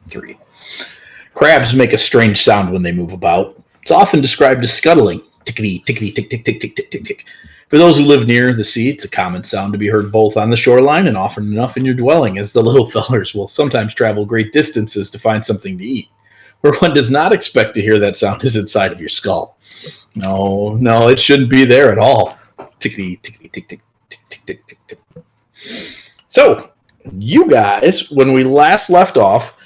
3. Crabs make a strange sound when they move about. It's often described as scuttling. Tickety, tickety, tick, tick, tick, tick, tick, tick, tick. For those who live near the sea, it's a common sound to be heard both on the shoreline and often enough in your dwelling, as the little fellers will sometimes travel great distances to find something to eat. Where one does not expect to hear that sound is inside of your skull. No, it shouldn't be there at all. Tickety, tickety, tick, tick, tick, tick, tick, tick, tick. So, you guys, when we last left off,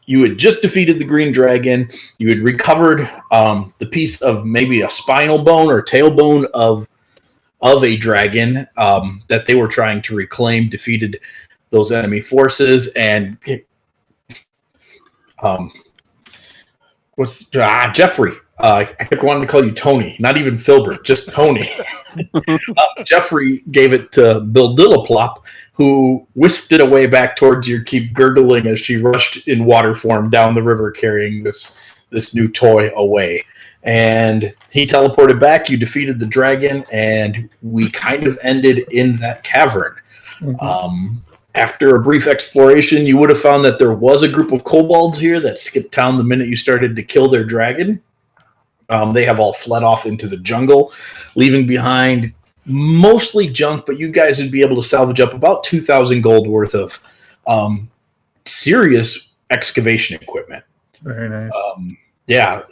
you had just defeated the green dragon. You had recovered the piece of maybe a spinal bone or tailbone of a dragon that they were trying to reclaim, defeated those enemy forces, and Jeffrey. I kept wanting to call you Tony, not even Filbert, just Tony. Jeffrey gave it to Bill Dillaplop, who whisked it away back towards your keep, gurgling as she rushed in water form down the river carrying this new toy away. And he teleported back, you defeated the dragon, and we kind of ended in that cavern. Mm-hmm. After a brief exploration, you would have found that there was a group of kobolds here that skipped town the minute you started to kill their dragon. They have all fled off into the jungle, leaving behind mostly junk, but you guys would be able to salvage up about 2,000 gold worth of serious excavation equipment. Very nice.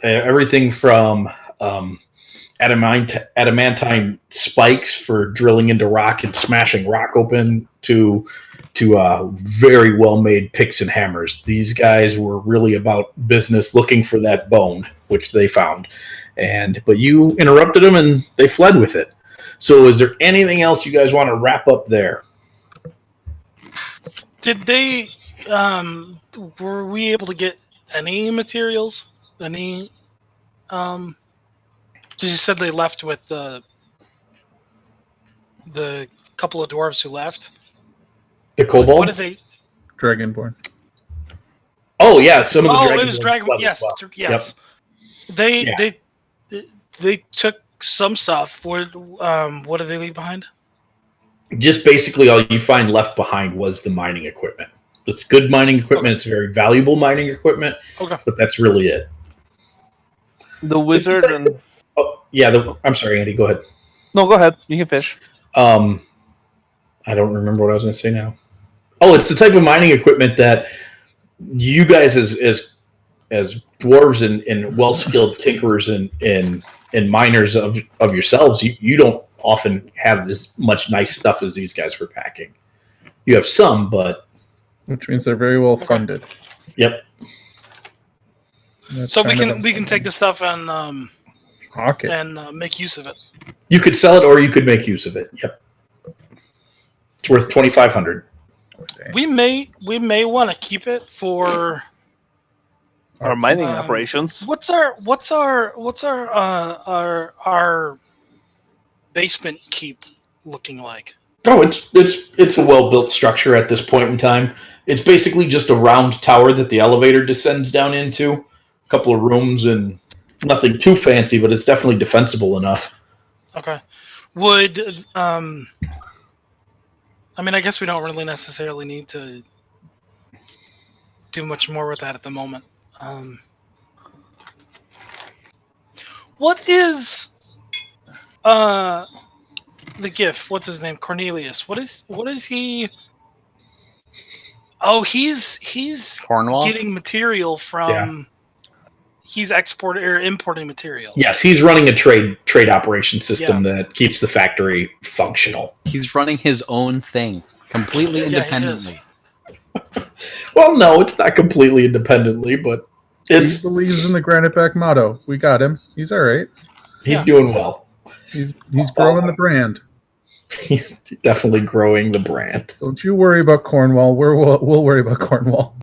Everything from adamantine spikes for drilling into rock and smashing rock open to very well-made picks and hammers. These guys were really about business, looking for that bone, which they found. But you interrupted them, and they fled with it. So is there anything else you guys want to wrap up there? Did they... were we able to get any materials? Any... you said they left with the couple of dwarves who left. The kobolds? What did they... Dragonborn. Oh, yeah, some of the Dragonborn. Oh, it was Dragonborn, yes. Well. Yes. Yep. They took some stuff. What did they leave behind? Just basically all you find left behind was the mining equipment. It's good mining equipment. Okay. It's very valuable mining equipment. Okay. But that's really it. The wizard and... Oh, yeah, I'm sorry, Andy, go ahead. No, go ahead. You can fish. I don't remember what I was going to say now. Oh, it's the type of mining equipment that you guys as dwarves and well-skilled tinkerers and miners of yourselves, you don't often have as much nice stuff as these guys were packing. You have some, but... Which means they're very well funded. Yep. So we can take this stuff and hawk it and make use of it. You could sell it, or you could make use of it. Yep. It's worth 2,500. We may want to keep it for our mining operations. What's our basement keep looking like? Oh, it's a well-built structure at this point in time. It's basically just a round tower that the elevator descends down into. A couple of rooms and nothing too fancy, but it's definitely defensible enough. Okay. Would I mean, I guess we don't really necessarily need to do much more with that at the moment. What is the GIF? What's his name? Cornelius. What is he? Oh, he's Cornwall? Getting material from. Yeah. He's importing material. Yes, he's running a trade operation system that keeps the factory functional. He's running his own thing completely independently. Well, no, it's not completely independently, but he believes in the Granite Back motto. We got him. He's all right. He's doing well. He's growing the brand. He's definitely growing the brand. Don't you worry about Cornwall. We'll worry about Cornwall.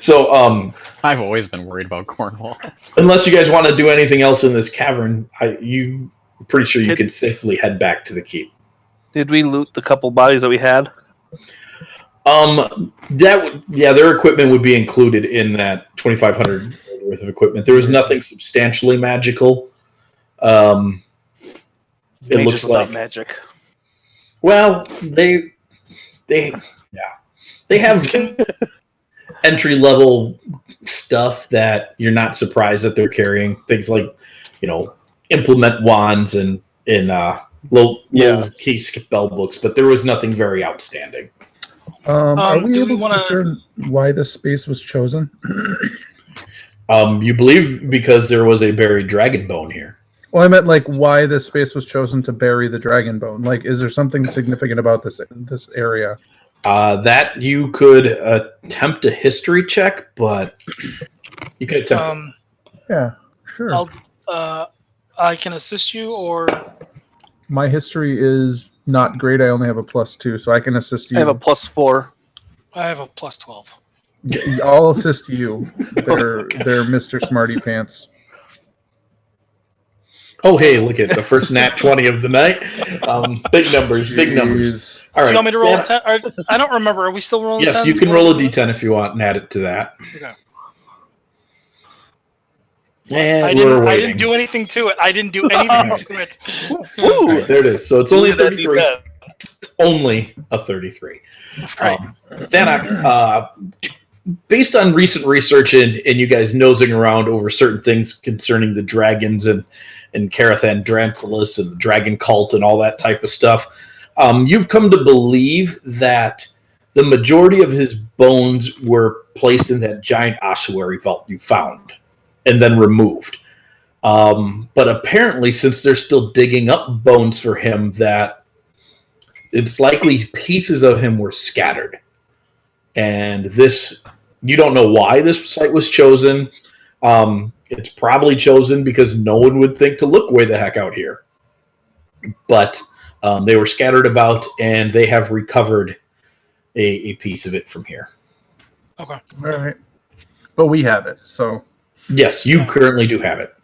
So, I've always been worried about Cornwall. Unless you guys want to do anything else in this cavern, I'm pretty sure you could safely head back to the keep. Did we loot the couple bodies that we had? Their equipment would be included in that 2,500 worth of equipment. There was nothing substantially magical. It looks like magic. Well, they They have entry level stuff that you're not surprised that they're carrying. Things like, implement wands and low key spell books, but there was nothing very outstanding. Are we do able we to discern why this space was chosen? You believe because there was a buried dragon bone here. Well, I meant like why this space was chosen to bury the dragon bone. Like, is there something significant about this area? That you could attempt a history check, but you could attempt. Yeah, sure. I can assist you, or My history is not great. I only have a +2, so I can assist you. I have a +4. I have a +12. I'll assist you. They're Mr. Smarty Pants. Oh, hey, look at the first nat 20 of the night. Big numbers, big numbers. All right. You want me to roll a 10? I don't remember. Are we still rolling 10? Yes, you can roll a d10 if you want and add it to that. Okay. And I didn't do anything to it. I didn't do anything to it. Right, there it is. So it's only a Look at that 33. D10. It's only a 33. Right. Based on recent research and you guys nosing around over certain things concerning the dragons and Carathan Dranthulus and the dragon cult and all that type of stuff, you've come to believe that the majority of his bones were placed in that giant ossuary vault you found and then removed. But apparently, since they're still digging up bones for him, that it's likely pieces of him were scattered. And this, you don't know why this site was chosen. It's probably chosen because no one would think to look way the heck out here. But they were scattered about, and they have recovered a piece of it from here. Okay. All right. But we have it, so. Yes, you currently do have it.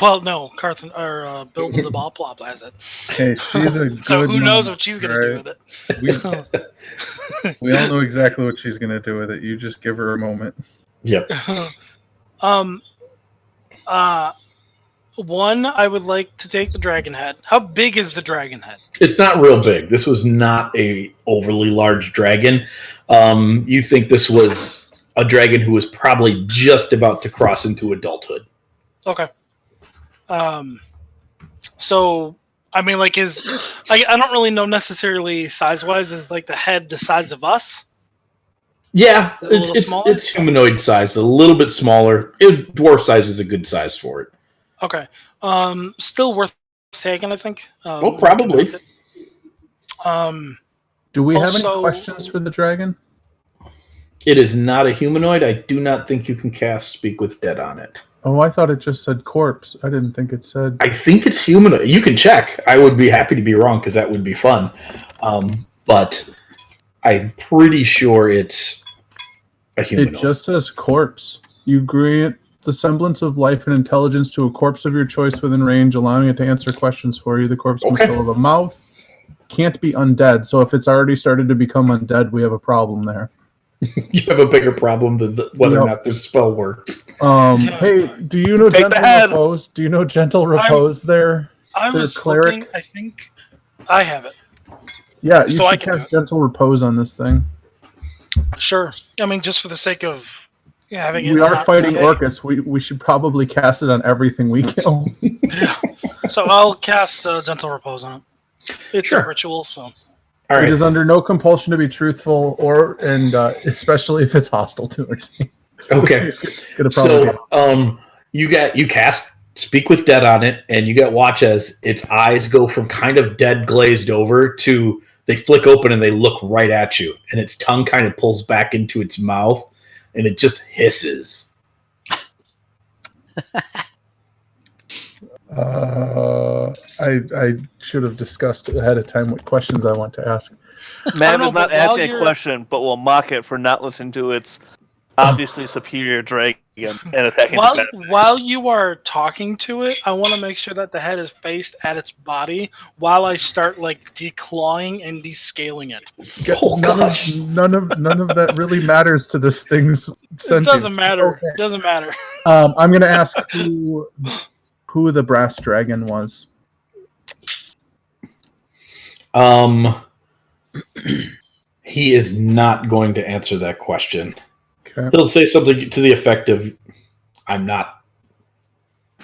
Well, no, Carthan or Bill the Ball Plop has it. Hey, she's a good So who knows mom, what she's gonna do right? with it? We all know exactly what she's going to do with it. You just give her a moment. Yep. One, I would like to take the dragon head. How big is the dragon head? It's not real big. This was not a overly large dragon. You think this was a dragon who was probably just about to cross into adulthood. Okay. So I mean, like, I don't really know necessarily size wise. Is like the head the size of us? Yeah, A little smaller? it's humanoid size, a little bit smaller. Dwarf size is a good size for it. Okay. Still worth taking, I think. Oh, probably. Do we have any Also- questions for the dragon? It is not a humanoid. I do not think you can cast Speak with Dead on it. Oh, I thought it just said corpse. I didn't think it said. I think it's humanoid. You can check. I would be happy to be wrong because that would be fun. But I'm pretty sure it's a humanoid. It just says corpse. You grant the semblance of life and intelligence to a corpse of your choice within range, allowing it to answer questions for you. The corpse must Okay. still have a mouth. Can't be undead. So if it's already started to become undead, we have a problem there. You have a bigger problem than whether or Yep. not this spell works. Hey, do you know Take the gentle head. repose? Do you know gentle repose there? I They're was cleric. looking. I think I have it. Yeah, you So I should can- cast gentle repose on this thing. Sure. I mean, just for the sake of having it. We are not- fighting okay. Orcus. We should probably cast it on everything we kill. Yeah. So I'll cast Gentle Repose on it. It's Sure. a ritual, so. All It right. is under no compulsion to be truthful, and especially if it's hostile to it. Okay. Gonna probably be- So, you cast Speak with Dead on it, and you get watch as its eyes go from kind of dead glazed over to they flick open and they look right at you, and its tongue kind of pulls back into its mouth, and it just hisses. I should have discussed ahead of time what questions I want to ask. Mav know, is not but while asking a you're- question, but will mock it for not listening to its obviously superior dragon and attacking While back. while you are talking to it, I want to make sure that the head is faced at its body while I start like declawing and descaling it. Oh, gosh. None of that really matters to this thing's sentence. It doesn't matter. Okay. It doesn't matter. I'm going to ask who the brass dragon was. He is not going to answer that question. Okay. He'll say something to the effect of, I'm not.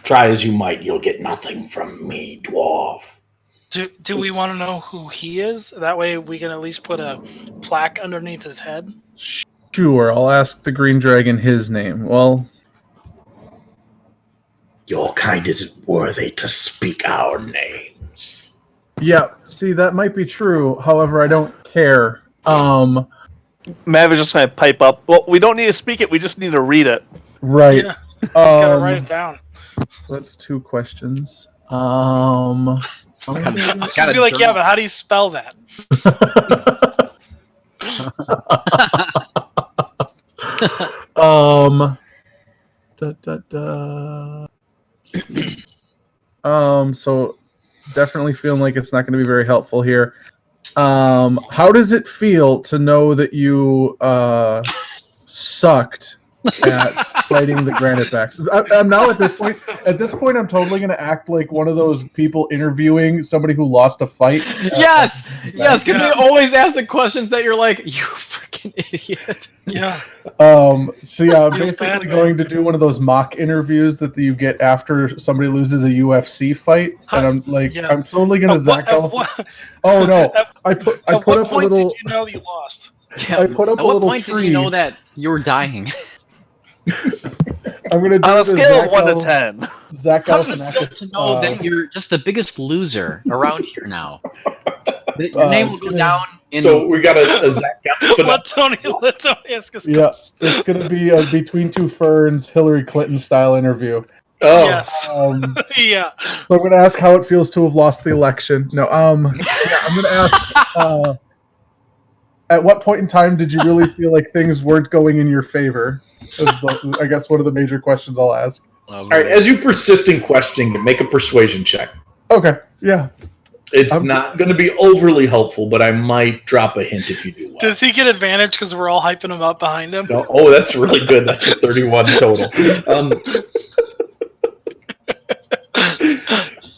Try as you might, you'll get nothing from me, dwarf. Do we want to know who he is? That way we can at least put a plaque underneath his head. Sure, I'll ask the green dragon his name. Well, Your kind isn't worthy to speak our names. yeah, see, that might be true. However, I don't care. Mav is just going to pipe up. Well, we don't need to speak it. We just need to read it. Right. Yeah, just gotta write it down. So that's 2 questions. I'm Just be like, yeah, but how do you spell that? So definitely feeling like it's not going to be very helpful here. How does it feel to know that you sucked at fighting the granite backs? I'm now at this point. At this point, I'm totally going to act like one of those people interviewing somebody who lost a fight. Yes, because they always ask the questions that you're like, you freaking idiot. Yeah. So yeah, I'm basically going to do one of those mock interviews that you get after somebody loses a UFC fight, and I'm like, Yeah. I'm totally going to Zach Galifianakis. Oh no, I put At up what a point little. did you know you lost? Yeah, I put up at a what little point tree. did you know that you were dying? I'm gonna do On a the scale of 1 to 10. Zach How does it feel to Galifianakis. know that you're just the biggest loser around here now? Your name will it's go gonna- down in So we got a Zach Galifianakis. Let Tony ask us. Yeah, it's gonna be a between two ferns Hillary Clinton style interview. Oh, Yes. Yeah. So I'm gonna ask how it feels to have lost the election. No, yeah, I'm gonna ask. At what point in time did you really feel like things weren't going in your favor? I guess one of the major questions I'll ask. all right. As you persist in questioning, make a persuasion check. Okay, yeah. It's not going to be overly helpful, but I might drop a hint if you do well. Does he get advantage because we're all hyping him up behind him? No, oh, that's really good. That's a 31 total.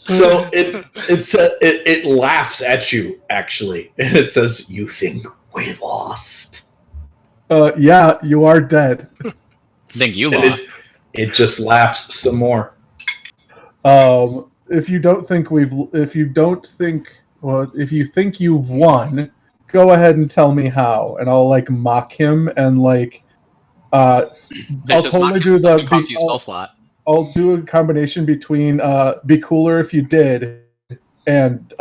So it laughs at you, actually, and it says, "You think we lost?" Yeah, you are dead. I think you And lost. it just laughs some more. If you think you've won, go ahead and tell me how, and I'll like mock him and like. I'll totally do I'll do a combination between "be cooler if you did" and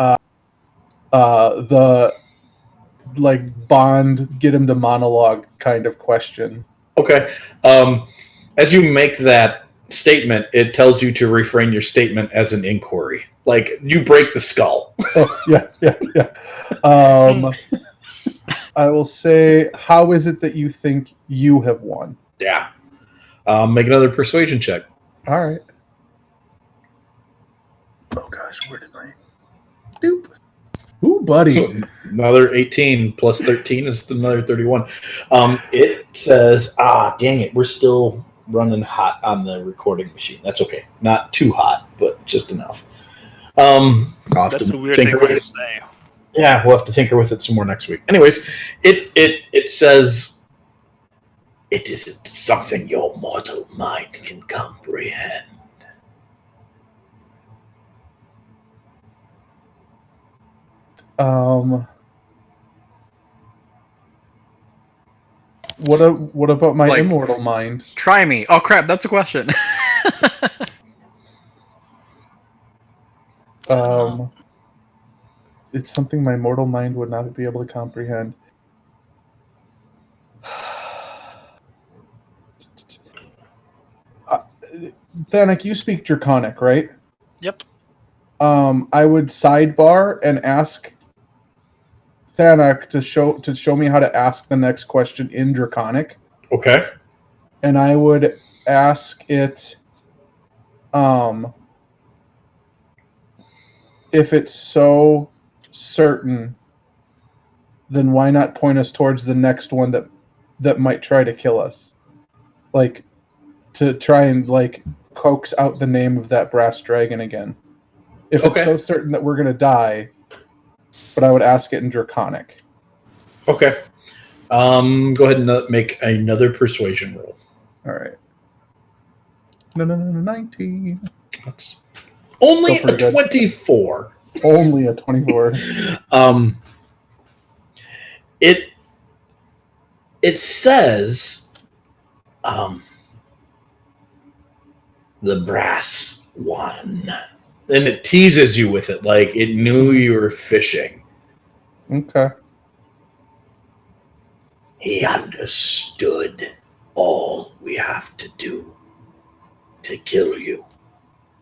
the like Bond get him to monologue kind of question. Okay. As you make that statement, it tells you to reframe your statement as an inquiry. Like, you break the skull. Oh, yeah. I will say, how is it that you think you have won? Yeah. Make another persuasion check. All right. Oh gosh, where did my doop? Ooh, buddy. Another 18 plus 13 is another 31. It says, dang it, we're still running hot on the recording machine. That's okay. Not too hot, but just enough. I'll have That's to a weird thing tinker with to it. say. Yeah, we'll have to tinker with it some more next week. Anyways, it says, it isn't something your mortal mind can comprehend. What about my Like- immortal mind? Try me. Oh crap, that's a question. It's something my mortal mind would not be able to comprehend. Thanik, you speak Draconic, right? Yep. I would sidebar and ask Thanik to show me how to ask the next question in Draconic, Okay. and I would ask it, if it's so certain, then why not point us towards the next one that might try to kill us, like to try and like coax out the name of that brass dragon again. If Okay. it's so certain that we're gonna die, but I would ask it in Draconic. Okay. Go ahead and make another persuasion roll. All right. No, 19. That's only Still a pretty good. 24. Only a 24. It says the brass one. And it teases you with it like it knew you were fishing. Okay. He understood all we have to do to kill you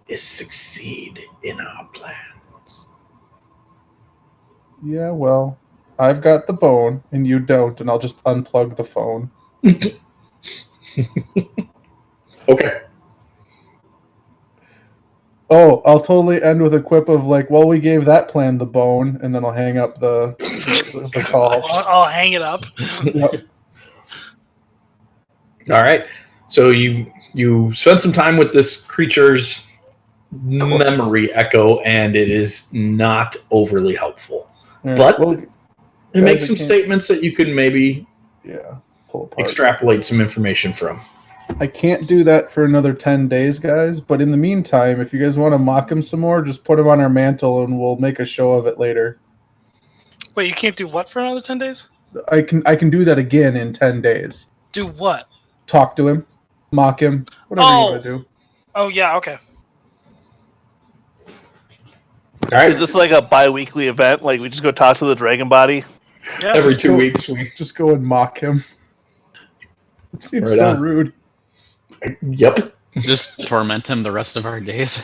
is succeed in our plans. Yeah, well, I've got the bone and you don't, and I'll just unplug the phone. Okay. Oh, I'll totally end with a quip of like, well, we gave that plan the bone, and then I'll hang up the call. I'll hang it up. Yep. All right. So you spend some time with this creature's memory echo, and it is not overly helpful. Yeah. But well, it makes some statements that you can maybe pull apart. Extrapolate some information from. I can't do that for another 10 days, guys. But in the meantime, if you guys want to mock him some more, just put him on our mantle and we'll make a show of it later. Wait, you can't do what for another 10 days? I can do that again in 10 days. Do what? Talk to him, mock him, whatever you want to do. Oh, yeah, okay. All right. Is this like a bi-weekly event? Like we just go talk to the dragon body? Yeah, Every 2 weeks we just go and mock him. It seems Right so on. rude. Yep. Just torment him the rest of our days.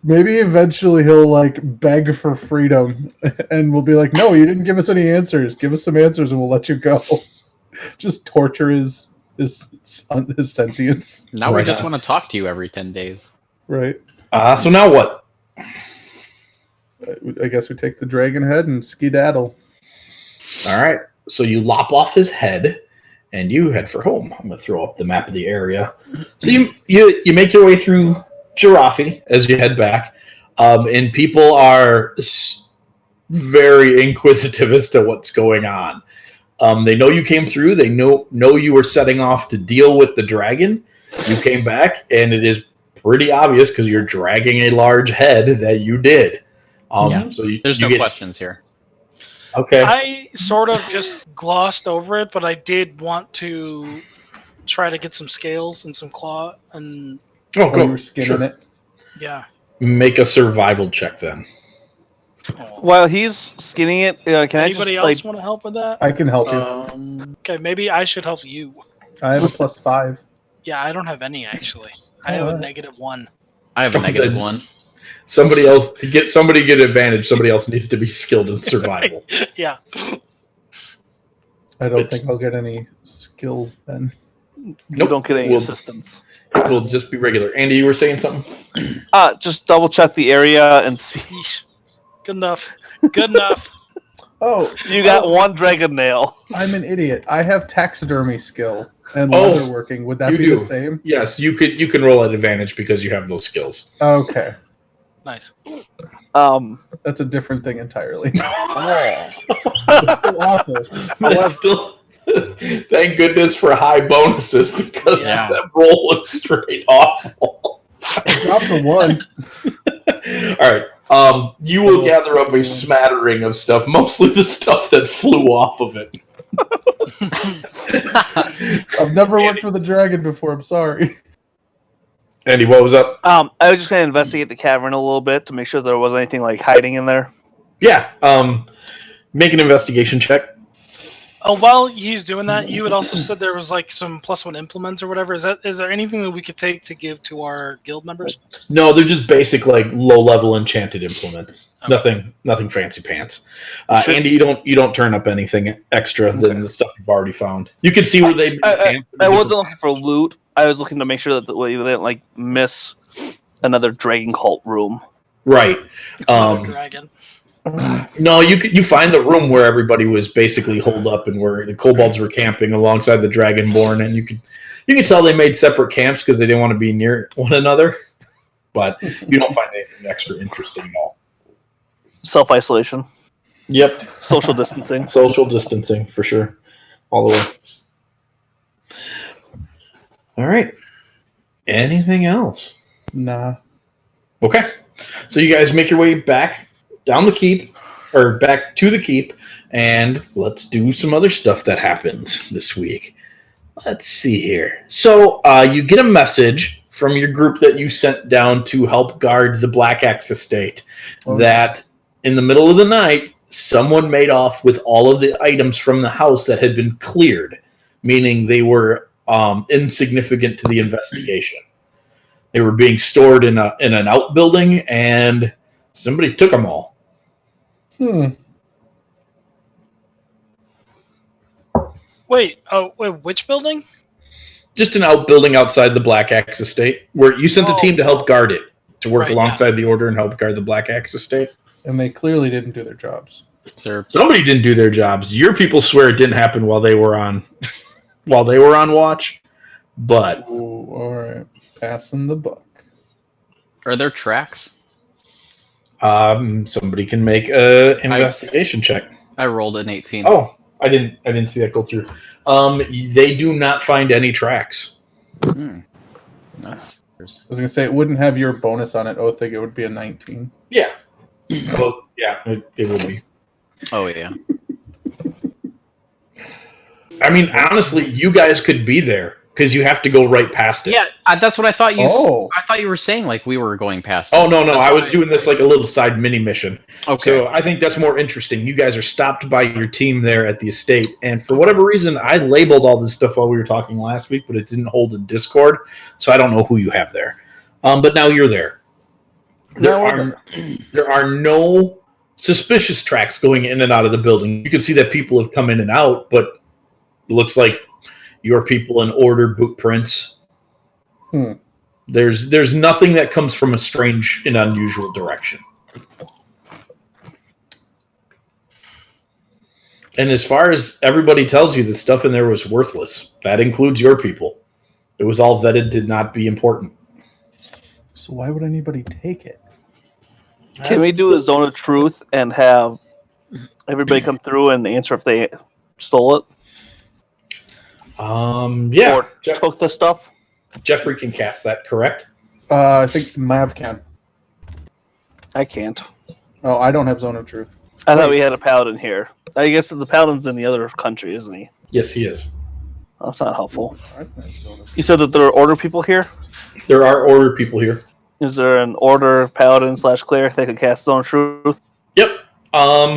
Maybe eventually he'll like beg for freedom, and we'll be like, "No, you didn't give us any answers. Give us some answers, and we'll let you go." Just torture his sentience. Now we Right just on. want to talk to you every 10 days. Right. So now what? I guess we take the dragon head and skedaddle. All right. So you lop off his head, and you head for home. I'm going to throw up the map of the area. So you make your way through Giraffe as you head back, and people are very inquisitive as to what's going on. They know you came through. They know you were setting off to deal with the dragon. You came back, and it is pretty obvious because you're dragging a large head that you did. So There's no questions here. Okay. I sort of just glossed over it, but I did want to try to get some scales and some claw and Oh, When you go. were skinning it. yeah. Make a survival check then. Oh. While he's skinning it, can I just Anybody else want to help with that? I can help you. Okay, maybe I should help you. I have a +5. Yeah, I don't have any actually. I have a -1. I have a -1. Somebody else to get advantage. Somebody else needs to be skilled in survival. Yeah. I don't think I'll get any skills then. You Nope. don't get any Well- assistance. It will just be regular. Andy, you were saying something? Just double check the area and see. Yeesh. Good enough. Good enough. Oh, You got one dragon nail. I'm an idiot. I have taxidermy skill and Oh, leatherworking. Would that you be do. the same? Yes, you can roll at advantage because you have those skills. Okay. Nice. That's a different thing entirely. Oh. It's still awful. That's still, thank goodness for high bonuses because Yeah. that roll was straight awful. Drop the 1. All right. You will gather up a smattering of stuff, mostly the stuff that flew off of it. I've never worked with a dragon before. I'm sorry. Andy, what was up? I was just gonna investigate the cavern a little bit to make sure there wasn't anything like hiding in there. Yeah. Make an investigation check. Oh, while he's doing that, you had also said there was like some +1 implements or whatever. Is there anything that we could take to give to our guild members? No, they're just basic, like low-level enchanted implements. Okay. Nothing fancy pants. Andy, you don't turn up anything extra than the stuff you've already found. You can see where they. I wasn't looking for loot. I was looking to make sure that we didn't like miss another dragon cult room. Right. Dragon. No, you find the room where everybody was basically holed up and where the kobolds were camping alongside the dragonborn, and you can tell they made separate camps because they didn't want to be near one another. But you don't find anything extra interesting at all. Self-isolation. Yep. Social distancing. Social distancing for sure. all the way. All right. Anything else? Nah. Okay. So you guys make your way back down the keep, or back to the keep, and let's do some other stuff that happens this week. Let's see here. So you get a message from your group that you sent down to help guard the Black Axe estate that in the middle of the night, someone made off with all of the items from the house that had been cleared, meaning they were insignificant to the investigation. They were being stored in an outbuilding, and somebody took them all. Wait, which building? Just an outbuilding outside the Black Axe estate, where you sent a team to help guard it, to work alongside the Order and help guard the Black Axe estate. And they clearly didn't do their jobs. Somebody didn't do their jobs. Your people swear it didn't happen while they were on watch. But ooh, all right, passing the buck. Are there tracks? Somebody can make a investigation check. I rolled an 18. Oh, I didn't see that go through. They do not find any tracks. That's. I was gonna say it wouldn't have your bonus on it. Think it would be a 19. Yeah. Oh, yeah, it would be. Oh yeah. I mean, honestly, you guys could be there because you have to go right past it. Yeah, that's what I thought you. I thought you were saying like we were going past. Oh no, I was doing this like a little side mini mission. Okay. So I think that's more interesting. You guys are stopped by your team there at the estate, and for whatever reason, I labeled all this stuff while we were talking last week, but it didn't hold in Discord, so I don't know who you have there. But now you're there. There are no suspicious tracks going in and out of the building. You can see that people have come in and out, but it looks like your people and Order boot prints. There's nothing that comes from a strange and unusual direction. And as far as everybody tells you, the stuff in there was worthless. That includes your people. It was all vetted to not be important. So why would anybody take it? Can we do a zone of truth and have everybody come through and answer if they stole it? Yeah. Or took the stuff? Jeffrey can cast that, correct? I think Mav can. I can't. Oh, I don't have Zone of Truth. I thought we had a paladin here. I guess the paladin's in the other country, isn't he? Yes, he is. Oh, that's not helpful. You said that there are Order people here? There are Order people here. Is there an Order paladin / cleric that can cast Zone of Truth? Yep.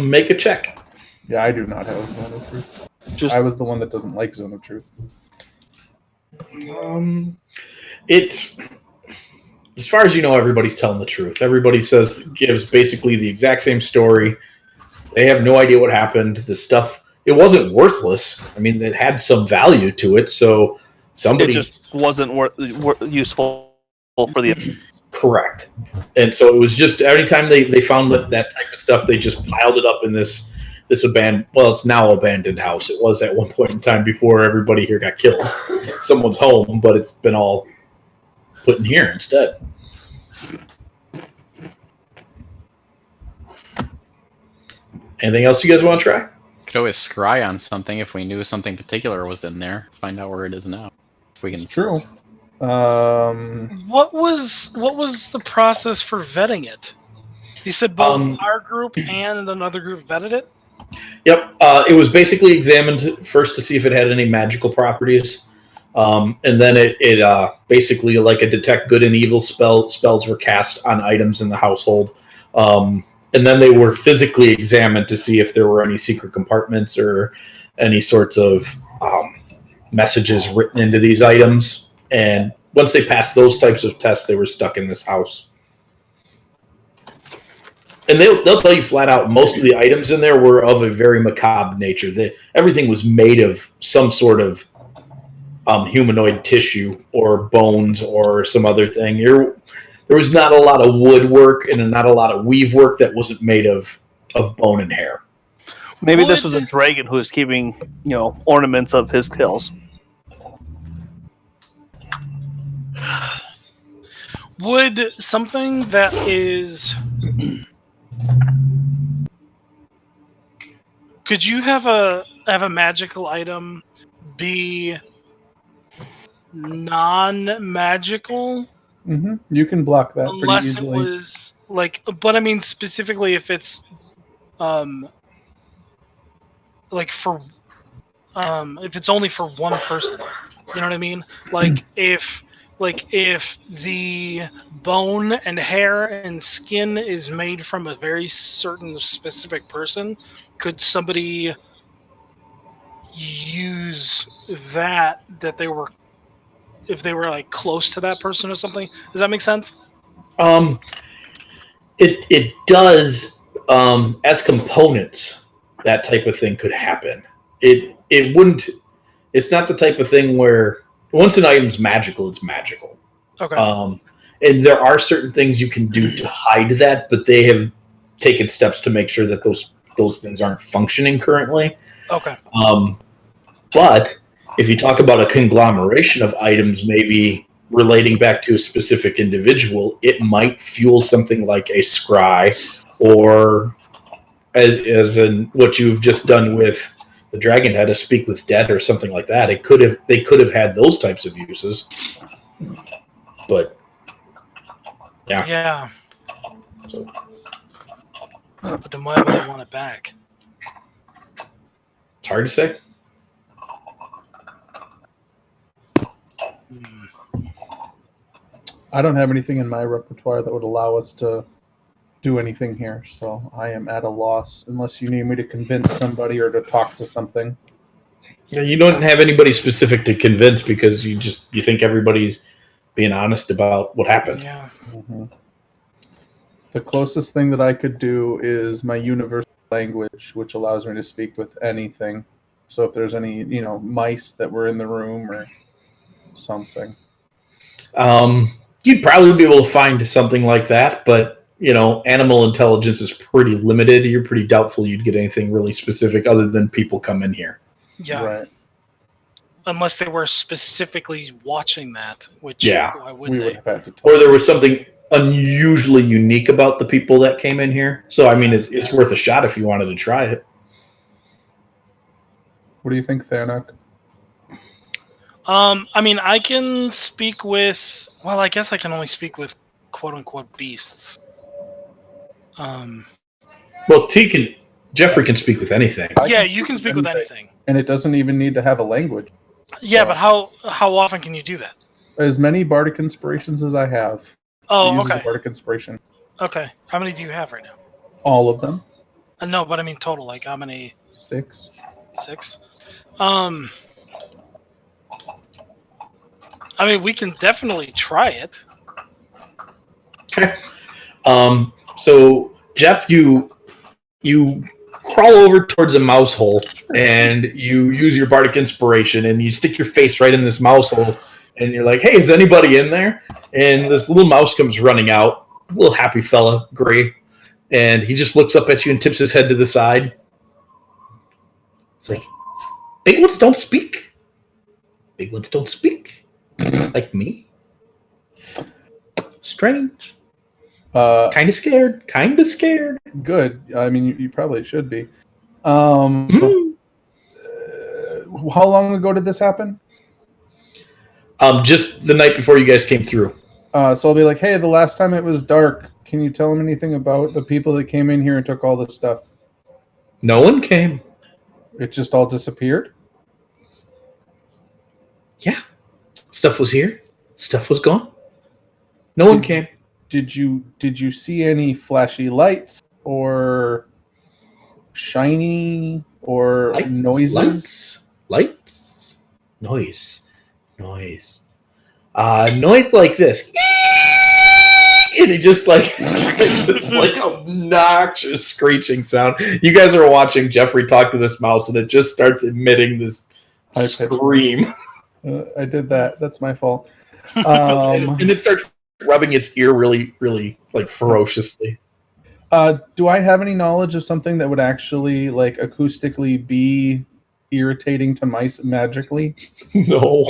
Make a check. Yeah, I do not have Zone of Truth. I was the one that doesn't like Zone of Truth. It's, as far as you know, everybody's telling the truth. Everybody gives basically the exact same story. They have no idea what happened. The stuff, it wasn't worthless. I mean, it had some value to it, so somebody... It just wasn't useful for the... Correct. And so it was just, every time they found that type of stuff, they just piled it up in this abandoned, well, it's now abandoned house. It was at one point in time before everybody here got killed. Someone's home, but it's been all put in here instead. Anything else you guys want to try? Could always scry on something if we knew something particular was in there. Find out where it is now. If we can. It's true. What was the process for vetting it? You said both our group and another group vetted it? Yep. It was basically examined first to see if it had any magical properties. And then it basically, like a detect good and evil spells were cast on items in the household. And then they were physically examined to see if there were any secret compartments or any sorts of messages written into these items. And once they passed those types of tests, they were stuck in this house. And they'll tell you flat out, most of the items in there were of a very macabre nature. Everything was made of some sort of humanoid tissue or bones or some other thing. There was not a lot of woodwork and not a lot of weave work that wasn't made of bone and hair. Maybe this was a dragon who was keeping, ornaments of his kills. Would something that is... Could you have have a magical item be non-magical. Mm-hmm. You can block that pretty Unless easily. it was like, but I mean specifically if it's, like for, if it's only for one person, you know what I mean? Like if the bone and hair and skin is made from a very certain specific person, could somebody use that they were, if they were like close to that person or something? Does that make sense? It does, as components, that type of thing could happen. It wouldn't. It's not the type of thing where once an item's magical, it's magical. Okay. And there are certain things you can do to hide that, but they have taken steps to make sure that those things aren't functioning currently. Okay. But if you talk about a conglomeration of items, maybe relating back to a specific individual, it might fuel something like a scry, or as in what you've just done with the dragon head, a speak with dead or something like that. They could have had those types of uses, but yeah. Yeah. So, but then why would they want it back? it's hard to say. I don't have anything in my repertoire that would allow us to do anything here, so I am at a loss unless you need me to convince somebody or to talk to something. Yeah, you don't have anybody specific to convince because you think everybody's being honest about what happened. Yeah. Mm-hmm. The closest thing that I could do is my universal language, which allows me to speak with anything. So if there's any, mice that were in the room or something. You'd probably be able to find something like that, but animal intelligence is pretty limited. You're pretty doubtful you'd get anything really specific other than people come in here. Yeah. Right. Unless they were specifically watching that, which why would we they? would have had to talk. Or there was something unusually unique about the people that came in here. So I mean, it's worth a shot if you wanted to try it. What do you think, Thanok? I mean, I can speak with. Well, I guess I can only speak with "quote unquote" beasts. Well, Jeffrey can speak with anything. Yeah, you can speak with anything, and it doesn't even need to have a language. Yeah, but how often can you do that? As many bardic inspirations as I have. Oh, okay. Bardic inspiration. Okay, how many do you have right now? All of them. No, but I mean total. Like how many? 6. 6. I mean, we can definitely try it. Okay. So Jeff, you crawl over towards a mouse hole and you use your bardic inspiration and you stick your face right in this mouse hole and you're like, "Hey, is anybody in there?" And this little mouse comes running out, little happy fella, gray, and he just looks up at you and tips his head to the side. It's like, "Big ones don't speak. Big ones don't speak. Like me. Strange. Kind of scared. Good. I mean, you probably should be. How long ago did this happen? Just the night before you guys came through. So I'll be like, "Hey, the last time it was dark, can you tell him anything about the people that came in here and took all this stuff?" No one came. It just all disappeared? Yeah. Stuff was here. Stuff was gone. No one came. Did you see any flashy lights or shiny or noises? Lights. Noise. Noise like this. And it just it's just like obnoxious screeching sound. You guys are watching Jeffrey talk to this mouse and it just starts emitting this scream. I did that. That's my fault. And it starts rubbing its ear really, really ferociously. Do I have any knowledge of something that would actually acoustically be irritating to mice magically? No.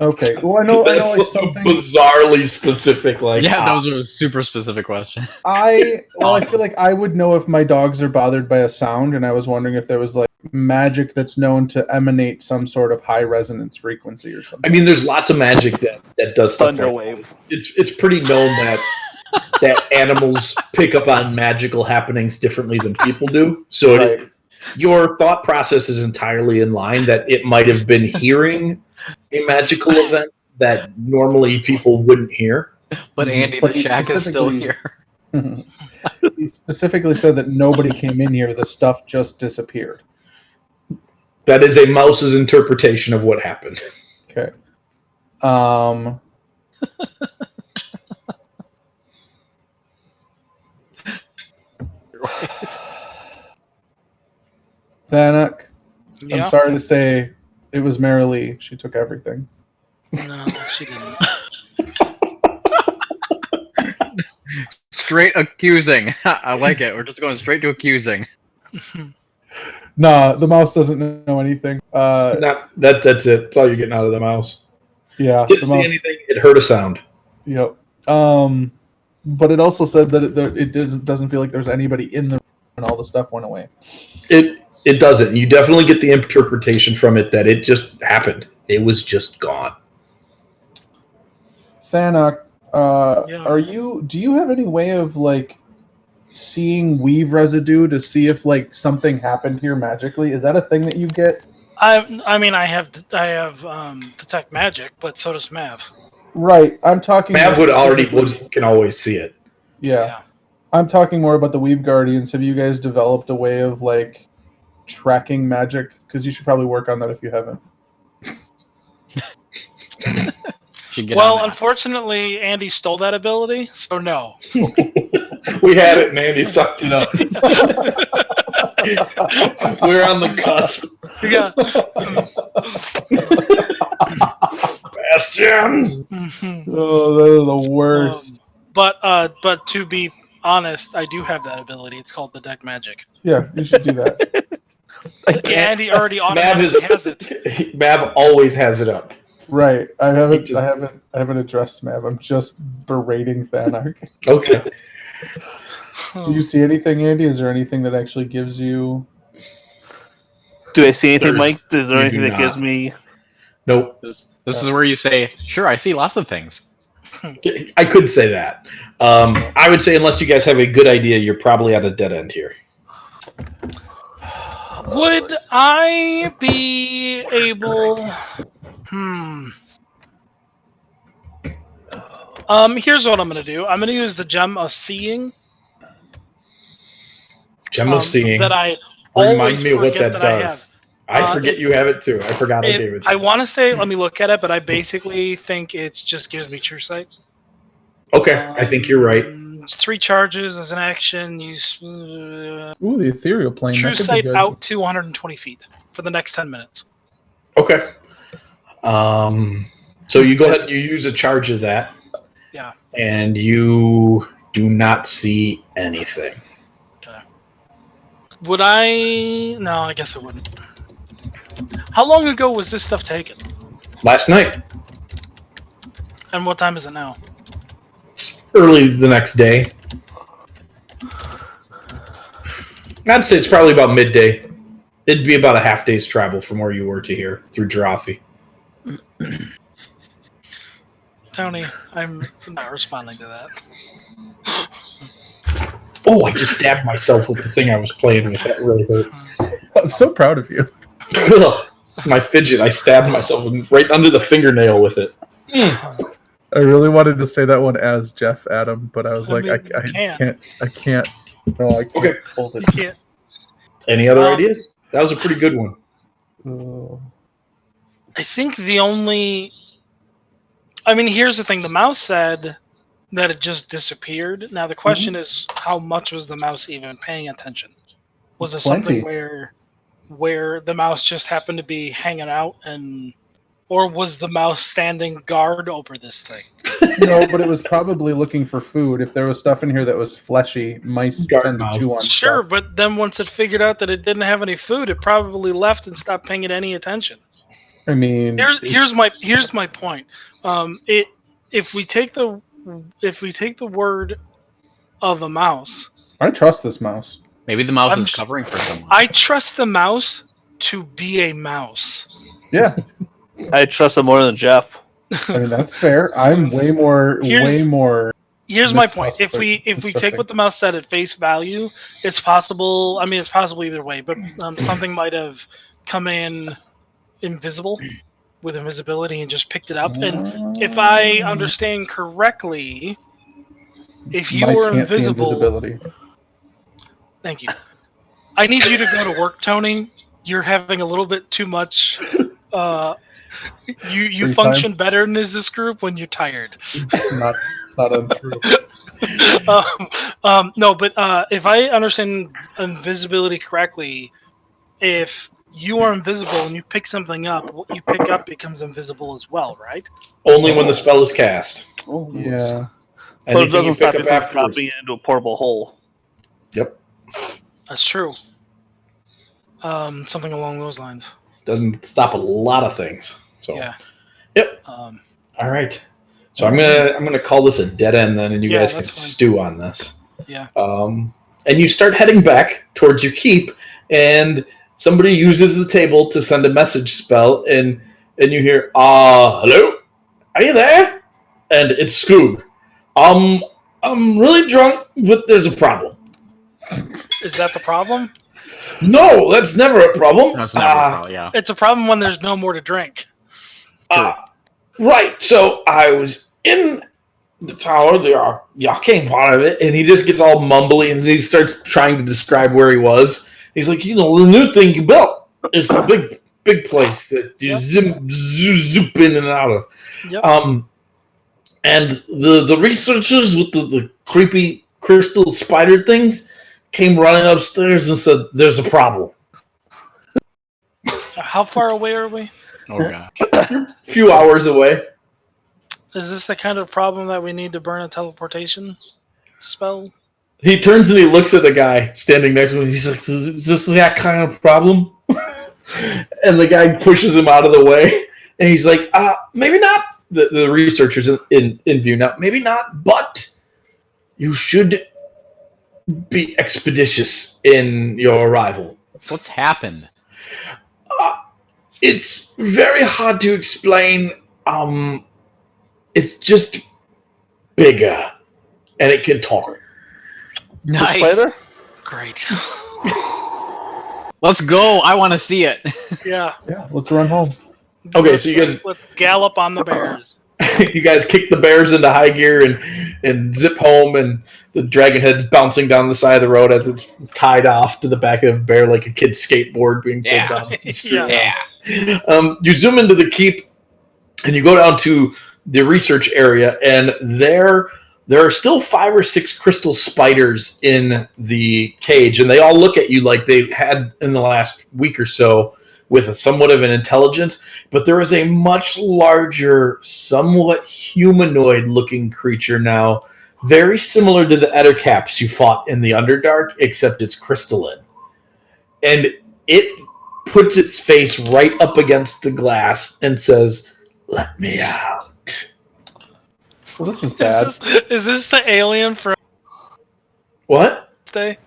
Okay. Well, I know something bizarrely specific. That was a super specific question. I feel like I would know if my dogs are bothered by a sound, and I was wondering if there was magic that's known to emanate some sort of high resonance frequency or something? I mean, there's lots of magic that does stuff. Thunderwave. It's pretty known that animals pick up on magical happenings differently than people do. So your thought process is entirely in line that it might have been hearing a magical event that normally people wouldn't hear. But Andy the Shack is still here. He specifically said that nobody came in here. The stuff just disappeared. That is a mouse's interpretation of what happened. Okay. Thanak, I'm sorry to say it was Mary Lee. She took everything. No, she didn't. Straight accusing. I like it. We're just going straight to accusing. Nah, the mouse doesn't know anything. That's it. That's all you're getting out of the mouse. Yeah. Didn't see anything. It heard a sound. Yep. But it also said that it doesn't feel like there's anybody in the room and all the stuff went away. It doesn't. You definitely get the interpretation from it that it just happened. It was just gone. Thanak, do you have any way of like seeing weave residue to see if like something happened here magically? Is that a thing that you get? I have detect magic, but so does Mav. Right. I'm talking. Mav can always see it. Yeah. I'm talking more about the Weave Guardians. Have you guys developed a way of like tracking magic? Because you should probably work on that if you haven't. Well, unfortunately, Andy stole that ability, so no. We had it, and Andy sucked it up. We're on the cusp. Yeah. Bastions. Oh, those are the worst. But to be honest, I do have that ability. It's called Detect Magic. Yeah, you should do that. Andy already automatically has it. Mav always has it up. Right. I haven't addressed Mav. I'm just berating Thanak. Okay. Do you see anything, Andy? Is there anything that actually gives you? Do I see anything, Mike? Is there anything that gives me? Nope. This is where you say, "Sure, I see lots of things." I could say that. I would say, unless you guys have a good idea, you're probably at a dead end here. Would I be able? Here's what I'm going to do. I'm going to use the Gem of Seeing. Gem of Seeing. That I remind me of what that does. I forget you have it too. I forgot I gave it to you. I want to say, let me look at it, but I basically think it just gives me True Sight. Okay, I think you're right. It's 3 charges as an action. Use the ethereal plane. True Sight out to 120 feet for the next 10 minutes. Okay. So you go ahead and you use a charge of that. Yeah. And you do not see anything. Okay. Would I? No, I guess I wouldn't. How long ago was this stuff taken? Last night. And what time is it now? It's early the next day. I'd say it's probably about midday. It'd be about a half day's travel from where you were to here through Jarathi. Tony, I'm not responding to that. Oh, I just stabbed myself with the thing I was playing with. That really hurt. I'm so proud of you. My fidget, I stabbed myself right under the fingernail with it. I really wanted to say that one as Jeff Adam, but I was I can't. No, I can't hold it. Can't. Any other ideas? That was a pretty good one. I think the only... I mean, here's the thing. The mouse said that it just disappeared. Now, the question is, how much was the mouse even paying attention? Was it something where the mouse just happened to be hanging out, or was the mouse standing guard over this thing? No, but it was probably looking for food. If there was stuff in here that was fleshy, mice tend to chew on stuff. Sure, but then once it figured out that it didn't have any food, it probably left and stopped paying it any attention. I mean, here's my point. If we take the word of a mouse, I trust this mouse. Maybe the mouse is covering for someone. I trust the mouse to be a mouse. Yeah, I trust him more than Jeff. I mean that's fair. I'm way more. Here's my point. If we mistrusting. take what the mouse said at face value, it's possible. I mean, it's possible either way, but something might have come in invisible with invisibility and just picked it up. And if I understand correctly, if you mice were can't see invisible, invisibility. thank you. I need you to go to work, Tony. You're having a little bit too much. You Free function time? better in this group when you're tired. It's not untrue. No, but if I understand invisibility correctly, if you are invisible and you pick something up, what you pick up becomes invisible as well, right? Only when the spell is cast. Oh, Yeah. But it Anything you doesn't pick stop you up from afterwards. dropping it into a portable hole. Yep. That's true. Something along those lines. Doesn't stop a lot of things. So. Yeah. Yep. All right. So I'm gonna call this a dead end then, and you guys can stew on this. Yeah. And you start heading back towards your keep, and somebody uses the table to send a message spell, and you hear, hello? Are you there? And it's Skoog. I'm really drunk, but there's a problem. Is that the problem? No, that's never a problem. That's never a problem, yeah. It's a problem when there's no more to drink. Right, so I was in the tower, the arcane part of it, and he just gets all mumbly, and he starts trying to describe where he was. He's like, the new thing you built is the big place that you zoop in and out of. Yep. And the researchers with the creepy crystal spider things came running upstairs and said, there's a problem. How far away are we? Oh, God. A few hours away. Is this the kind of problem that we need to burn a teleportation spell? He turns and he looks at the guy standing next to him. He's like, is this that kind of problem? And the guy pushes him out of the way. And he's like, maybe not. The researchers in view now. Maybe not, but you should be expeditious in your arrival. What's happened? It's very hard to explain. It's just bigger, and it can talk. Nice. Spider? Great. Let's go. I want to see it. Yeah. Yeah, let's run home. Okay, so you guys let's gallop on the bears. you guys kick the bears into high gear and zip home, and the dragon head's bouncing down the side of the road as it's tied off to the back of the bear like a kid's skateboard being pulled down the street. Yeah. You zoom into the keep, and you go down to the research area, and there are still 5 or 6 crystal spiders in the cage, and they all look at you like they had in the last week or so with somewhat of an intelligence, but there is a much larger, somewhat humanoid-looking creature now, very similar to the Ettercaps you fought in the Underdark, except it's crystalline. And it puts its face right up against the glass and says, "Let me out." Well, this is bad. Is this the alien from What? Day?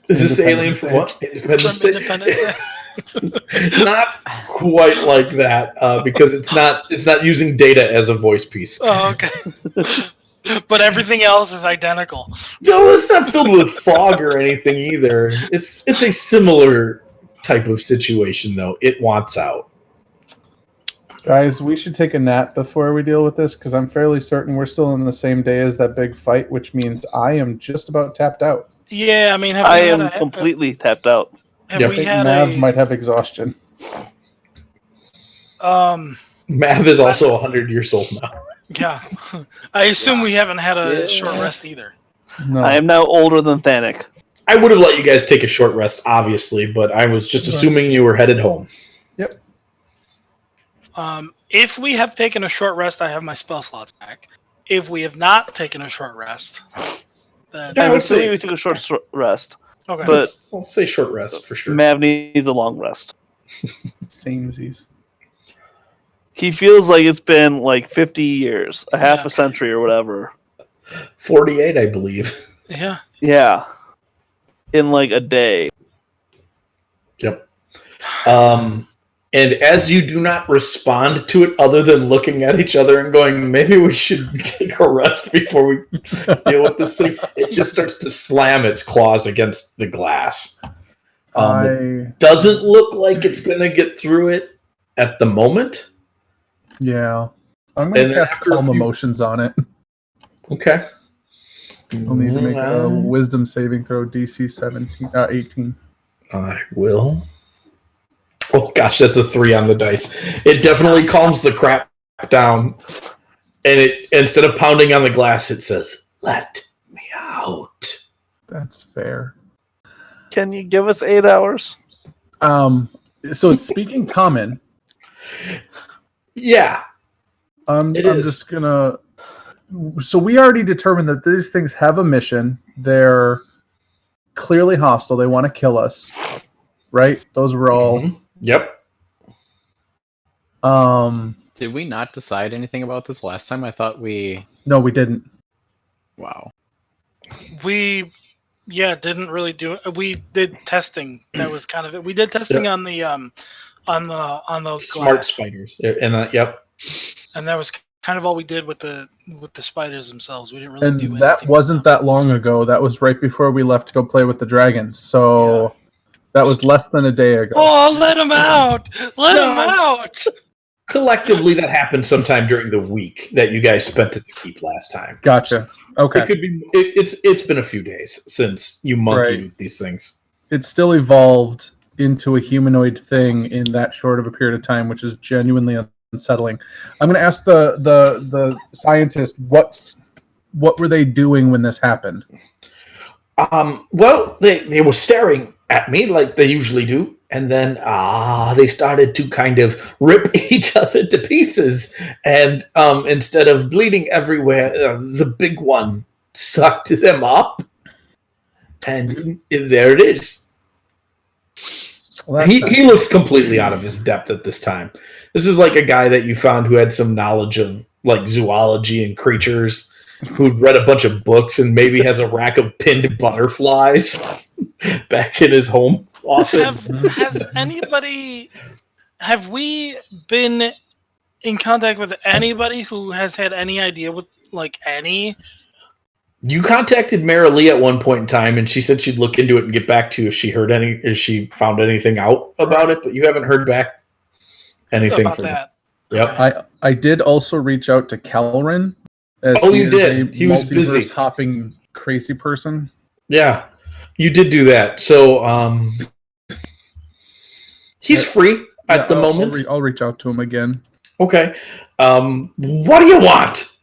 Is this the alien from what? Independence Day? Independence Day? Not quite like that, because it's not using data as a voice piece. Oh, okay. But everything else is identical. No, it's not filled with fog or anything either. It's a similar type of situation, though. It wants out. Guys, we should take a nap before we deal with this, because I'm fairly certain we're still in the same day as that big fight, which means I am just about tapped out. Yeah, I mean, I am completely tapped out. Have Yep. I we think had Mav might have exhaustion. Mav is also 100 years old now. Yeah. I assume we haven't had a short rest either. No. I am now older than Thanik. I would have let you guys take a short rest, obviously, but I was just assuming you were headed home. Yep. If we have taken a short rest, I have my spell slots back. If we have not taken a short rest, then Yeah, I I would would say say- we took a short rest. okay. But I'll say short rest for sure. Mav needs a long rest. Samesies. He feels like it's been like 50 years, a half a century or whatever. 48, I believe. Yeah. Yeah. In like a day. Yep. And as you do not respond to it other than looking at each other and going, maybe we should take a rest before we deal with this thing, it just starts to slam its claws against the glass. It doesn't look like it's going to get through it at the moment. Yeah. I'm going to cast Calm Emotions on it. Okay. I'll need to make a Wisdom saving throw, DC 18. I will. Oh gosh, that's a 3 on the dice. It definitely calms the crap down. And it, instead of pounding on the glass, it says, "Let me out." That's fair. Can you give us 8 hours? So it's speaking common. Yeah. I'm just gonna. So we already determined that these things have a mission. They're clearly hostile. They want to kill us, right? Those were all. Mm-hmm. Yep. Did we not decide anything about this last time? I thought we. No, we didn't. Wow. We, didn't really do it. We did testing. That was kind of it. We did testing on the those smart glass. spiders. And yep. And that was kind of all we did with the spiders themselves. We didn't really do And that wasn't that long ago. That was right before we left to go play with the dragons. So that was less than a day ago. Oh, let him out! Let him out! Collectively, that happened sometime during the week that you guys spent at the keep last time. Gotcha. Okay. It could be. It's been a few days since you monkeyed with these things. It still evolved into a humanoid thing in that short of a period of time, which is genuinely unsettling. I'm going to ask the scientist what were they doing when this happened? Well, they were staring at me like they usually do, and then they started to kind of rip each other to pieces. And instead of bleeding everywhere, the big one sucked them up, and there it is. Well, he looks completely out of his depth at this time. This is like a guy that you found who had some knowledge of like zoology and creatures, who'd read a bunch of books and maybe has a rack of pinned butterflies back in his home office. Have we been in contact with anybody who has had any idea what, like, any? You contacted Mara Lee at one point in time, and she said she'd look into it and get back to you if she found anything out about it, but you haven't heard back anything about from that. Yep. Okay. I did also reach out to Kelrin. You did. He was busy. Hopping crazy person. Yeah, you did do that. So he's free at the moment. I'll reach out to him again. Okay. What do you want?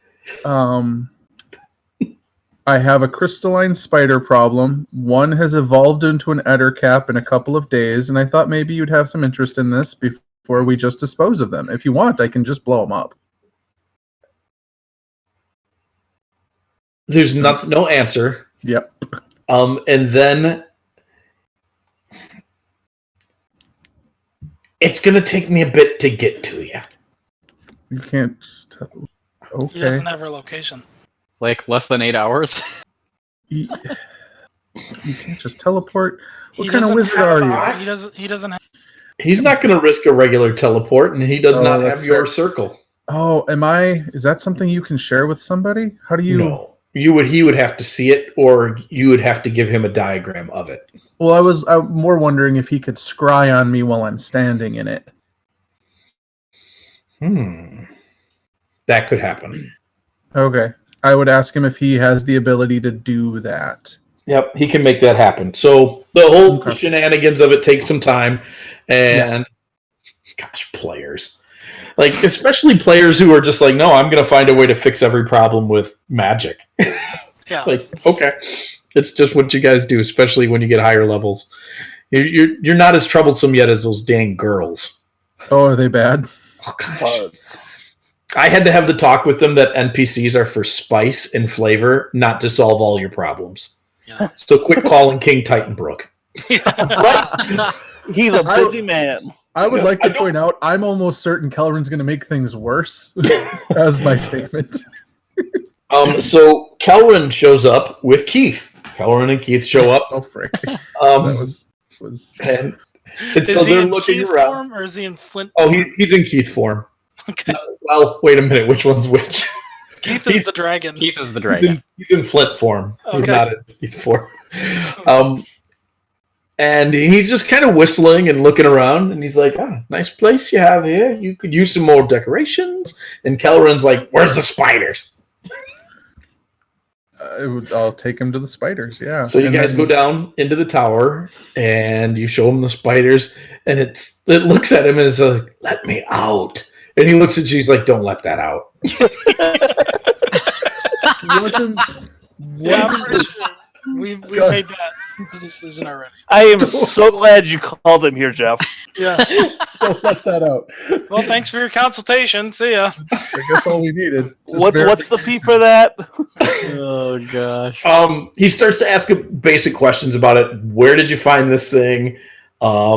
I have a crystalline spider problem. One has evolved into an ettercap in a couple of days, and I thought maybe you'd have some interest in this before we just dispose of them. If you want, I can just blow them up. There's no answer. Yep. And then it's going to take me a bit to get to you. You can't just tell. Okay. He doesn't have her location. Like less than 8 hours? You can't just teleport. What kind of wizard are you? He doesn't have. He's not going to risk a regular teleport, and he does not have your circle. Oh, is that something you can share with somebody? How do you? No. He would have to see it, or you would have to give him a diagram of it. Well, I'm more wondering if he could scry on me while I'm standing in it. That could happen. Okay. I would ask him if he has the ability to do that. Yep, he can make that happen. So the whole shenanigans of it takes some time, and gosh, players. Like, especially players who are just like, no, I'm going to find a way to fix every problem with magic. Yeah. Like, okay. It's just what you guys do, especially when you get higher levels. You're not as troublesome yet as those dang girls. Oh, are they bad? Oh, gosh. I had to have the talk with them that NPCs are for spice and flavor, not to solve all your problems. Yeah. So quit calling King Titanbrook. Right? He's a busy man. I would like to point out, I'm almost certain Kelrin's going to make things worse. As my statement. So Kelrin shows up with Keith. Kelrin and Keith show up. Oh, frick. And And so Is he they're in looking Keith around. form or is he in Flint? Oh, he's in Keith form. Okay. Well, wait a minute. Which one's which? Keith is the dragon. Keith is the dragon. He's in Flint form. He's Okay. not in Keith form. And he's just kind of whistling and looking around, and he's like, nice place you have here. You could use some more decorations. And Kelrin's like, where's the spiders? I'll take him to the spiders, yeah. So you guys go down into the tower, and you show him the spiders, and it looks at him and it's like, let me out. And he looks at you, he's like, don't let that out. wasn't we made that decision already. I am so glad you called him here, Jeff. Yeah. Don't let that out. Well, thanks for your consultation. See ya. I guess that's all we needed. What's the fee for that? Oh gosh. He starts to ask basic questions about it. Where did you find this thing? Blah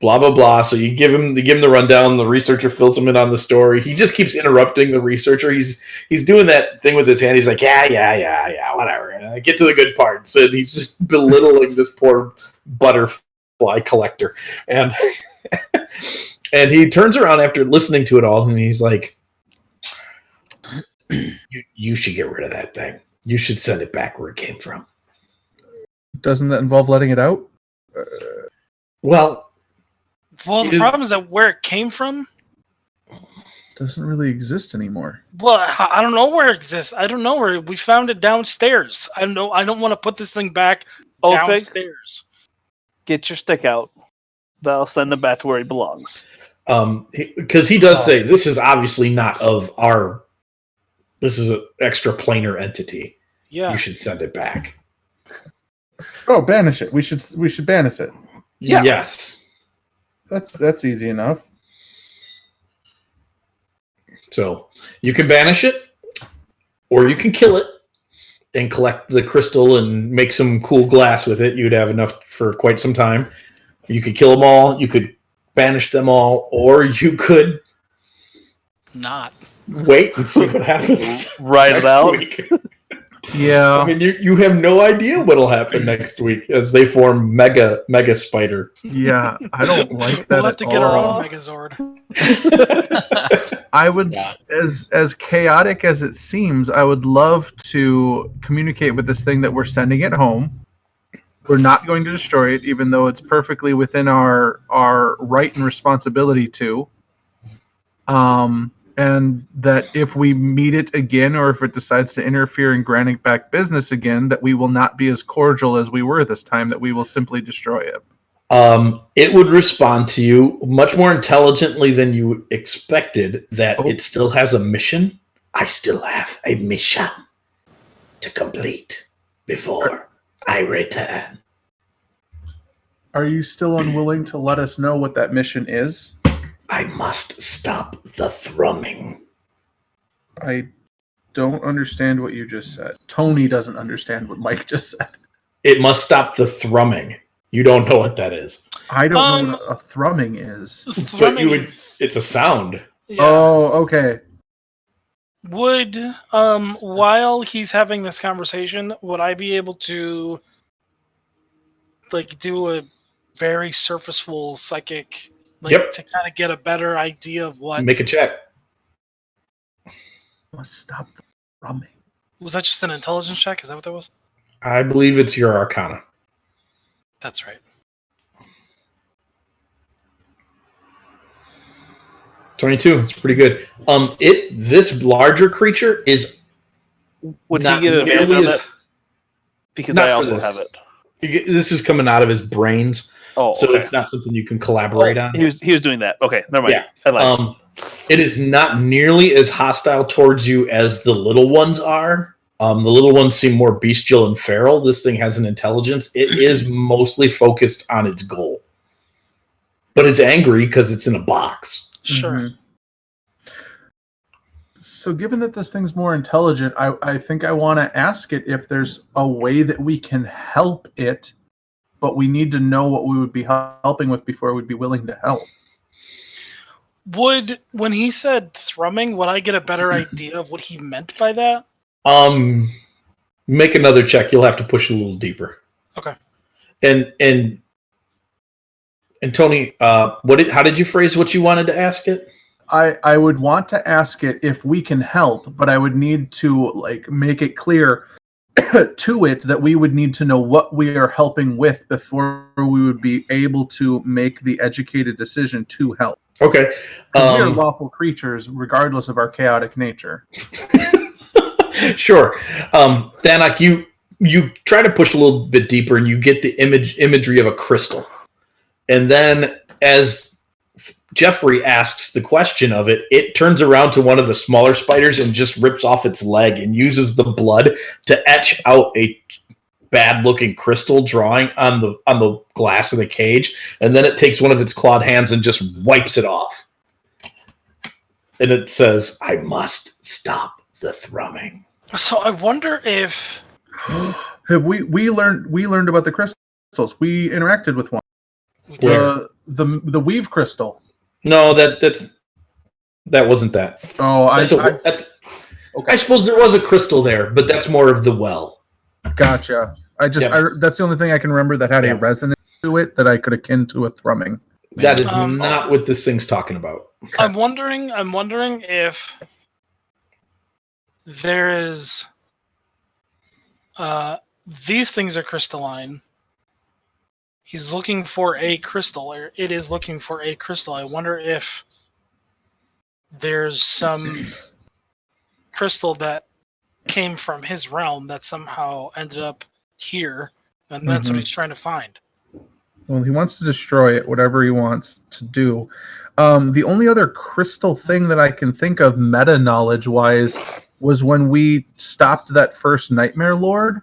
blah blah. So you give him the rundown. The researcher fills him in on the story. He just keeps interrupting the researcher. He's doing that thing with his hand. He's like, yeah, whatever. And get to the good parts. And he's just belittling this poor butterfly collector. And and he turns around after listening to it all, and he's like, you should get rid of that thing. You should send it back where it came from. Doesn't that involve letting it out? Well, the problem is that where it came from doesn't really exist anymore. Well, I don't know where it exists. I don't know where we found it downstairs. I don't want to put this thing back downstairs. Get your stick out. That'll send him back to where he belongs. Because he does say this is obviously not of our. This is an extra planar entity. Yeah, you should send it back. Oh, banish it. We should banish it. Yeah. Yes. That's easy enough. So you can banish it, or you can kill it and collect the crystal and make some cool glass with it. You'd have enough for quite some time. You could kill them all. You could banish them all, or you could not wait and see what happens. Write it out. Yeah. I mean, you have no idea what'll happen next week as they form mega spider. Yeah, I don't like that. We'll have to get our own Megazord. I would, as chaotic as it seems, I would love to communicate with this thing that we're sending it home. We're not going to destroy it, even though it's perfectly within our right and responsibility to. And that if we meet it again, or if it decides to interfere in granting back business again, that we will not be as cordial as we were this time, that we will simply destroy it. It would respond to you much more intelligently than you expected, that it still has a mission. I still have a mission to complete before I return. Are you still unwilling to let us know what that mission is? I must stop the thrumming. I don't understand what you just said. Tony doesn't understand what Mike just said. It must stop the thrumming. You don't know what that is. I don't know what a thrumming is. But it's a sound. Yeah. Oh, okay. Would while he's having this conversation, would I be able to do a very surfaceful psychic to kind of get a better idea of what? Make a check. Must stop the thrumming. Was that just an intelligence check? Is that what that was? I believe it's your Arcana. That's right. 22. It's pretty good. This larger creature is. Would he get advantage on that? Because I also have it. This is coming out of his brains. Oh, so it's not something you can collaborate on. He was doing that. Okay, never mind. Yeah. It is not nearly as hostile towards you as the little ones are. The little ones seem more bestial and feral. This thing has an intelligence. It is mostly focused on its goal. But it's angry because it's in a box. Sure. Mm-hmm. So given that this thing's more intelligent, I think I want to ask it if there's a way that we can help it, but we need to know what we would be helping with before we'd be willing to help. When he said thrumming, would I get a better idea of what he meant by that? Make another check. You'll have to push it a little deeper. Okay. And And Tony, how did you phrase what you wanted to ask it? I would want to ask it if we can help, but I would need to like make it clear to it that we would need to know what we are helping with before we would be able to make the educated decision to help. Okay. We are lawful creatures, regardless of our chaotic nature. Sure. Danak, you try to push a little bit deeper, and you get the imagery of a crystal. And then as Jeffrey asks the question of it, it turns around to one of the smaller spiders and just rips off its leg and uses the blood to etch out a bad-looking crystal drawing on the glass of the cage, and then it takes one of its clawed hands and just wipes it off. And it says, "I must stop the thrumming." So I wonder if have we learned about the crystals? We interacted with one. The weave crystal. No, that wasn't that. Oh, I suppose there was a crystal there, but that's more of the well. Gotcha. That's the only thing I can remember that had a resonance to it that I could akin to a thrumming. That is not what this thing's talking about. Okay. I'm wondering if there is these things are crystalline. He's looking for a crystal, or it is looking for a crystal. I wonder if there's some crystal that came from his realm that somehow ended up here, and that's what he's trying to find. Well, he wants to destroy it, whatever he wants to do. The only other crystal thing that I can think of, meta knowledge-wise, was when we stopped that first Nightmare Lord.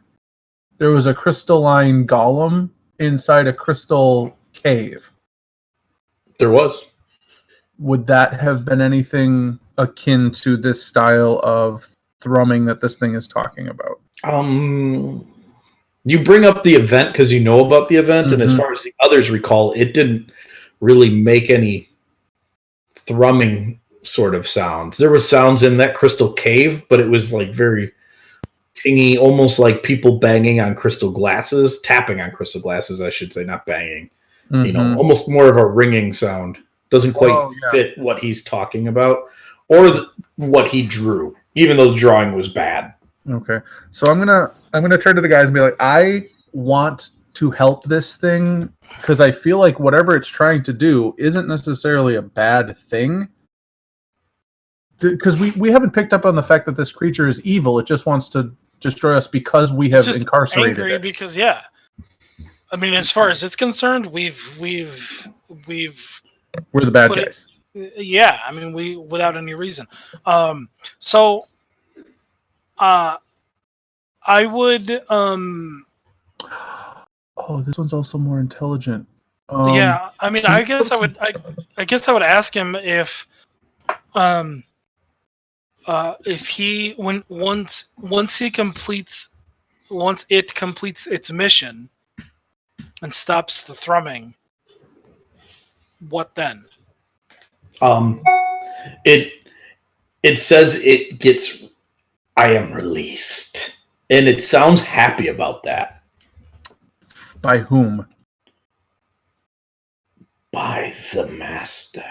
There was a crystalline golem inside a crystal cave. There was. Would that have been anything akin to this style of thrumming that this thing is talking about? You bring up the event because you know about the event, and as far as the others recall, it didn't really make any thrumming sort of sounds. There were sounds in that crystal cave, but it was like very tingy, almost like people banging on crystal glasses, tapping on crystal glasses, I should say, not banging. You know, almost more of a ringing sound. Doesn't quite fit what he's talking about or what he drew, even though the drawing was bad. Okay, so I'm gonna turn to the guys and be like, I want to help this thing because I feel like whatever it's trying to do isn't necessarily a bad thing. Because we haven't picked up on the fact that this creature is evil. It just wants to destroy us because we have incarcerated it. Because I mean, as far as it's concerned, we're the bad guys. I mean, we without any reason. I would. Oh, this one's also more intelligent. I mean, I guess I would ask him if he once it completes its mission and stops the thrumming, what then? It says it gets, I am released, and it sounds happy about that. By whom? By the master.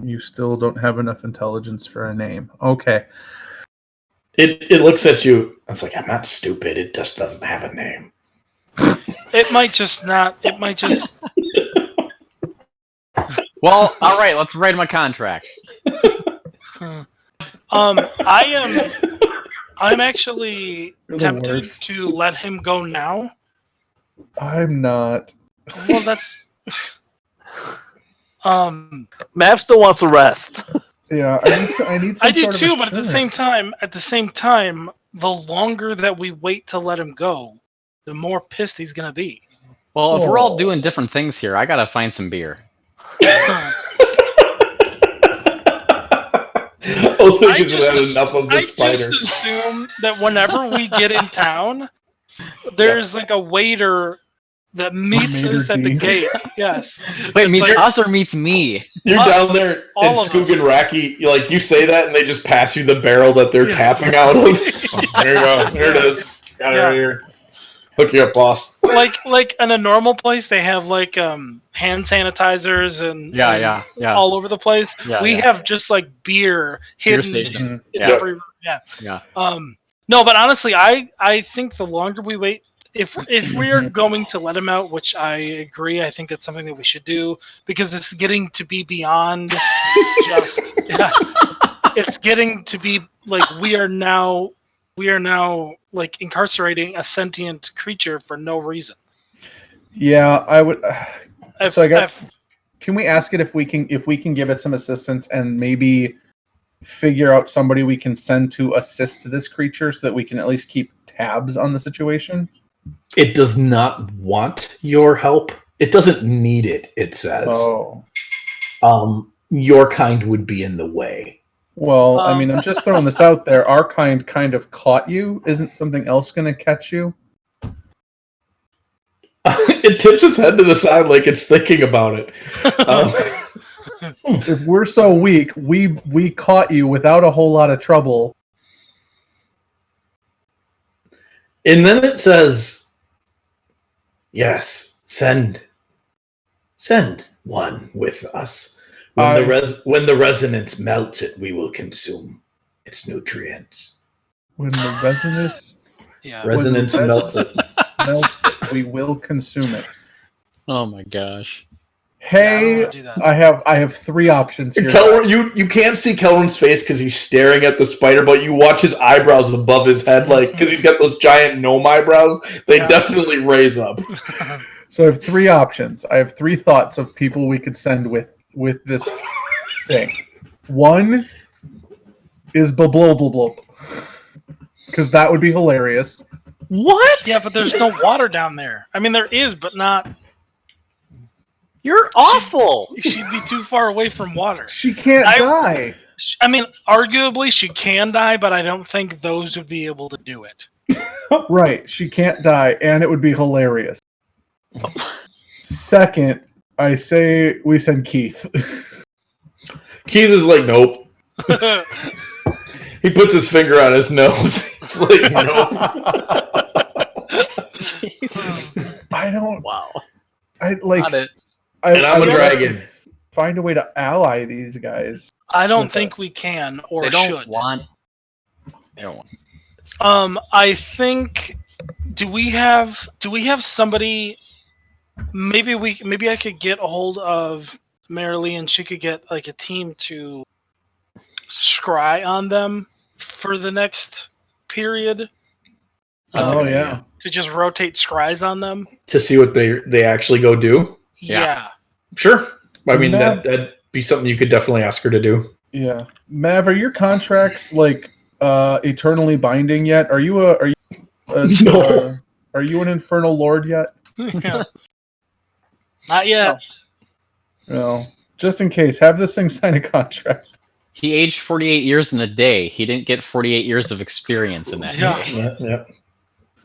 You still don't have enough intelligence for a name. Okay. It looks at you. It's like, I'm not stupid. It just doesn't have a name. It might just not. It might just. Well, all right. Let's write him a contract. I'm actually tempted to let him go now. I'm not. Well, that's. Mav still wants to rest. Yeah, I need some I do sort of too, but assurance. at the same time, the longer that we wait to let him go, the more pissed he's gonna be. Well, if we're all doing different things here, I gotta find some beer. Has had enough of the spider. I just assume that whenever we get in town, there's like a waiter that meets us at the gate. Yes. Wait, meets us or meets me? You're down there in Skoog and Racky. You say that, and they just pass you the barrel that they're tapping out of. There you go. There it is. Got it right here. Hook you up, boss. Like in a normal place, they have like hand sanitizers and Yeah. all over the place. Yeah, we yeah. have just like beer hidden stations. in Yeah. every No, but honestly, I think the longer we wait, if we are going to let him out, which I agree, I think that's something that we should do because it's getting to be beyond just it's getting to be like we are now like incarcerating a sentient creature for no reason. Yeah, I would. So I guess can we ask it if we can give it some assistance and maybe figure out somebody we can send to assist this creature so that we can at least keep tabs on the situation? It does not want your help. It doesn't need it, it says. Oh. Your kind would be in the way. Well, I mean, I'm just throwing this out there. Our kind of caught you. Isn't something else going to catch you? It tips its head to the side like it's thinking about it. If we're so weak, we caught you without a whole lot of trouble. And then it says, yes, send one with us. When the resonance melts it, we will consume its nutrients. When the resonance melts it. We will consume it. Oh my gosh. Hey, I have three options here. You can't see Kelrin's face because he's staring at the spider, but you watch his eyebrows above his head, like because he's got those giant gnome eyebrows. They definitely raise up. So I have three options. I have three thoughts of people we could send with this thing. One is Blub, because that would be hilarious. What? Yeah, but there's no water down there. I mean, there is, but not. You're awful. She'd be too far away from water. She can't die. I mean, arguably she can die, but I don't think those would be able to do it. Right, she can't die, and it would be hilarious. Second, I say we send Keith. Keith is like, nope. He puts his finger on his nose. It's like, nope. I don't. Wow. I like. Got it. And I'm a dragon. Find a way to ally these guys. I don't think we can or They don't should. want. They don't want. I think. Do we have somebody? Maybe I could get a hold of Marilee and she could get like a team to scry on them for the next period. Yeah. To just rotate scries on them to see what they actually go do. Yeah. Sure. I mean that'd be something you could definitely ask her to do. Yeah. Mav, are your contracts like eternally binding yet? Are you No. Are you an infernal lord yet? Yeah. Not yet. No. Just in case, have this thing sign a contract. He aged 48 years in a day. He didn't get 48 years of experience in that day. Yeah.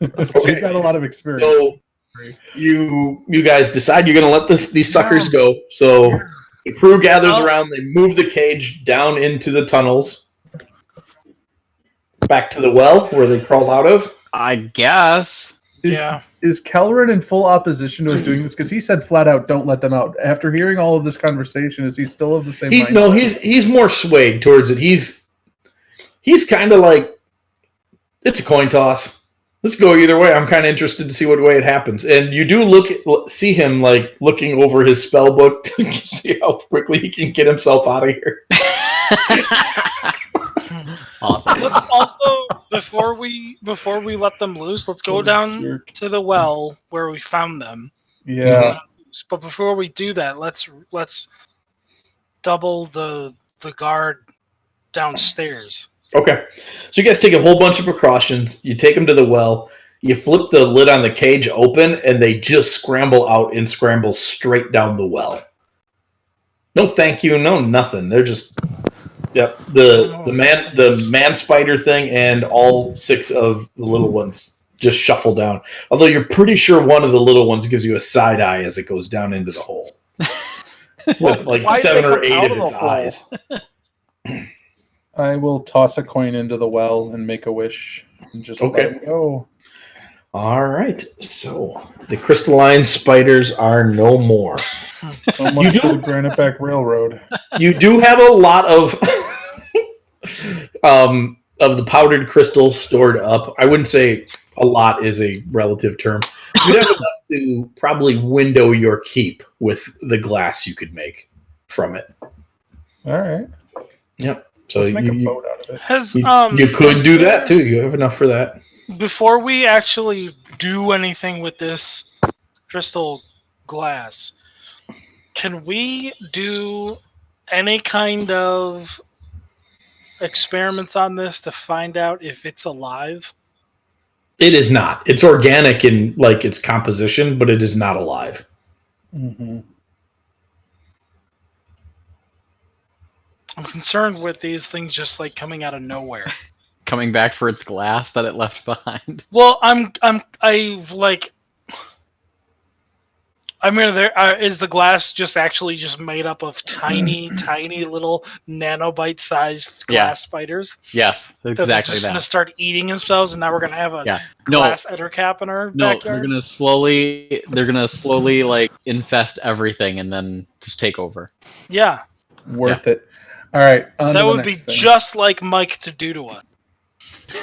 Okay. Got a lot of experience. So you guys decide you're going to let these suckers go. So the crew gathers around. They move the cage down into the tunnels, back to the well where they crawled out of. I guess. Is Kelrin in full opposition to us doing this? Because he said flat out, "Don't let them out." After hearing all of this conversation, is he still of the same mindset? No, he's more swayed towards it. He's kind of like, it's a coin toss. Let's go either way. I'm kind of interested to see what way it happens. And you do see him like looking over his spell book to see how quickly he can get himself out of here. Awesome. Let's also before we let them loose, let's go down to the well where we found them. Yeah. But before we do that, let's double the guard downstairs. Okay. So you guys take a whole bunch of precautions. You take them to the well. You flip the lid on the cage open, and they just scramble out and scramble straight down the well. No thank you, no nothing. They're just... Yep, the man spider thing and all 6 of the little ones just shuffle down. Although you're pretty sure one of the little ones gives you a side eye as it goes down into the hole. Like 7 or 8 of its eyes. I will toss a coin into the well and make a wish and just let it go. All right. So the crystalline spiders are no more. So much for the Granite-Back Railroad. You do have a lot of the powdered crystal stored up. I wouldn't say a lot is a relative term. You'd have enough to probably window your keep with the glass you could make from it. All right. Yep. So Let's make a boat out of it. You could do that too. You have enough for that. Before we actually do anything with this crystal glass, can we do any kind of experiments on this to find out if it's alive? It is not. It's organic in like its composition, but it is not alive. Mm-hmm. I'm concerned with these things just like coming out of nowhere. Coming back for its glass that it left behind. Well, is the glass just actually just made up of tiny, tiny little nanobite-sized glass spiders? Yes, That exactly they're just that. gonna start eating themselves, and now we're gonna have a glass ettercap in our backyard? They're gonna slowly like infest everything and then just take over. Yeah. Worth it. All right. That would be just like Mike to do to us.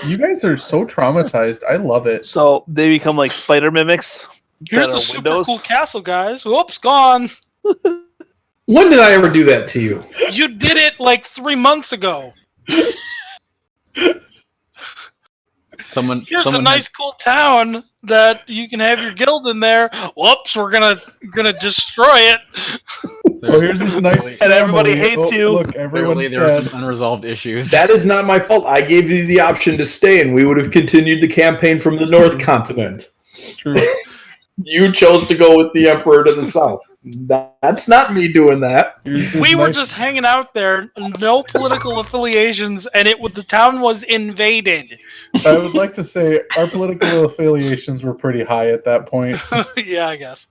You guys are so traumatized. I love it. So they become like spider mimics. Here's a super cool castle, guys. Whoops, gone. When did I ever do that to you? You did it like 3 months ago. Here's a nice, cool town that you can have your guild in there. Whoops, we're gonna destroy it. Oh, here's this nice and everybody hates you. Look, everyone's there are dead. some unresolved issues. That is not my fault. I gave you the option to stay, and we would have continued the campaign from the North Continent. It's true. You chose to go with the Emperor to the south. That's not me doing that. We were just hanging out there, no political affiliations, and the town was invaded. I would like to say our political affiliations were pretty high at that point. Yeah, I guess.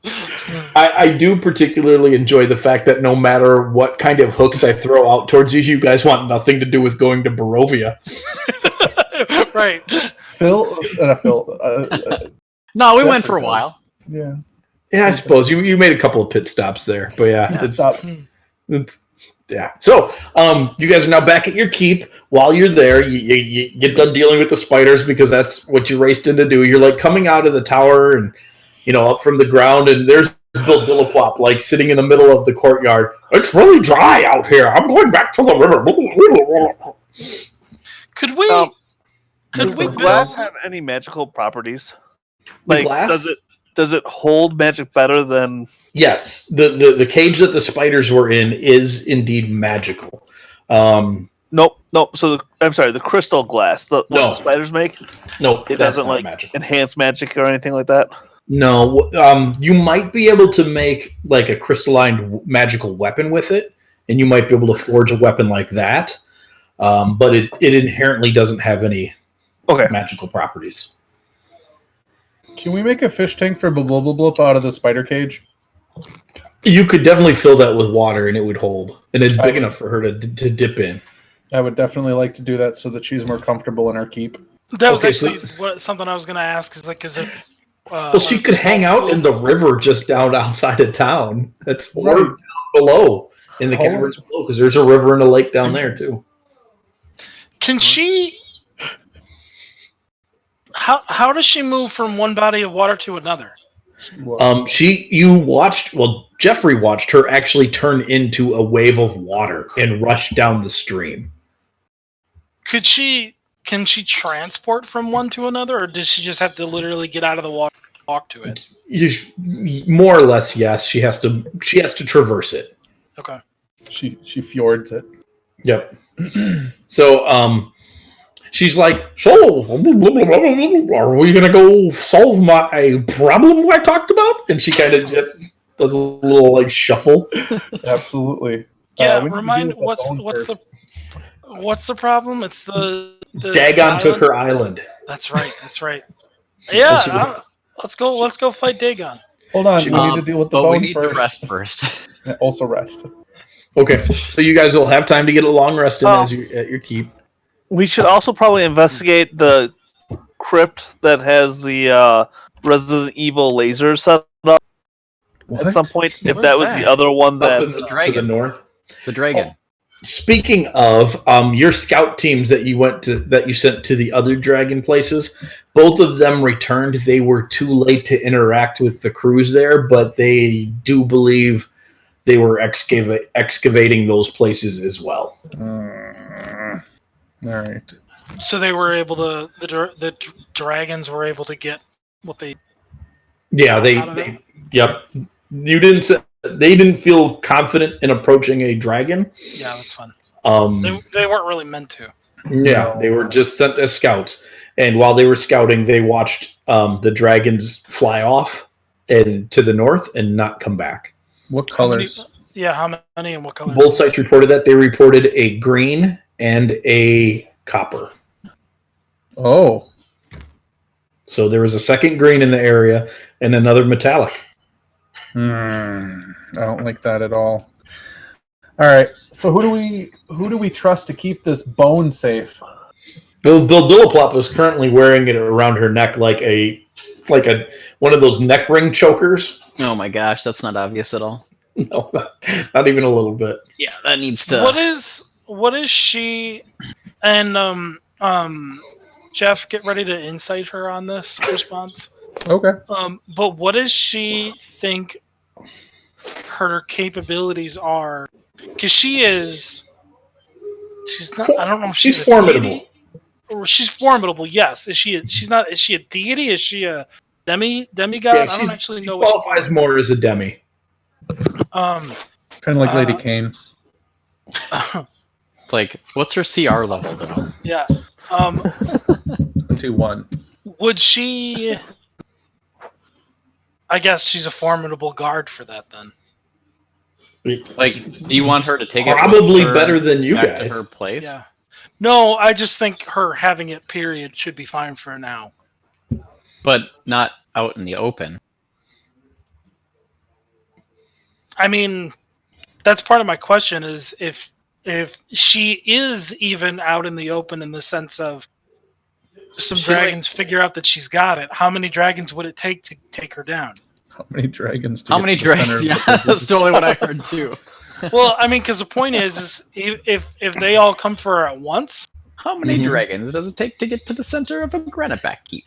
I do particularly enjoy the fact that no matter what kind of hooks I throw out towards you, you guys want nothing to do with going to Barovia. Right. Phil. No, we went for a while. Yeah. Yeah, I suppose you made a couple of pit stops there, but yeah, yeah. So, you guys are now back at your keep. While you're there, you get done dealing with the spiders because that's what you raced in to do. You're like coming out of the tower and up from the ground, and there's Bill Dillaplop like sitting in the middle of the courtyard. It's really dry out here. I'm going back to the river. Could we? Does the glass have any magical properties? Like, glass? Does it hold magic better than? Yes, the cage that the spiders were in is indeed magical. Nope. So I'm sorry, the crystal glass that the spiders make. No, it doesn't like magical. Enhance magic or anything like that. No, you might be able to make like a crystalline magical weapon with it, and you might be able to forge a weapon like that. But it inherently doesn't have any magical properties. Can we make a fish tank for Blub out of the spider cage? You could definitely fill that with water and it would hold. And it's big enough for her to dip in. I would definitely like to do that so that she's more comfortable in our keep. That was something I was going to ask. Is like, well, she could hang out in the river just down outside of town. That's or down below in the caverns below because there's a river and a lake down there too. Can she... How does she move from one body of water to another? Jeffrey watched her actually turn into a wave of water and rush down the stream. Can she transport from one to another, or does she just have to literally get out of the water and walk to it? More or less, yes. She has to traverse it. Okay. She fjords it. Yep. So she's like, so, are we going to go solve my problem I talked about? And she kind of does a little, like, shuffle. Absolutely. Yeah, what's the problem? It's the Dagon took her island. That's right. Yeah, let's go fight Dagon. Hold on, we need to deal with the bone we need first. to rest first. Also rest. Okay, so you guys will have time to get a long rest in as you're at your keep. We should also probably investigate the crypt that has the Resident Evil laser set up What? at some point? If Where's that was that? the other one Up that in The to dragon. the north. The dragon. Oh, speaking of your scout teams that you sent to the other dragon places, both of them returned. They were too late to interact with the crews there, but they do believe they were excavating those places as well. All right. So they were able to the dragons were able to get what they. Yeah, yep. You didn't. They didn't feel confident in approaching a dragon. Yeah, that's fun. They weren't really meant to. Yeah, they were just sent as scouts, and while they were scouting, they watched the dragons fly off and to the north and not come back. What colors? How many and what colors? Both sites reported that. They reported a green and a copper. Oh. So there was a second green in the area and another metallic. I don't like that at all. All right. So who do we trust to keep this bone safe? Bill Dillaplop is currently wearing it around her neck like a one of those neck ring chokers. Oh my gosh, that's not obvious at all. No, not even a little bit. Yeah, that needs to. What is she and Jeff, get ready to insight her on this response. Okay. But what does she think her capabilities are? Because she's not. I don't know if she's a formidable. deity, or she's formidable. Yes. Is she? She's not. Is she a deity? Is she a demigod? Yeah, I don't actually know. She qualifies more as a demi. Kind of like Lady Kane. Like, what's her CR level though? Yeah. 21. Would she? I guess she's a formidable guard for that then. Like, do you want her to take probably it better than you back guys? to her place? Yeah. No, I just think her having it, period, should be fine for now. But not out in the open. I mean, that's part of my question is if she is even out in the open in the sense of some dragons figure out that she's got it, how many dragons would it take to take her down? How many dragons? How many dragons? Yeah, that's totally what I heard too. Well, I mean, because the point is if they all come for her at once. How many dragons does it take to get to the center of a granite back keep?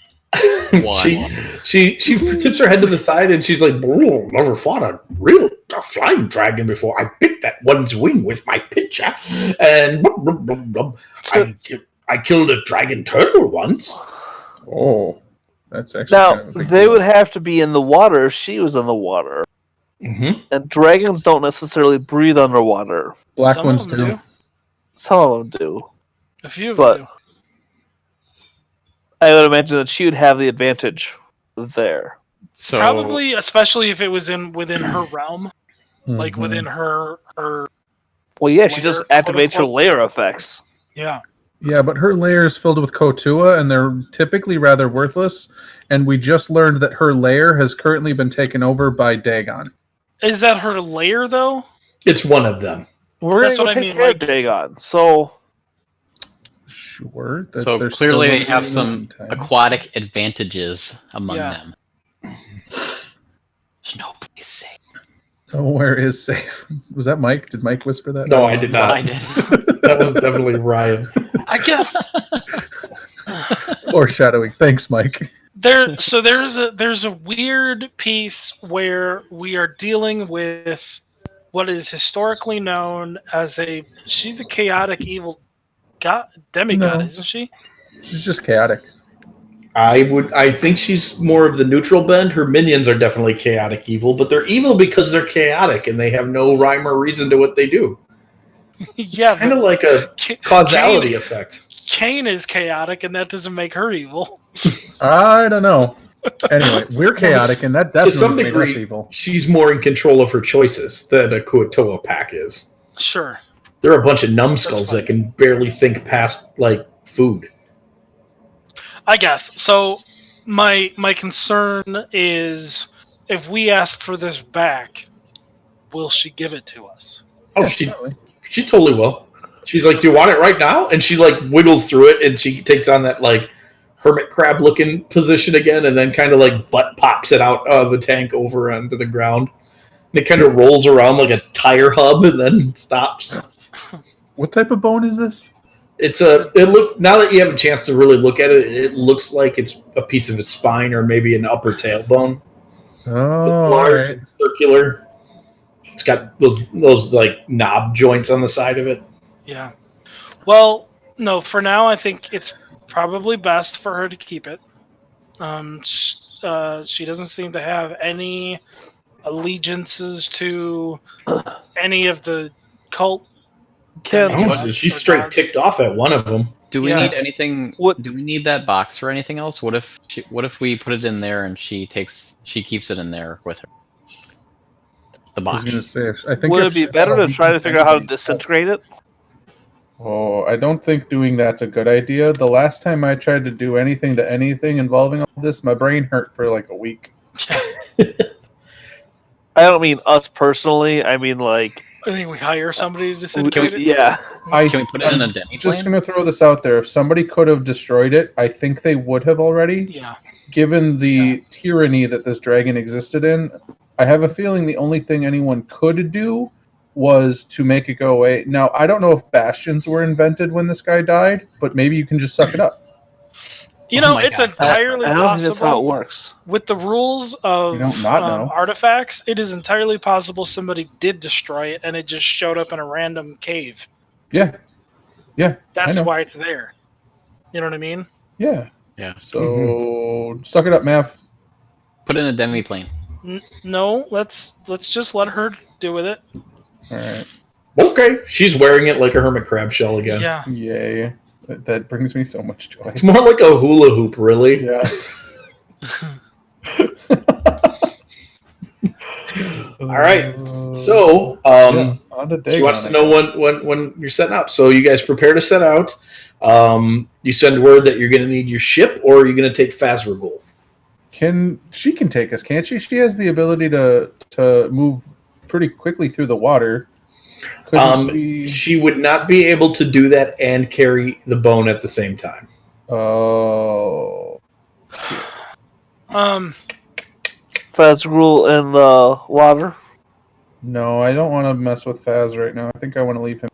She tips her head to the side and she's like, "Oh, never fought a flying dragon before. I bit that one's wing with my pincher, and I killed a dragon turtle once." Oh, that's actually now kind of a big they deal. would have to be in the water if she was in the water, and dragons don't necessarily breathe underwater. Black Some ones of them do. do. Some of them do. A few of But- them do. I would imagine that she would have the advantage there. So Probably, especially if it was within her realm, like Mhm. within her. Well, yeah, she just Layer, activates her quote-unquote. layer effects. Yeah. Yeah, but her layer is filled with Kotua, and they're typically rather worthless. And we just learned that her layer has currently been taken over by Dagon. Is that her lair though? It's one of them. We're That's going what to I take mean, care of like- Dagon. So Sure. So they're clearly still they have in some time. aquatic advantages among Yeah. them. There's no place safe. Nowhere is safe. Was that Mike? Did Mike whisper that? No, I did not. I did. That was definitely Ryan. I guess Foreshadowing. Thanks, Mike. there's a weird piece where we are dealing with what is historically known as she's a chaotic evil demigod, No. isn't she? She's just chaotic. I think she's more of the neutral bend. Her minions are definitely chaotic evil, but they're evil because they're chaotic and they have no rhyme or reason to what they do. Yeah, Kind of like a causality effect. Cain is chaotic, and that doesn't make her evil. I don't know. Anyway, we're chaotic, and that To some definitely makes us degree, evil. she's more in control of her choices than a Kuatoa pack is. Sure. They're a bunch of numbskulls fine. that can barely think past like food. I guess. So my concern is if we ask for this back, will she give it to us? Oh, Yeah, she totally. totally will. She's like, "Do you want it right now?" And she like wiggles through it, and she takes on that like hermit crab looking position again, and then kind of like butt pops it out of the tank over onto the ground. And it kind of rolls around like a tire hub and then stops. What type of bone is this? Now that you have a chance to really look at it, it looks like it's a piece of its spine or maybe an upper tailbone. Oh, large, right. circular. It's got those like knob joints on the side of it. Yeah. Well, no. For now, I think it's probably best for her to keep it. She doesn't seem to have any allegiances to any of the cult. She's straight ticked off at one of them. Do we need anything? What? Do we need that box for anything else? What if we put it in there and she keeps it in there with her? The box. I was gonna say, I think would it be better to try to figure out how to disintegrate it? Oh, I don't think doing that's a good idea. The last time I tried to do anything to anything involving all this, my brain hurt for like a week. I don't mean us personally. I mean like. I think we hire somebody to disintegrate it. Yeah. Can we put it in a demi Just going to throw this out there. If somebody could have destroyed it, I think they would have already. Yeah. Given the tyranny that this dragon existed in, I have a feeling the only thing anyone could do was to make it go away. Now, I don't know if bastions were invented when this guy died, but maybe you can just suck it up. You know, it's entirely I don't possible. think that's how it works. With the rules of artifacts, it is entirely possible somebody did destroy it and it just showed up in a random cave. Yeah. That's why it's there. You know what I mean? Yeah. Yeah. So suck it up, Mav. Put it in a demi-plane. No, let's just let her deal with it. All right. Okay. She's wearing it like a hermit crab shell again. Yeah. Yay. That brings me so much joy. It's more like a hula hoop, really. Yeah. All right. So, she wants to know when you're setting out. So you guys prepare to set out. You send word that you're going to need your ship, or are you going to take Fazragul? She can take us, can't she? She has the ability to move pretty quickly through the water. She would not be able to do that and carry the bone at the same time. Oh. Fazragul in the water? No, I don't want to mess with Faz right now. I think I want to leave him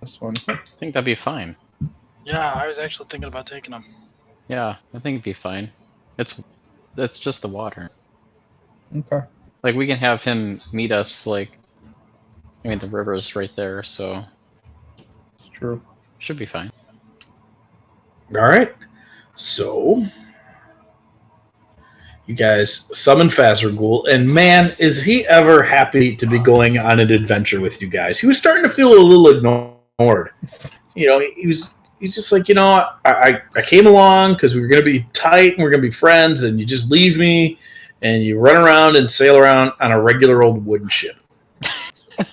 this one. I think that'd be fine. Yeah, I was actually thinking about taking him. Yeah, I think it'd be fine. It's just the water. Okay. Like, we can have him meet us, like, I mean, the river's right there, so... It's true. Should be fine. All right. So, you guys summon Fazragul, and man, is he ever happy to be going on an adventure with you guys. He was starting to feel a little ignored. You know, he's just like, you know, I came along because we were going to be tight and we're going to be friends, and you just leave me, and you run around and sail around on a regular old wooden ship.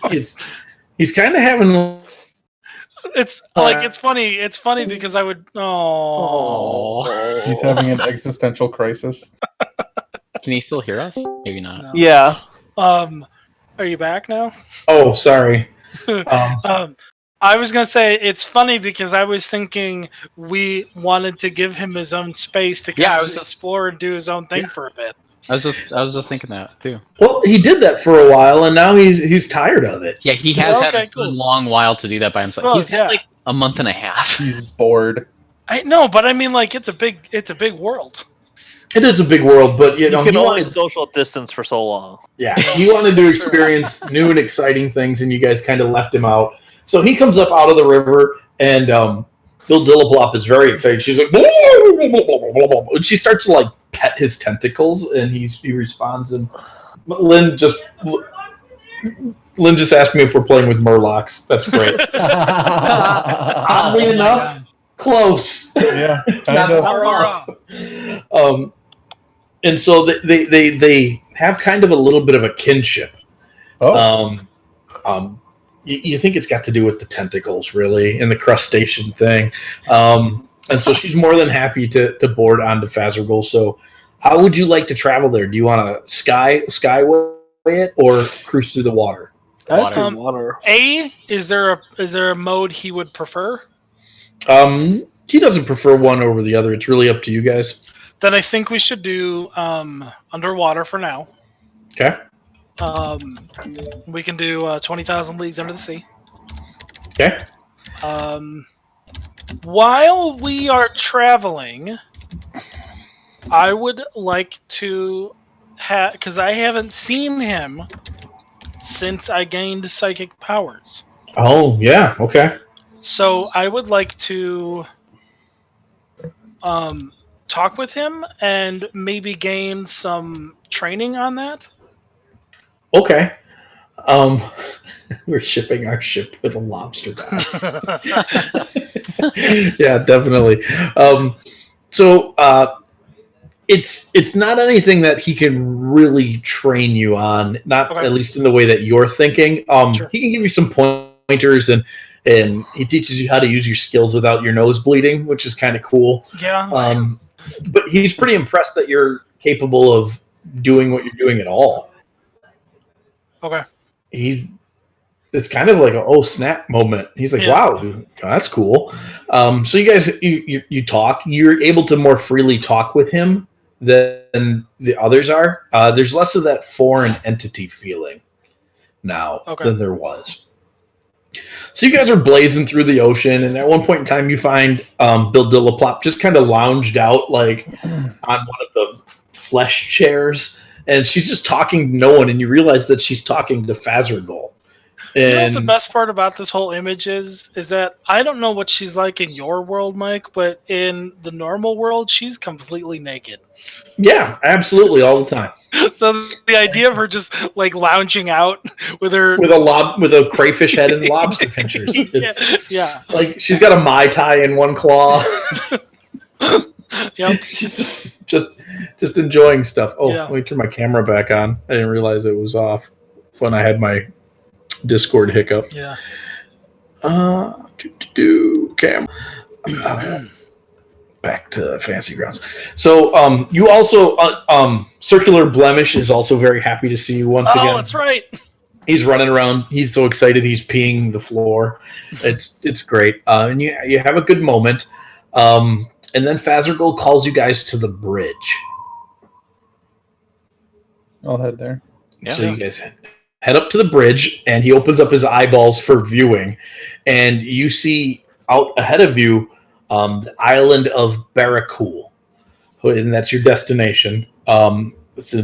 He's kind of having. It's like it's funny because I would. Oh. He's having an existential crisis. Can he still hear us? Maybe not. No. Yeah. Are you back now? Oh, sorry. I was gonna say it's funny because I was thinking we wanted to give him his own space to explore and do his own thing for a bit. I was just thinking that too. Well, he did that for a while, and now he's tired of it. Yeah, he has had a long while to do that by himself. He's had like a month and a half. He's bored. I know, but I mean, like, it's a big world. It is a big world, but you know, can only social distance for so long. Yeah, he wanted to experience new and exciting things, and you guys kind of left him out. So he comes up out of the river, and Bill Dillaplop is very excited. She's like, blah, blah, blah, blah, blah. And she starts to like pet his tentacles, and he responds. And Lynn just asked me if we're playing with Murlocs. That's great. Oddly enough, close. Yeah, not far off. And so they have kind of a little bit of a kinship. Oh. You think it's got to do with the tentacles, really, and the crustacean thing. And so she's more than happy to board onto Fazragul. So how would you like to travel there? Do you want to skyway it or cruise through the water? Water. Is there a mode he would prefer? He doesn't prefer one over the other. It's really up to you guys. Then I think we should do underwater for now. Okay. We can do 20,000 Leagues Under the Sea. Okay. While we are traveling, I would like to because I haven't seen him since I gained psychic powers. Oh, yeah. Okay. So I would like to talk with him and maybe gain some training on that. Okay. We're shipping our ship with a lobster back. Yeah, definitely. So it's not anything that he can really train you on, not Okay. at least in the way that you're thinking. Sure. He can give you some pointers and he teaches you how to use your skills without your nose bleeding, which is kind of cool. Yeah. But he's pretty impressed that you're capable of doing what you're doing at all. Okay. It's kind of like a oh snap moment. He's like, Yeah. wow, that's cool. So you guys, you talk. You're able to more freely talk with him than the others are. There's less of that foreign entity feeling now than there was. So you guys are blazing through the ocean, and at one point in time, you find Bill Dillaplop just kind of lounged out like on one of the flesh chairs, and she's just talking to no one, and you realize that she's talking to Fazergol. You know what the best part about this whole image is that I don't know what she's like in your world, Mike, but in the normal world, she's completely naked. Yeah, absolutely, all the time. So the idea of her just like lounging out with a crayfish head and lobster pinchers. Yeah. Like she's got a Mai Tai in one claw. Yep. She's just enjoying stuff. Oh, Yeah. Let me turn my camera back on. I didn't realize it was off when I had my Discord hiccup. Yeah. Cam. Back to Fancy Grounds. So you also Circular Blemish is also very happy to see you once again. Oh, that's right. He's running around. He's so excited. He's peeing the floor. It's great. And you have a good moment. And then Fazergol calls you guys to the bridge. I'll head there. Yeah. So you guys head up to the bridge, and he opens up his eyeballs for viewing, and you see out ahead of you the island of Barracool, and that's your destination. It's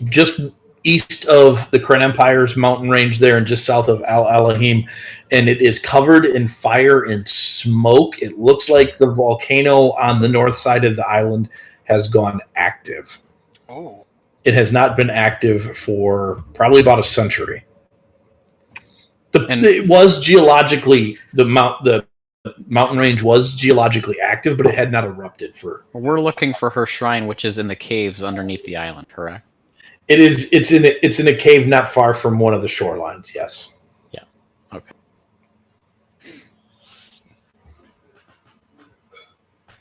just east of the Kren Empire's mountain range there, and just south of Al Alahim, and it is covered in fire and smoke. It looks like the volcano on the north side of the island has gone active. Oh. It has not been active for probably about a century. It was geologically the mountain range was geologically active, but it had not erupted for. We're looking for her shrine, which is in the caves underneath the island, correct? It is. It's in a cave not far from one of the shorelines. Yes. Yeah. Okay.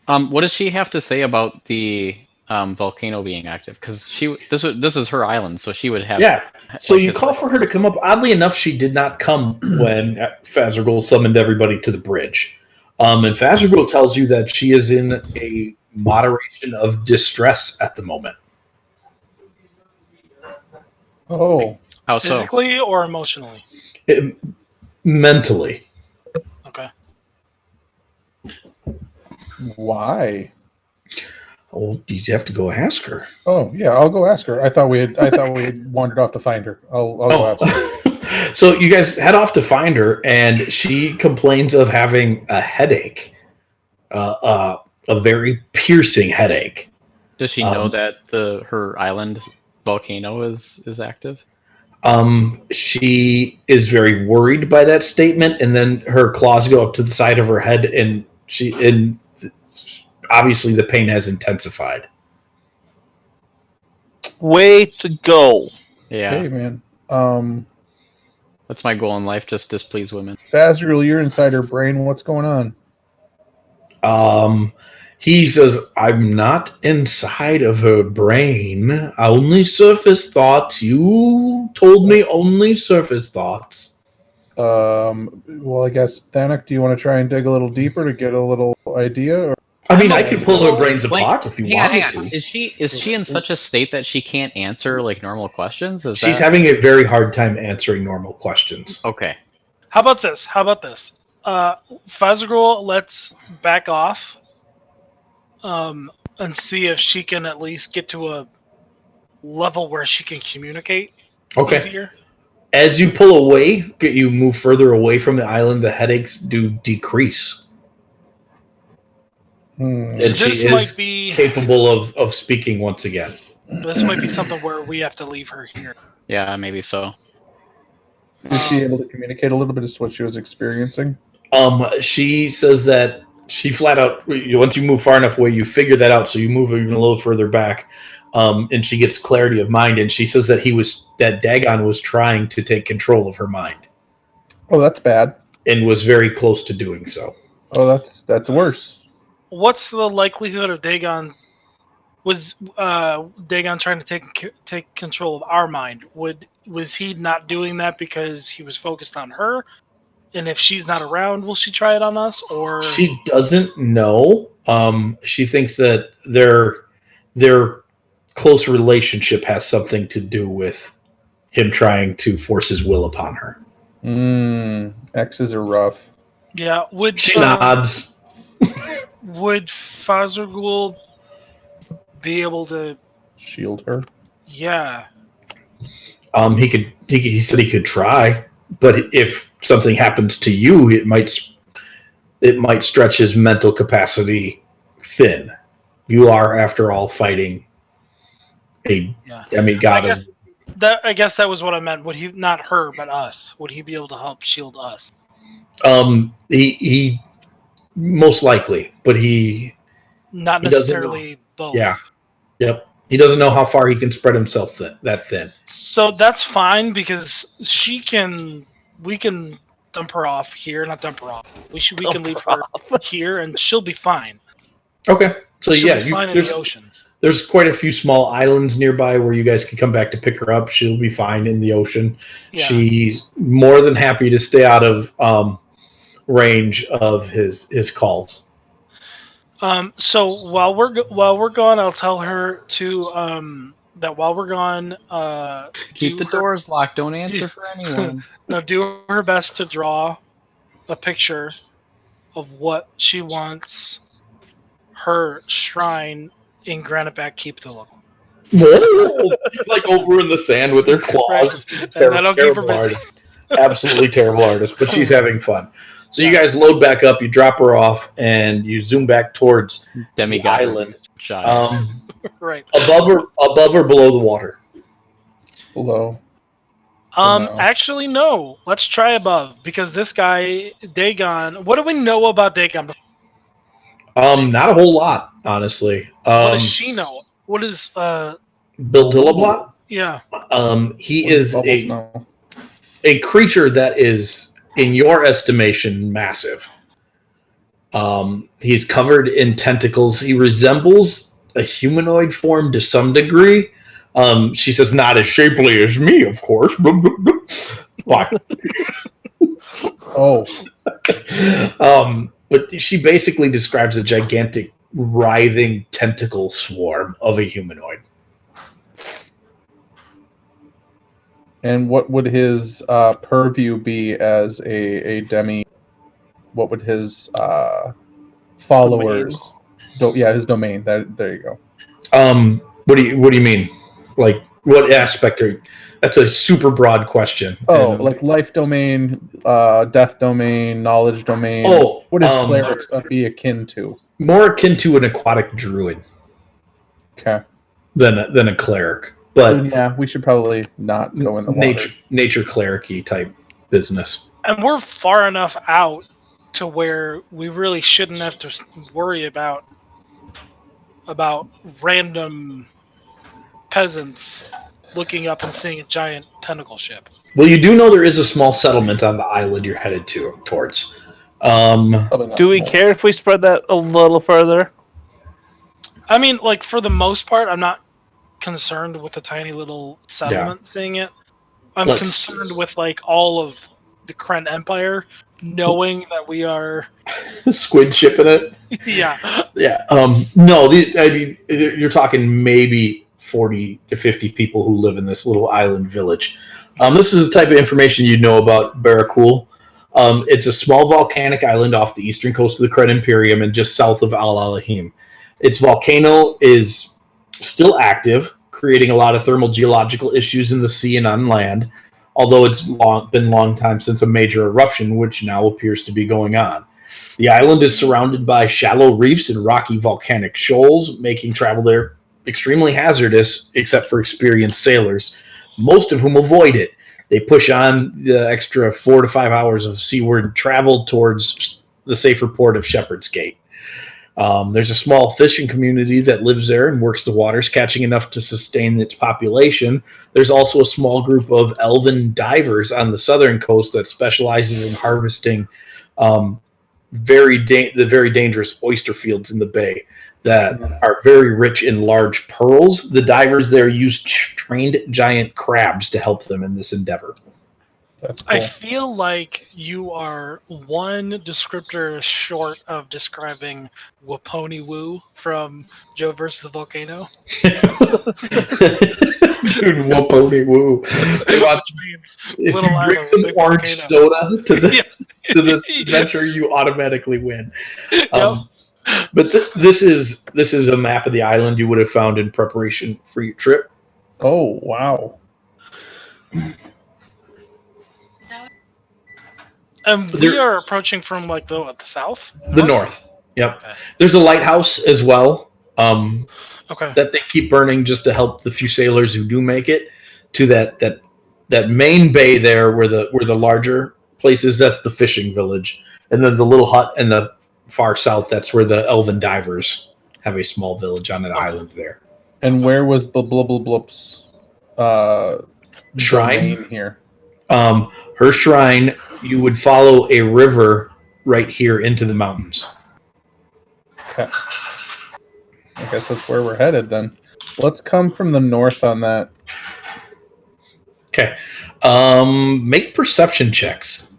What does she have to say about the volcano being active? Because this is her island, so she would have. Yeah. So you call for her to come up. Oddly enough, she did not come when Fazergol summoned everybody to the bridge. And Fazergol tells you that she is in a moderation of distress at the moment. Oh. How so? Physically or emotionally? Mentally. Okay. Why? Well, you have to go ask her. Oh yeah, I'll go ask her. I thought we had wandered off to find her. I'll go ask her. So you guys head off to find her, and she complains of having a headache, a very piercing headache. Does she know that her island volcano is active? She is very worried by that statement, and then her claws go up to the side of her head, and obviously the pain has intensified. Way to go. Yeah. Hey man. That's my goal in life, just displease women. Fazergol, you're inside her brain. What's going on? He says, I'm not inside of her brain. Only surface thoughts. You told me only surface thoughts. Well, I guess Thanak, do you want to try and dig a little deeper to get a little idea? Or? I mean, I could pull her brains apart if you want me to. Is she in such a state that she can't answer like normal questions? She's having a very hard time answering normal questions. Okay. How about this? Fazagul, let's back off and see if she can at least get to a level where she can communicate easier. As you pull away, you move further away from the island, the headaches do decrease. And So she is capable of speaking once again. This might be something where we have to leave her here. Yeah, maybe so. Is she able to communicate a little bit as to what she was experiencing? She says that she flat out, once you move far enough away, you figure that out, so you move even a little further back, and she gets clarity of mind, and she says that Dagon was trying to take control of her mind. Oh, that's bad. And was very close to doing so. Oh, that's worse. What's the likelihood of Dagon? Was Dagon trying to take control of our mind? Was he not doing that because he was focused on her? And if she's not around, will she try it on us? Or she doesn't know. She thinks that their close relationship has something to do with him trying to force his will upon her. Exes are rough. Yeah, she nods. Would Fazagul be able to shield her? Yeah. He said he could try, but if something happens to you, it might stretch his mental capacity thin. You are, after all, fighting a demigod. I guess that was what I meant. Would he, not her, but us? Would he be able to help shield us? He most likely, but not necessarily both. Yeah. Yep. He doesn't know how far he can spread himself that thin. So that's fine because we can dump her off here, not dump her off. We can leave her here and she'll be fine. Okay. So she'll be fine in the ocean. There's quite a few small islands nearby where you guys can come back to pick her up. She'll be fine in the ocean. Yeah. She's more than happy to stay out of range of his calls. So while we're gone, I'll tell her to that while we're gone, keep the doors locked. Don't answer for anyone. No, do her best to draw a picture of what she wants her shrine in Granite Back Keep to look. Whoa! She's like over in the sand with her claws. That'll keep her busy. Artist. Absolutely terrible artist, but she's having fun. So you guys load back up, you drop her off, and you zoom back towards the island. Right. Above or below the water? Below. Actually, no. Let's try above, because this guy, Dagon, what do we know about Dagon? Not a whole lot, honestly. What does she know? What is Bill Dillablot? Yeah. He is a creature that is, in your estimation, massive. He's covered in tentacles. He resembles a humanoid form to some degree. She says, not as shapely as me, of course. But she basically describes a gigantic, writhing tentacle swarm of a humanoid. And what would his purview be as a demi? What would his followers? His domain. There you go. What do you mean? Like, what aspect are? That's a super broad question. Like life domain, death domain, knowledge domain. What does clerics be akin to? More akin to an aquatic druid. Okay. Than a cleric. But yeah, we should probably not go in the water. Nature cleric-y type business. And we're far enough out to where we really shouldn't have to worry about random peasants looking up and seeing a giant tentacle ship. Well, you do know there is a small settlement on the island you're headed towards. Do we care if we spread that a little further? I mean, like, for the most part, I'm not concerned with the tiny little settlement seeing it. I'm concerned with, like, all of the Kren Empire, knowing that we are squid shipping it. Yeah. No, I mean, you're talking maybe 40 to 50 people who live in this little island village. This is the type of information you know about Barakul. It's a small volcanic island off the eastern coast of the Kren Imperium and just south of Al Alahim. Its volcano is still active, creating a lot of thermal geological issues in the sea and on land, although it's been a long time since a major eruption, which now appears to be going on. The island is surrounded by shallow reefs and rocky volcanic shoals, making travel there extremely hazardous, except for experienced sailors, most of whom avoid it. They push on the extra 4 to 5 hours of seaward travel towards the safer port of Shepherd's Gate. There's a small fishing community that lives there and works the waters, catching enough to sustain its population. There's also a small group of elven divers on the southern coast that specializes in harvesting the very dangerous oyster fields in the bay that are very rich in large pearls. The divers there use trained giant crabs to help them in this endeavor. That's cool. I feel like you are one descriptor short of describing Waponi Woo from Joe versus the Volcano. Dude, Waponi Woo. If you drink some orange soda to this adventure, you automatically win. But this is a map of the island you would have found in preparation for your trip. Oh, wow. We are approaching from like the south? The north. Yep. Okay. There's a lighthouse as well. That they keep burning just to help the few sailors who do make it to that main bay there where the larger place is. That's the fishing village. And then the little hut in the far south, that's where the elven divers have a small village on an island there. And where was Blubblub's shrine here? Her shrine, you would follow a river right here into the mountains. Okay. I guess that's where we're headed then. Let's come from the north on that. Okay. Make perception checks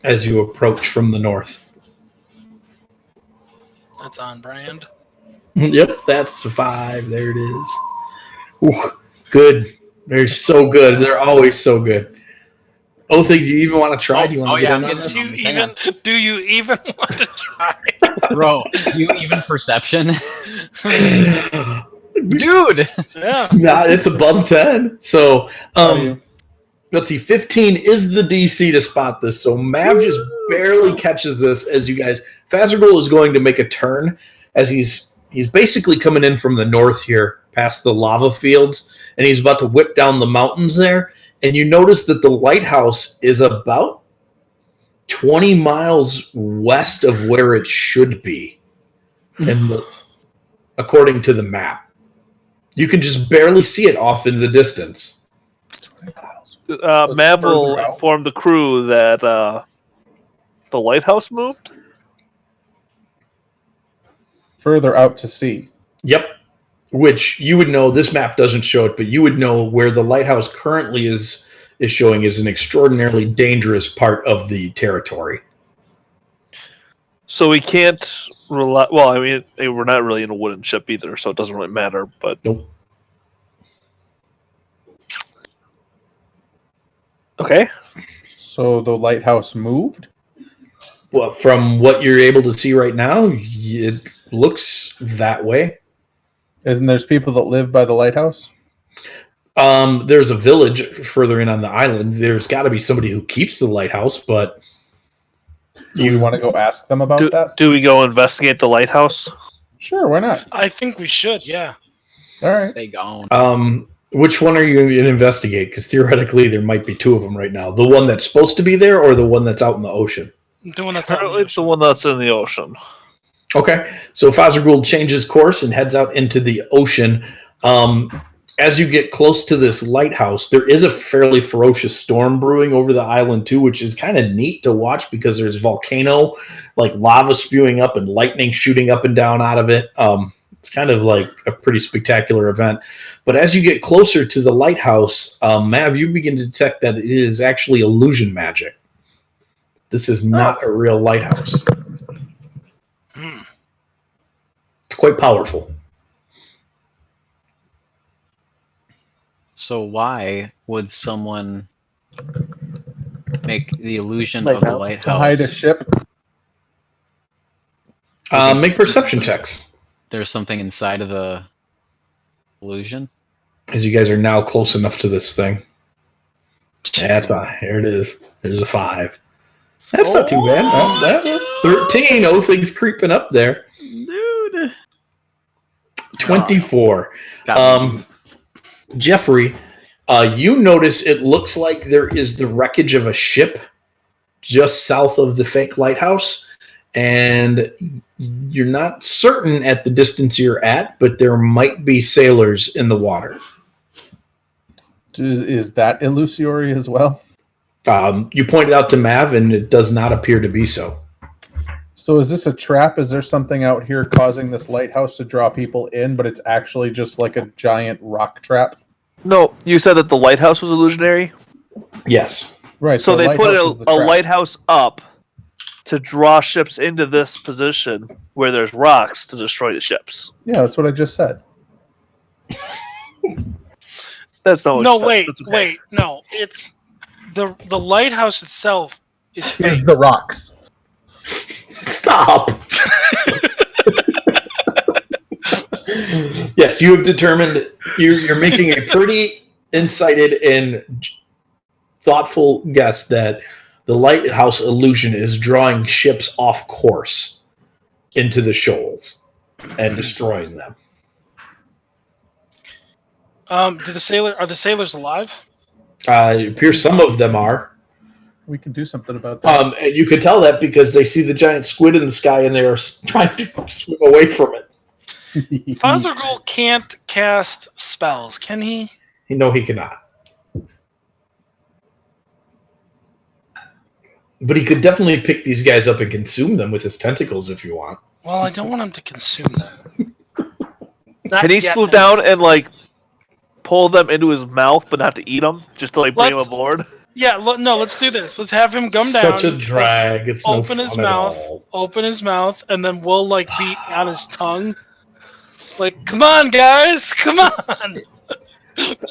as you approach from the north. That's on brand. Yep, that's 5. There it is. Ooh, good. They're so good. They're always so good. Oh, do you even want to try? Do you want to get in on this? Do you even want to try? Bro, do you even perception? Dude! Yeah. It's above 10. So, let's see. 15 is the DC to spot this. So, Mav just barely catches this as you guys... Fazergul is going to make a turn as he's basically coming in from the north here, past the lava fields, and he's about to whip down the mountains there. And you notice that the lighthouse is about 20 miles west of where it should be, according to the map. You can just barely see it off in the distance. Mav will inform the crew that the lighthouse moved? Further out to sea. Yep. Which you would know, this map doesn't show it, but you would know where the lighthouse currently is showing is an extraordinarily dangerous part of the territory. So we can't rely... Well, I mean, we're not really in a wooden ship either, so it doesn't really matter, but... Nope. Okay. So the lighthouse moved? Well, from what you're able to see right now, it looks that way. Isn't there's people that live by the lighthouse? There's a village further in on the island. There's got to be somebody who keeps the lighthouse, but... Do you want to go ask them about that? Do we go investigate the lighthouse? Sure, why not? I think we should, yeah. All right. They gone. Which one are you going to investigate? Because theoretically, there might be 2 of them right now. The one that's supposed to be there or the one that's out in the ocean? The one that's Apparently it's the one that's in the ocean. Okay, so Fazergul changes course and heads out into the ocean. As you get close to this lighthouse, there is a fairly ferocious storm brewing over the island too, which is kind of neat to watch because there's volcano, like lava spewing up and lightning shooting up and down out of it. It's kind of like a pretty spectacular event. But as you get closer to the lighthouse, Mav, you begin to detect that it is actually illusion magic. This is not a real lighthouse. It's quite powerful. So why would someone make the illusion of the lighthouse? To hide a ship? Make perception checks. There's something inside of the illusion? As you guys are now close enough to this thing. Here it is. There's a 5. That's not too bad. 13. Oh, things creeping up there. Dude. 24. Jeffrey, you notice it looks like there is the wreckage of a ship just south of the fake lighthouse, and you're not certain at the distance you're at, but there might be sailors in the water. Is that illusory as well? You pointed out to Mav, and it does not appear to be so. So is this a trap? Is there something out here causing this lighthouse to draw people in, but it's actually just like a giant rock trap? No, you said that the lighthouse was illusionary? Yes. Right. So they put a lighthouse up to draw ships into this position where there's rocks to destroy the ships. Yeah, that's what I just said. That's not what No, you said. wait, That's okay. wait, no. It's the lighthouse itself is fake. Is the rocks. Stop. Yes, you have determined you're making a pretty incited and thoughtful guess that the lighthouse illusion is drawing ships off course into the shoals and destroying them. Are the sailors alive? It appears some of them are. We can do something about that. And you can tell that because they see the giant squid in the sky and they are trying to swim away from it. Fazergul can't cast spells, can he? No, he cannot. But he could definitely pick these guys up and consume them with his tentacles if you want. Well, I don't want him to consume them. Can he swoop down and pull them into his mouth, but not to eat them, just to bring him aboard? Yeah, no. Let's do this. Let's have him come down. Such a drag. It's open no his fun mouth. at all. Open his mouth, and then we'll be on his tongue. Come on, guys, come on.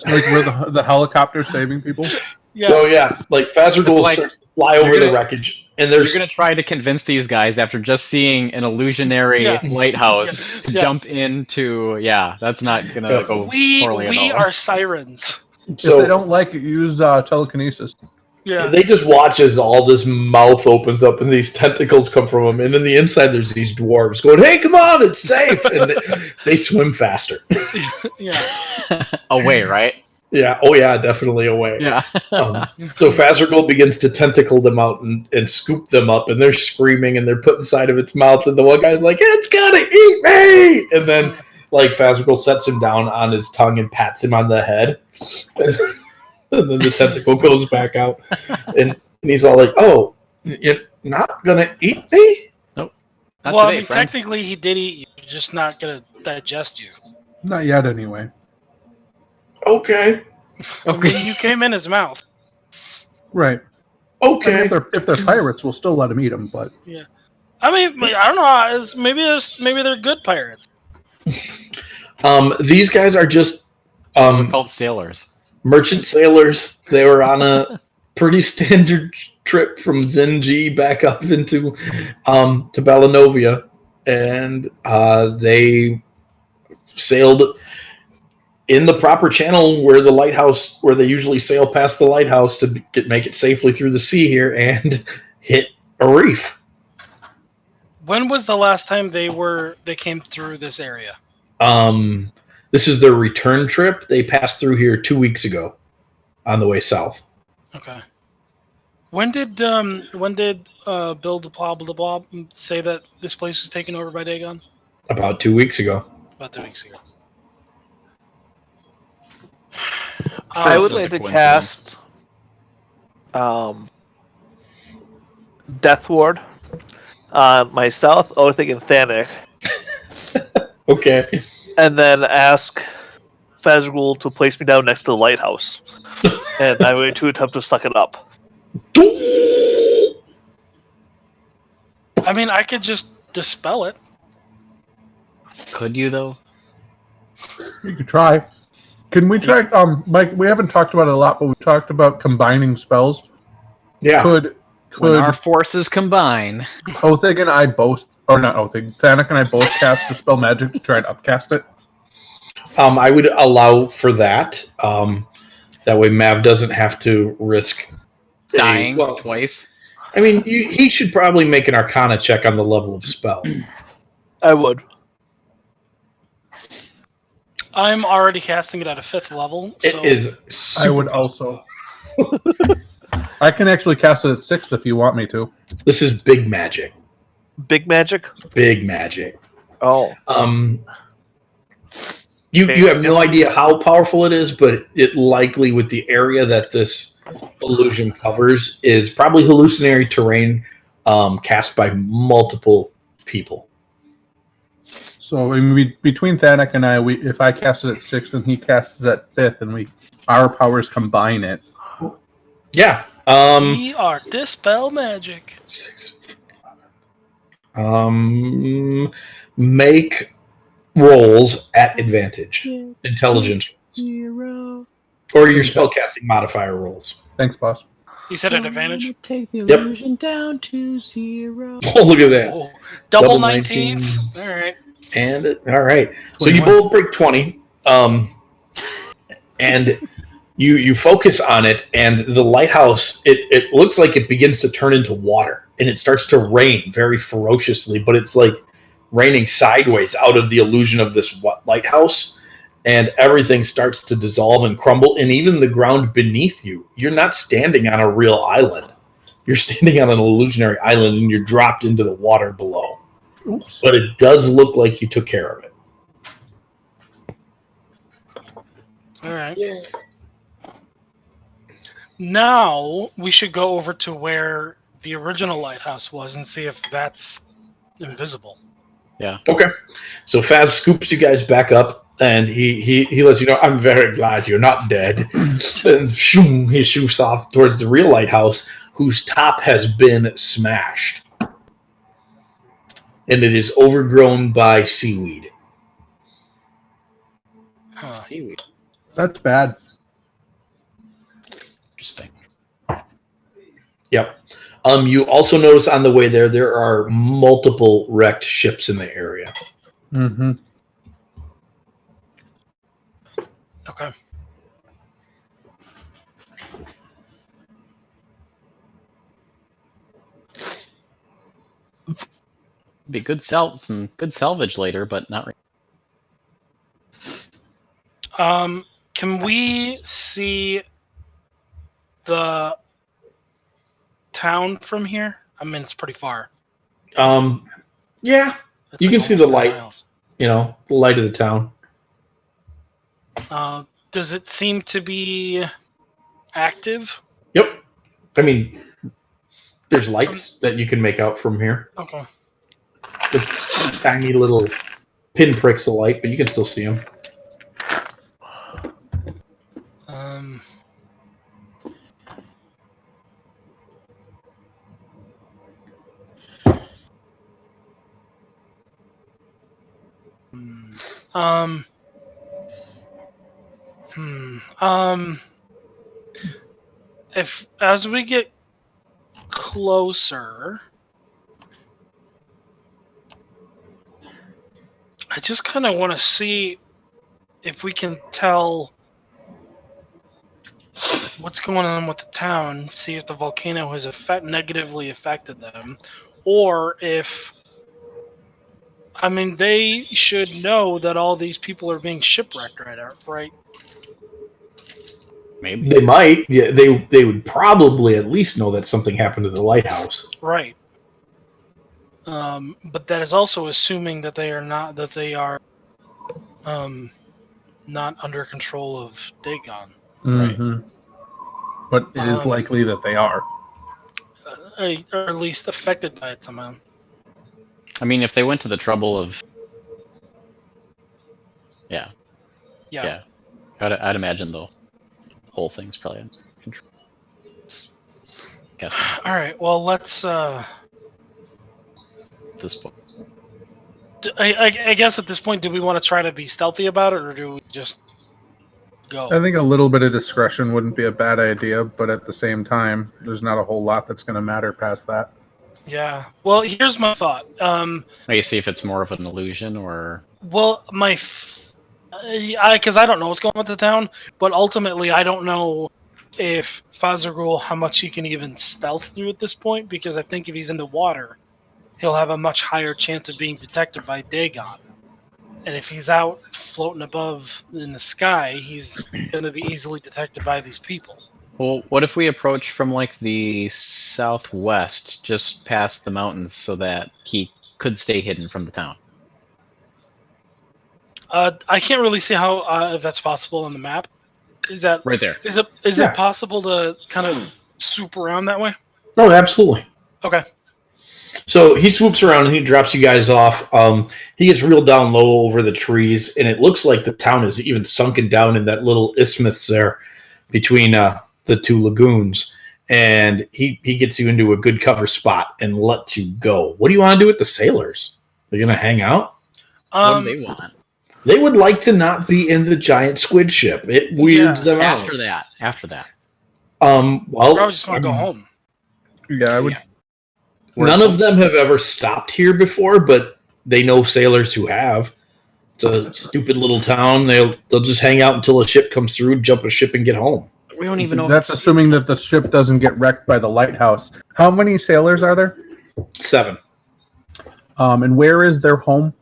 We're the helicopter saving people. Yeah. So Fazergul starts to fly over the wreckage, and you're going to try to convince these guys after just seeing an illusionary lighthouse to jump into. Yeah, that's not going to go poorly at all. We are sirens. So, if they don't like it, use telekinesis. Yeah. They just watch as all this mouth opens up and these tentacles come from them, and in the inside there's these dwarves going, "Hey, come on, it's safe!" And they swim faster. Yeah. Away, right? Yeah. Oh, yeah. Definitely away. Yeah. So Fazergul begins to tentacle them out and scoop them up, and they're screaming and they're put inside of its mouth, and the one guy's like, "It's gonna eat me!" And then Fazergul sets him down on his tongue and pats him on the head. And then the tentacle goes back out, and he's all like, "Oh, you're not gonna eat me?" Nope. Technically, he did eat you. He's just not gonna digest you. Not yet, anyway. Okay. You came in his mouth. Right. Okay. I mean, if they're pirates, we'll still let them eat them. But yeah, I mean, I don't know. Maybe they're good pirates. These guys are just Those are called sailors. Merchant sailors. They were on a pretty standard trip from Zenji back up into to Balanovia, and they sailed in the proper channel where they usually sail past the lighthouse to make it safely through the sea here and hit a reef. When was the last time they came through this area? This is their return trip. They passed through here 2 weeks ago on the way south. Okay. When did Bill de blah blah blah say that this place was taken over by Dagon? About 2 weeks ago. About 2 weeks ago. I would like to cast Death Ward on myself, Othig, and Thanik. Okay. And then ask Fazgul to place me down next to the lighthouse. And I'm going to attempt to suck it up. I mean, I could just dispel it. Could you though? You could try. Can we try? Mike, we haven't talked about it a lot, but we talked about combining spells. Yeah. Could When our forces combine. Othig and I both, or not Othig, Thanik and I both cast Dispel Magic to try and upcast it? I would allow for that. That way Mav doesn't have to risk Dying twice. I mean, he should probably make an Arcana check on the level of spell. I would. I'm already casting it at a 5th level. So It is super I would also. I can actually cast it at 6th if you want me to. This is big magic. Big magic? Big magic. Oh. You have no idea how powerful it is, but it likely, with the area that this illusion covers, is probably hallucinatory terrain cast by multiple people. So I mean, between Thanik and I, if I cast it at 6th and he casts it at 5th, and our powers combine it. Yeah. We are Dispel Magic. 6. Make rolls at advantage. Intelligence. 0. Or your spellcasting modifier rolls. Thanks, boss. You said at advantage? Take the illusion down to 0. Oh, look at that. Oh, double 19s. All right. And all right. 21. So you both break 20. And you focus on it, and the lighthouse, it looks like it begins to turn into water, and it starts to rain very ferociously, but it's like raining sideways out of the illusion of this lighthouse, and everything starts to dissolve and crumble, and even the ground beneath you. You're not standing on a real island. You're standing on an illusionary island, and you're dropped into the water below. Oops. But it does look like you took care of it. All right. Yeah. Now we should go over to where the original lighthouse was and see if that's invisible. Yeah. Okay. So Faz scoops you guys back up, and he lets you know, I'm very glad you're not dead. And shoom, he shoots off towards the real lighthouse, whose top has been smashed. And it is overgrown by seaweed. Huh. Seaweed. That's bad. Interesting. Yep. You also notice on the way there are multiple wrecked ships in the area. Mm-hmm. Okay. Be good some good salvage later, but not right. Can we see the town from here? I mean, it's pretty far. Yeah. It's You like can see almost the 10 light. miles. The light of the town. Does it seem to be active? Yep. I mean, there's lights that you can make out from here. Okay. The tiny little pinpricks of light, but you can still see them. If as we get closer, I just kind of want to see if we can tell what's going on with the town, see if the volcano has negatively affected them, or if, I mean, they should know that all these people are being shipwrecked right? Maybe. They might. Yeah, they would probably at least know that something happened to the lighthouse. Right. But that is also assuming that they are not under control of Dagon. Mm-hmm. Right. But it is likely that they are. Or at least affected by it somehow. I mean, if they went to the trouble of Yeah. Yeah. Yeah. I'd imagine the whole thing's probably in control. All right. Well, let's. This point. I guess at this point, do we want to try to be stealthy about it, or do we just go? I think a little bit of discretion wouldn't be a bad idea, but at the same time, there's not a whole lot that's going to matter past that. Yeah. Well, here's my thought. You see if it's more of an illusion or. Well, because I don't know what's going on with the town, but ultimately I don't know if Fazergul how much he can even stealth through at this point, because I think if he's in the water, he'll have a much higher chance of being detected by Dagon. And if he's out floating above in the sky, he's going to be easily detected by these people. Well, what if we approach from like the southwest, just past the mountains, so that he could stay hidden from the town? I can't really see how if that's possible on the map. Is that right there? Is it possible to kind of swoop around that way? No, absolutely. Okay. So he swoops around and he drops you guys off. He gets real down low over the trees, and it looks like the town is even sunken down in that little isthmus there between the two lagoons. And he gets you into a good cover spot and lets you go. What do you want to do with the sailors? They're going to hang out? What do they want? They would like to not be in the giant squid ship. It weirds them out. After that. Well, probably just want to go home. Yeah, I would. Yeah. None of them have ever stopped here before, but they know sailors who have. It's a stupid little town. They'll just hang out until a ship comes through, jump a ship, and get home. We don't even know. That's assuming that the ship doesn't get wrecked by the lighthouse. How many sailors are there? 7. And where is their home?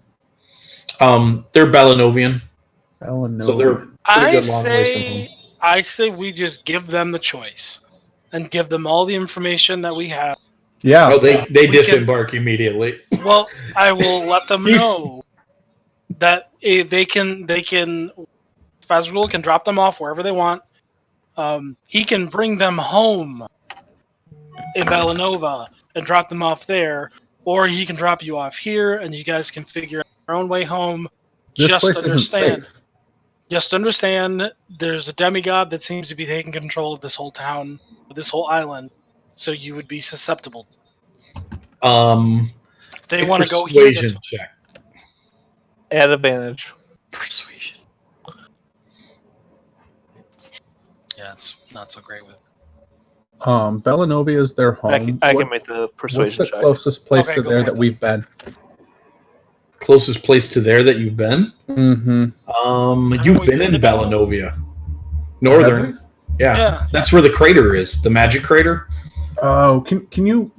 They're Bellanovian. So they're pretty good long way from home. I say we just give them the choice and give them all the information that we have. Yeah. Oh, they disembark immediately. Well, I will let them know that they can Fazrul can drop them off wherever they want. He can bring them home in Bellanova and drop them off there, or he can drop you off here and you guys can figure out your own way home. This place isn't safe. Just understand there's a demigod that seems to be taking control of this whole town, this whole island, so you would be susceptible. If they want to go here, persuasion check. Add advantage. Persuasion. Yeah, it's not so great with. Bellanovia is their home. I can make the persuasion What's the check. closest place to go there ahead. that we've been? Closest place to there that you've been? Mm-hmm. You've been in Bellanovia. Northern. Yeah. That's where the crater is. The magic crater. Oh, can you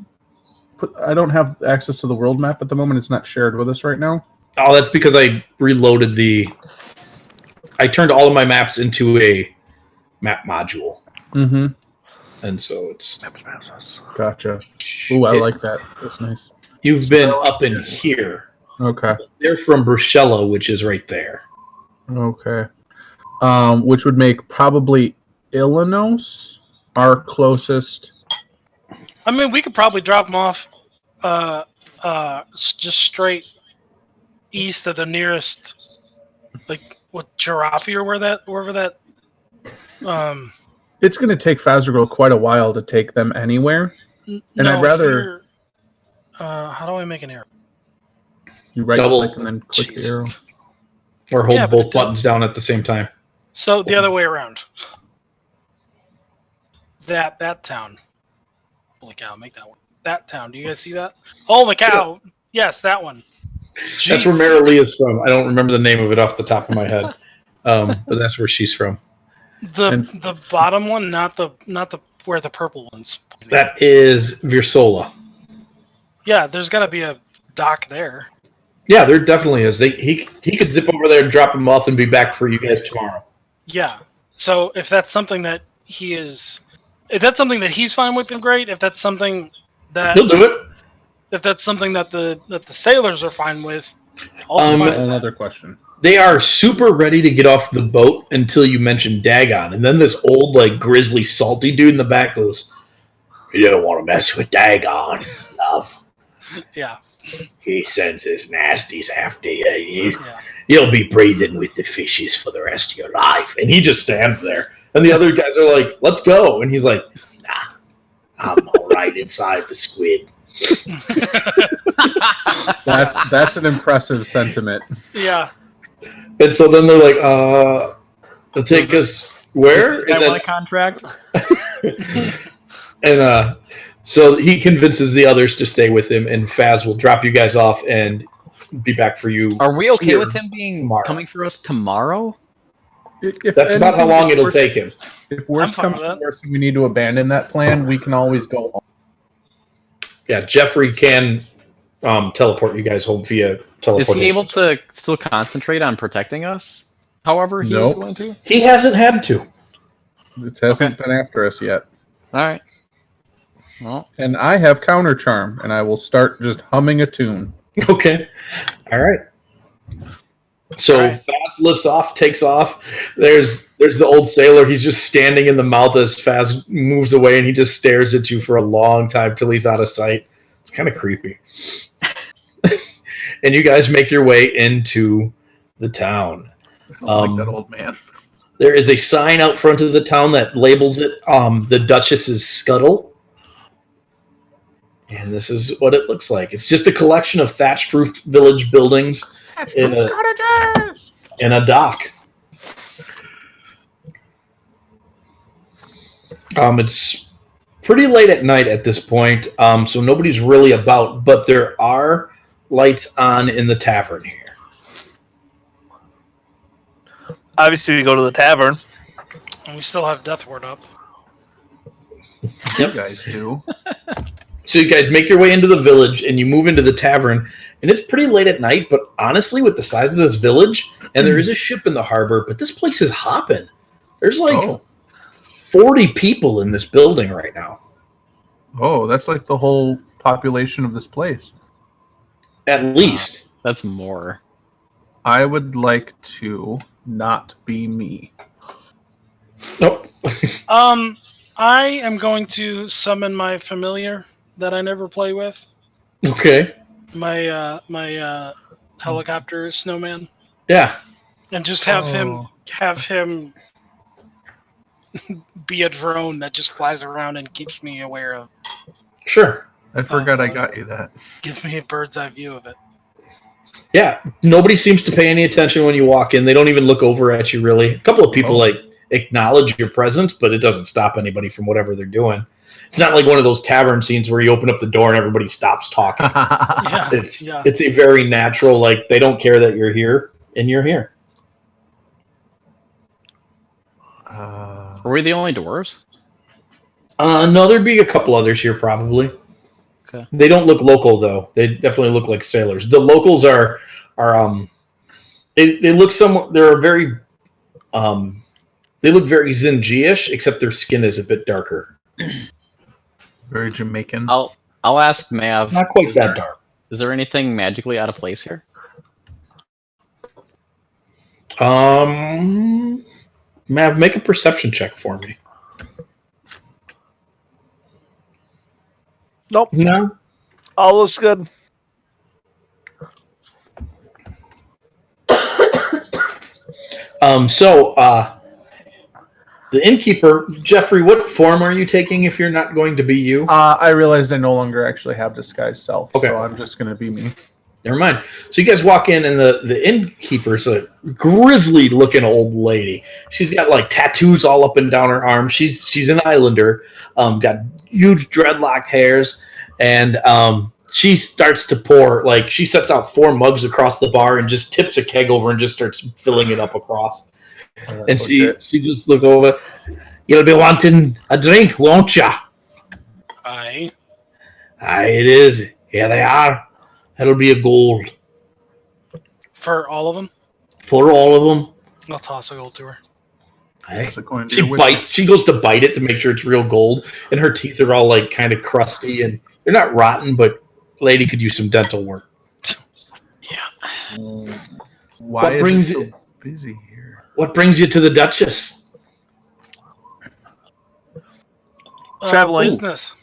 put? I don't have access to the world map at the moment. It's not shared with us right now. Oh, that's because I reloaded I turned all of my maps into a map module. Mm-hmm. And so it's... Gotcha. Ooh, I like that. That's nice. You've been up in here. Okay. They're from Bruxelles, which is right there. Okay. Which would make probably Illinois our closest. I mean, we could probably drop them off just straight east of the nearest, like, what, Giraffe or wherever that. It's going to take Fazergul quite a while to take them anywhere. And I'd rather... how do I make an arrow? You right-click and then click the arrow. Or hold both buttons down at the same time. So the other way around. That town. Holy cow, make that one. That town. Do you guys see that? Holy cow. Yeah. Yes, that one. Jeez. That's where Marilee is from. I don't remember the name of it off the top of my head. But that's where she's from. The bottom one, not the where the purple ones. That is Virsola. Yeah, there's got to be a dock there. Yeah, there definitely is. He could zip over there and drop him off and be back for you guys tomorrow. Yeah. So if that's something that he's fine with, then great. If that's something that he'll do it. If that's something that the sailors are fine with, also fine with another question. They are super ready to get off the boat until you mention Dagon, and then this old, like, grizzly, salty dude in the back goes, "You don't want to mess with Dagon, love." Yeah. He sends his nasties after you. You'll be breathing with the fishes for the rest of your life. And he just stands there. And the other guys are like, let's go. And he's like, nah, I'm all right inside the squid. That's an impressive sentiment. Yeah. And so then they're like, they'll take us where? Is that my contract? And so he convinces the others to stay with him, and Faz will drop you guys off and be back for you. Are we okay with him coming for us tomorrow? That's about how long it'll take him. If worst comes to worst and we need to abandon that plan, we can always go home. Yeah, Jeffrey can teleport you guys home via teleportation. Is he able to still concentrate on protecting us? However he was going to? He hasn't had to. It hasn't been after us yet. All right. Well, and I have counter charm, and I will start just humming a tune. Okay. All right. So Faz lifts off, takes off. There's the old sailor. He's just standing in the mouth as Faz moves away, and he just stares at you for a long time till he's out of sight. It's kind of creepy. And you guys make your way into the town. Like that old man. There is a sign out front of the town that labels it the Duchess's Scuttle. And this is what it looks like. It's just a collection of thatched-roofed village buildings in a dock. It's pretty late at night at this point, so nobody's really about, but there are lights on in the tavern here. Obviously, we go to the tavern. And we still have Death Ward up. Yep. You guys do. So you guys make your way into the village, and you move into the tavern, and it's pretty late at night, but honestly, with the size of this village, and there is a ship in the harbor, but this place is hopping. There's like 40 people in this building right now. Oh, that's like the whole population of this place. At least. That's more. I would like to not be me. Nope. I am going to summon my familiar that I never play with. Okay. My helicopter snowman. Yeah. And just have him be a drone that just flies around and keeps me aware of. Sure. I forgot I got you that. Give me a bird's eye view of it. Yeah. Nobody seems to pay any attention when you walk in. They don't even look over at you, really. A couple of people acknowledge your presence, but it doesn't stop anybody from whatever they're doing. It's not like one of those tavern scenes where you open up the door and everybody stops talking. It's a very natural, like, they don't care that you're here, and you're here. Are we the only dwarves? No, there'd be a couple others here, probably. Okay. They don't look local, though. They definitely look like sailors. The locals are they look somewhat, they're very, they look very Zinji-ish, except their skin is a bit darker. Very Jamaican. I'll ask Mav. Not quite that dark. Is there anything magically out of place here? Mav, make a perception check for me. Nope. No. All looks good. The innkeeper, Jeffrey, what form are you taking if you're not going to be you? I realized I no longer actually have disguised self, okay. So I'm just going to be me. Never mind. So you guys walk in, and the innkeeper's a grizzly-looking old lady. She's got like tattoos all up and down her arms. She's an islander, got huge dreadlock hairs, and she starts to pour. Like, she sets out 4 mugs across the bar and just tips a keg over and just starts filling it up across. And she just look over. You'll be wanting a drink, won't ya? Aye. Aye, it is. Here they are. That'll be a gold. For all of them? For all of them. I'll toss a gold to her. Hey. She goes to bite it to make sure it's real gold, and her teeth are all like kind of crusty, and they're not rotten, but lady could use some dental work. Yeah. Why is it so busy here? What brings you to the Duchess? Traveling. Business.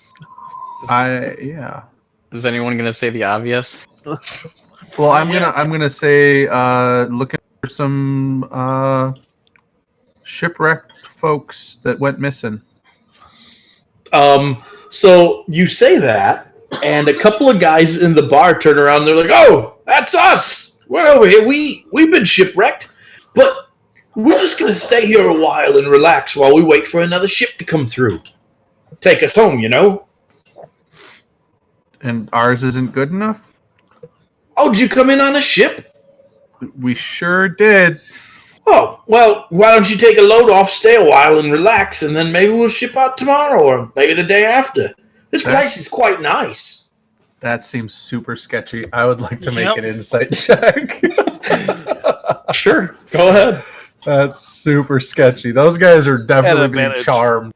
Yeah. Is anyone going to say the obvious? Well, I'm gonna say looking for some shipwrecked folks that went missing. So you say that, and a couple of guys in the bar turn around. They're like, "Oh, that's us. We're over here. We've been shipwrecked, but we're just gonna stay here a while and relax while we wait for another ship to come through, take us home. You know." And ours isn't good enough? Oh, did you come in on a ship? We sure did. Oh, well, why don't you take a load off, stay a while, and relax, and then maybe we'll ship out tomorrow or maybe the day after. This place is quite nice. That seems super sketchy. I would like to make an insight check. Sure, go ahead. That's super sketchy. Those guys are definitely being charmed.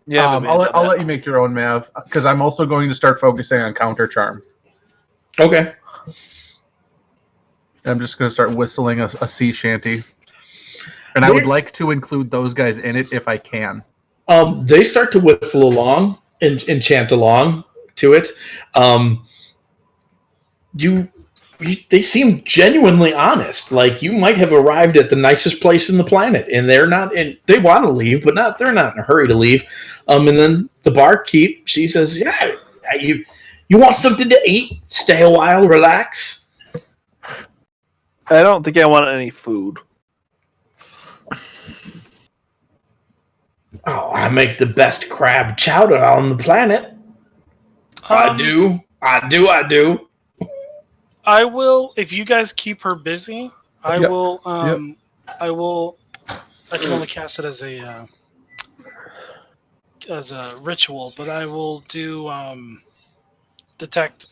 Yeah, I'll let you make your own, Mav, because I'm also going to start focusing on counter charm. Okay. I'm just going to start whistling a sea shanty. And I would like to include those guys in it if I can. They start to whistle along and chant along to it. They seem genuinely honest. Like you might have arrived at the nicest place in the planet, and they're not. And they want to leave, but they're not in a hurry to leave. And then the barkeep, she says, "Yeah, you want something to eat? Stay a while, relax." I don't think I want any food. Oh, I make the best crab chowder on the planet. I do. I will, if you guys keep her busy, I will, I can only cast it as a ritual, but I will do, detect,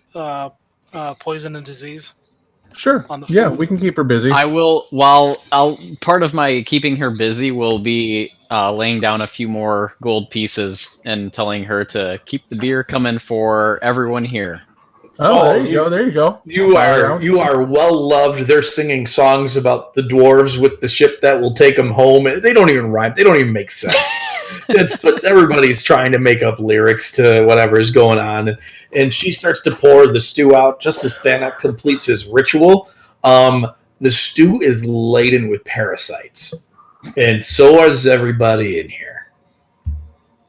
poison and disease. Sure. Yeah, we can keep her busy. I will, part of my keeping her busy will be laying down a few more gold pieces and telling her to keep the beer coming for everyone here. Oh, there you go. You are well loved. They're singing songs about the dwarves with the ship that will take them home. They don't even rhyme. They don't even make sense. But everybody's trying to make up lyrics to whatever is going on. And she starts to pour the stew out just as Thanak completes his ritual. The stew is laden with parasites. And so is everybody in here.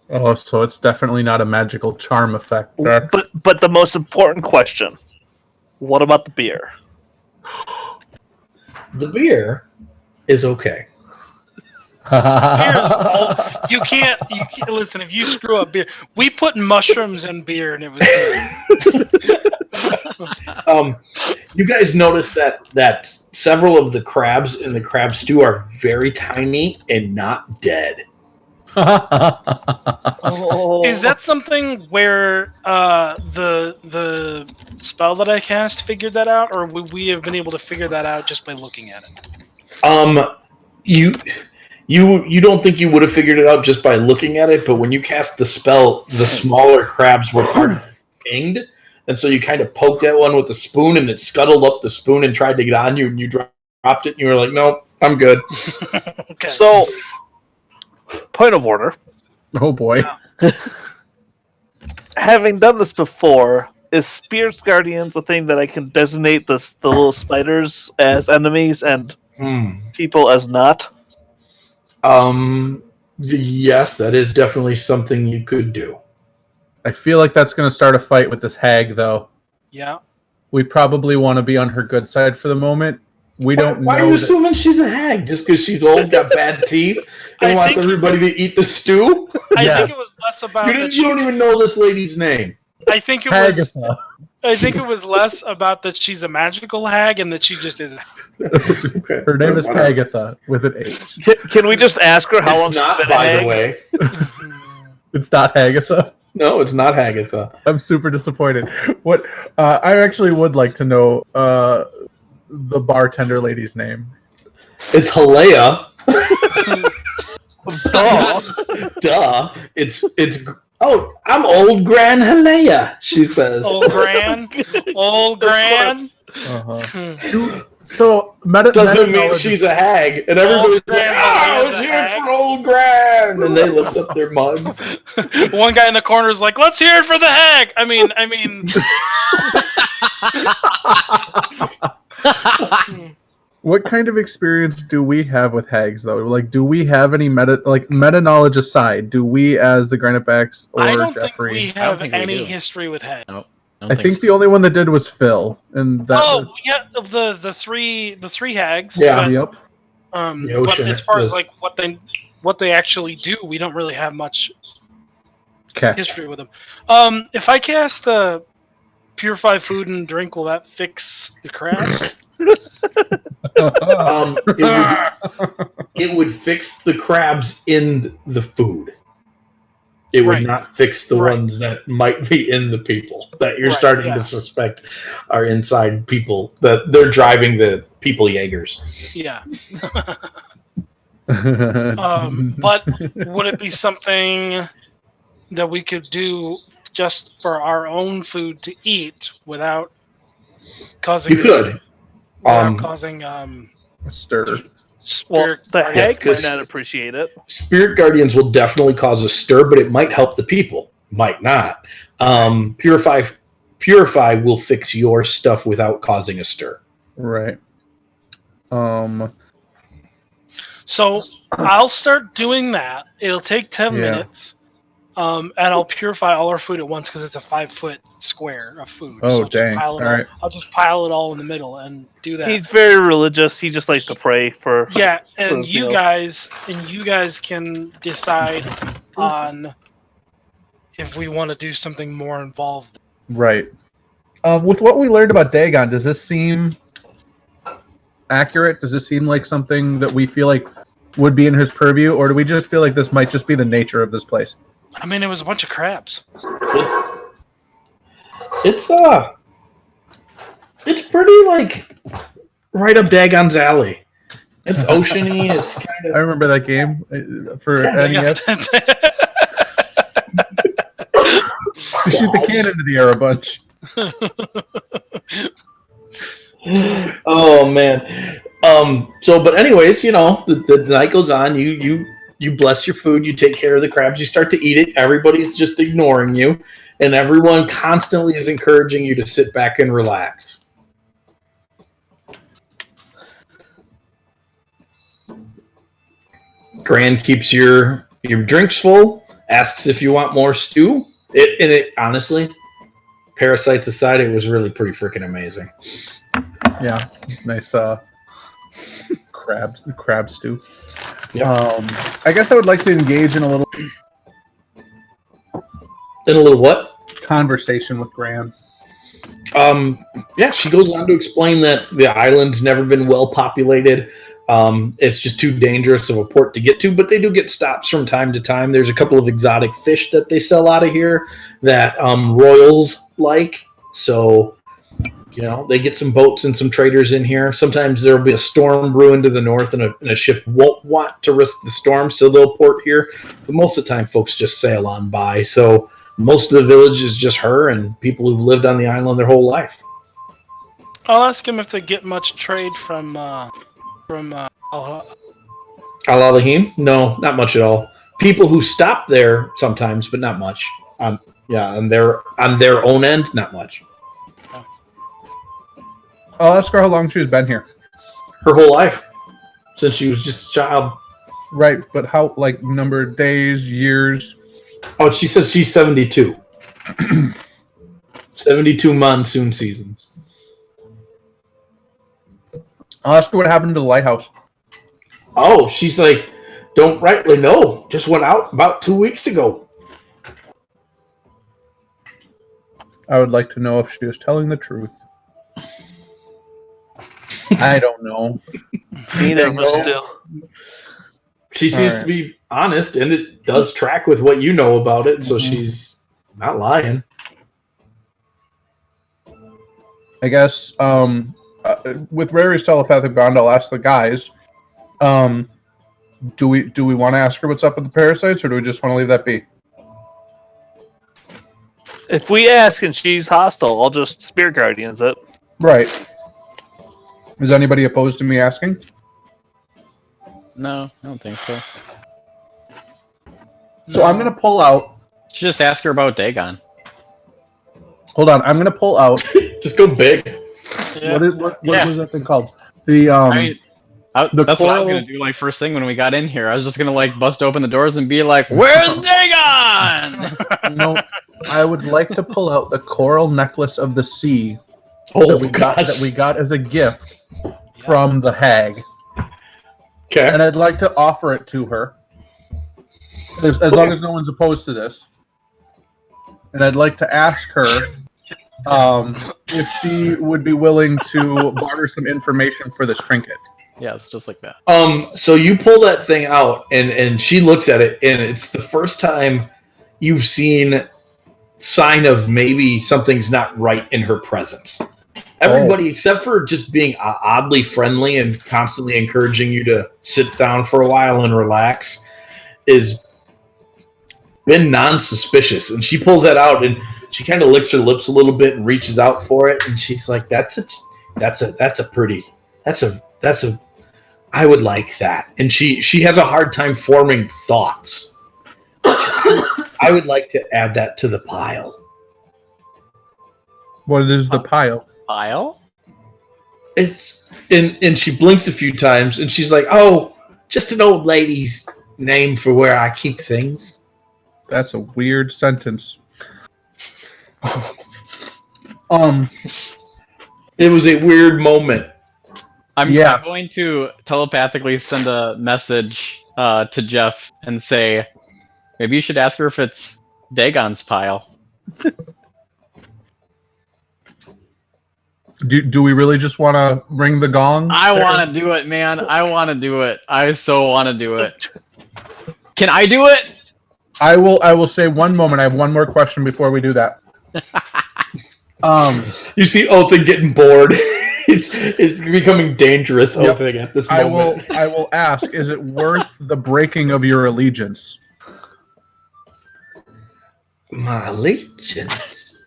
Oh, so it's definitely not a magical charm effect. But the most important question, what about the beer? The beer is okay. You can't listen. If you screw up beer, we put mushrooms in beer, and it was good. You guys notice that several of the crabs in the crab stew are very tiny and not dead. Is that something where the spell that I cast figured that out, or would we have been able to figure that out just by looking at it? You don't think you would have figured it out just by looking at it, but when you cast the spell, the smaller crabs were pinged, and so you kind of poked at one with a spoon, and it scuttled up the spoon and tried to get on you, and you dropped it, and you were like, "Nope, I'm good." Okay. So, point of order. Oh boy. Having done this before, is Spirits Guardians a thing that I can designate the little spiders as enemies and people as not? Yes, that is definitely something you could do. I feel like that's going to start a fight with this hag, though. Yeah. We probably want to be on her good side for the moment. We don't know. Why are you assuming she's a hag? Just because she's old, got bad teeth, and wants everybody to eat the stew? I think it was less about you don't even know this lady's name. I think it was less about that she's a magical hag and that she just isn't. Okay. Her name is Agatha with an H. Can we just ask her how long she's been a hag? By the way. It's not Agatha. No, it's not Agatha. I'm super disappointed. What I actually would like to know the bartender lady's name. It's Halea. Duh. It's I'm old Gran Halea, she says. Old Gran? Uh-huh. So doesn't mean she's a hag, and everybody's like, "Oh, let's hear it for old Gran," and they lift up their mugs. One guy in the corner is like, "Let's hear it for the hag." I mean. What kind of experience do we have with hags, though? Like, do we have any meta knowledge aside? Do we, as the Granitebacks or I don't Jeffrey? think we have think we any do. history with hags. Nope. I think the only one that did was Phil, and that. Oh, yeah, the three hags. Yeah. But, Yep. The but ocean as far as is- like what they actually do, we don't really have much Okay. history with them. If I cast purify food and drink, will that fix the crabs? It would fix the crabs in the food. It would Right. not fix the Right. ones that might be in the people that you're Right, starting yeah. to suspect are inside people, that they're driving the people Jaegers. Yeah. But would it be something that we could do just for our own food to eat without causing? You could. Without causing Stir. spirit. The guardians. hag might not appreciate it. Spirit guardians will definitely cause a stir, but it might help the people. Might not. Purify will fix your stuff without causing a stir. Right. So I'll start doing that. It'll take 10 minutes. And I'll purify all our food at once because it's a 5-foot square of food. Oh, so I'll dang. Just pile it All right. I'll just pile it all in the middle and do that. He's very religious. He just likes to pray for. Yeah, and those you meals. guys can decide on if we want to do something more involved. Right. With what we learned about Dagon, does this seem accurate? Does this seem like something that we feel like would be in his purview, or do we just feel like this might just be the nature of this place? I mean, it was a bunch of crabs. It's pretty like right up Dagon's alley. It's oceany. It's kind I of remember that game for NES. You shoot the cannon into the air a bunch. oh man. But anyways, the night goes on. You bless your food. You take care of the crabs. You start to eat it. Everybody's just ignoring you, and everyone constantly is encouraging you to sit back and relax. Gran keeps your drinks full. Asks if you want more stew. It honestly, parasites aside, it was really pretty freaking amazing. Yeah, nice crab stew. Yep. I guess I would like to engage in a little what? conversation with Graham. Yeah, she goes on to explain that the island's never been well populated. It's just too dangerous of a port to get to, but they do get stops from time to time. There's a couple of exotic fish that they sell out of here that royals like. So, they get some boats and some traders in here. Sometimes there'll be a storm brewing to the north, and a ship won't want to risk the storm, so they'll port here. But most of the time, folks just sail on by. So most of the village is just her and people who've lived on the island their whole life. I'll ask him if they get much trade from Al-Alahim? No, not much at all. People who stop there sometimes, but not much. On their own end, not much. I'll ask her how long she's been here. Her whole life, since she was just a child. Right, but how, like, number of days, years? Oh, she says she's 72. 72 monsoon seasons. I'll ask her what happened to the lighthouse. Oh, she's like, don't rightly know. Just went out about 2 weeks ago. I would like to know if she is telling the truth. I don't know. He never do. She seems to be honest, and it does track with what you know about it, so she's not lying. I guess with Rary's telepathic bond, I'll ask the guys. Do we want to ask her what's up with the parasites, or do we just want to leave that be? If we ask and she's hostile, I'll just Spirit Guardians it. Right. Is anybody opposed to me asking? No, I don't think so. So I'm going to pull out. Just ask her about Dagon. Hold on, I'm gonna pull out. Just go big. Yeah. What was that thing called? The that's coral... what I was gonna do. Like first thing when we got in here, I was just gonna like bust open the doors and be like, "Where's Dagon?" No, I would like to pull out the coral necklace of the sea that we got as a gift from the hag. Okay. And I'd like to offer it to her, as long as no one's opposed to this. And I'd like to ask her if she would be willing to barter some information for this trinket. Yeah, it's just like that. So you pull that thing out, and she looks at it, and it's the first time you've seen sign of maybe something's not right in her presence. Everybody, except for just being oddly friendly and constantly encouraging you to sit down for a while and relax, is been non-suspicious. And she pulls that out, and she kind of licks her lips a little bit and reaches out for it, and she's like, I would like that. And she has a hard time forming thoughts. I would like to add that to the pile. What is the pile? Pile? It's and she blinks a few times, and she's like, "Oh, just an old lady's name for where I keep things." That's a weird sentence. It was a weird moment. I'm going to telepathically send a message to Jeff and say, maybe you should ask her if it's Dagon's pile. Do we really just want to ring the gong? I want to do it, man. I want to do it. I so want to do it. Can I do it? I will say one moment. I have one more question before we do that. You see Othin getting bored. It's becoming dangerous, Othin, at this moment. I will ask, is it worth the breaking of your allegiance? My allegiance?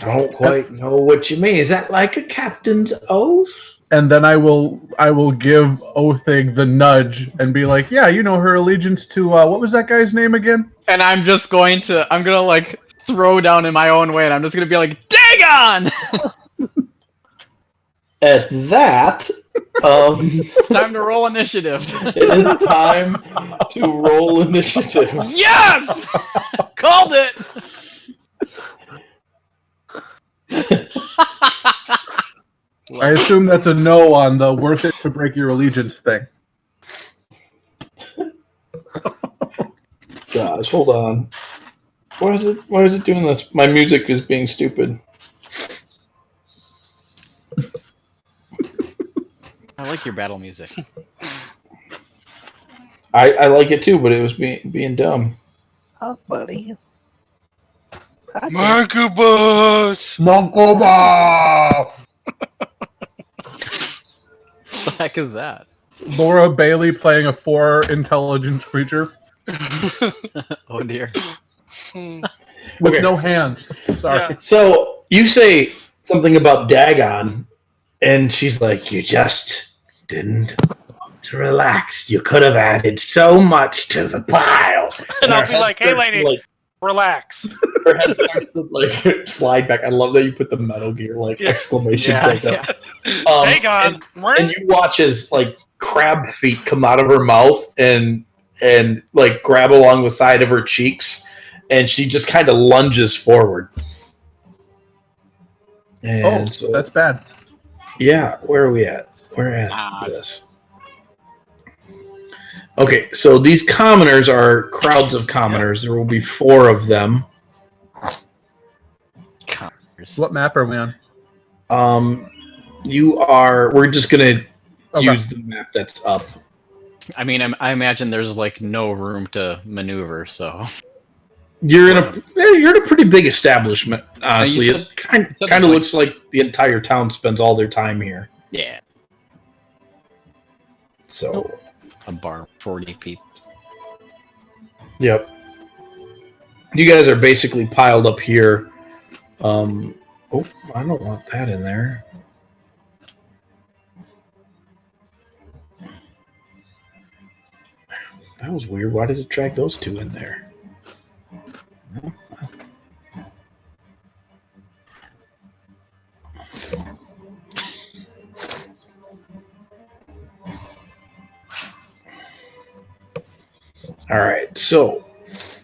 I don't quite know what you mean. Is that like a captain's oath? And then I will give Othig the nudge and be like, yeah, you know her allegiance to what was that guy's name again? And I'm gonna like throw down in my own way, and I'm just gonna be like, Dagon! At that, it's time to roll initiative. It is time to roll initiative. Yes! Called it! I assume that's a no on the worth it to break your allegiance thing. Gosh, hold on. Why is it doing this? My music is being stupid. I like your battle music. I like it too, but it was being dumb. Oh, buddy. Markubus! Monkoba! What the heck is that? Laura Bailey playing a 4 intelligence creature. Oh dear. With no hands. Sorry. Yeah. So you say something about Dagon, and she's like, "You just didn't want to relax. You could have added so much to the pile." And I'll her be head like, "Hey, starts to, lady, relax." her head starts to like slide back. I love that you put the Metal Gear exclamation point up. Dagon, and you watch as like crab feet come out of her mouth and like grab along the side of her cheeks, and she just kind of lunges forward. And so that's bad. Yeah, where are we at? We're at this. Okay, so these commoners are crowds of commoners. There will be 4 of them. What map are we on? We're just going to use the map that's up. I mean, I imagine there's like no room to maneuver, so You're in a pretty big establishment, honestly. It kind of looks like the entire town spends all their time here. Yeah. So a bar, 40 people. Yep. You guys are basically piled up here. I don't want that in there. That was weird. Why did it drag those 2 in there? All right, so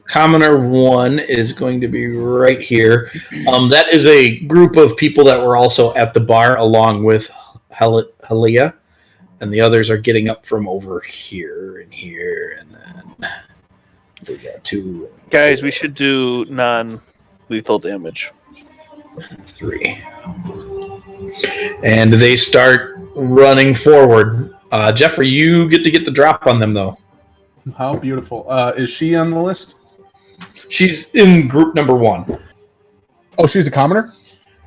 Commoner 1 is going to be right here. That is a group of people that were also at the bar along with Halia, and the others are getting up from over here and here, and then we got 2. Guys, 4, we should do non-lethal damage. 3. And they start running forward. Jeffrey, you get to get the drop on them, though. How beautiful. Is she on the list? She's in group number 1. Oh, she's a commoner?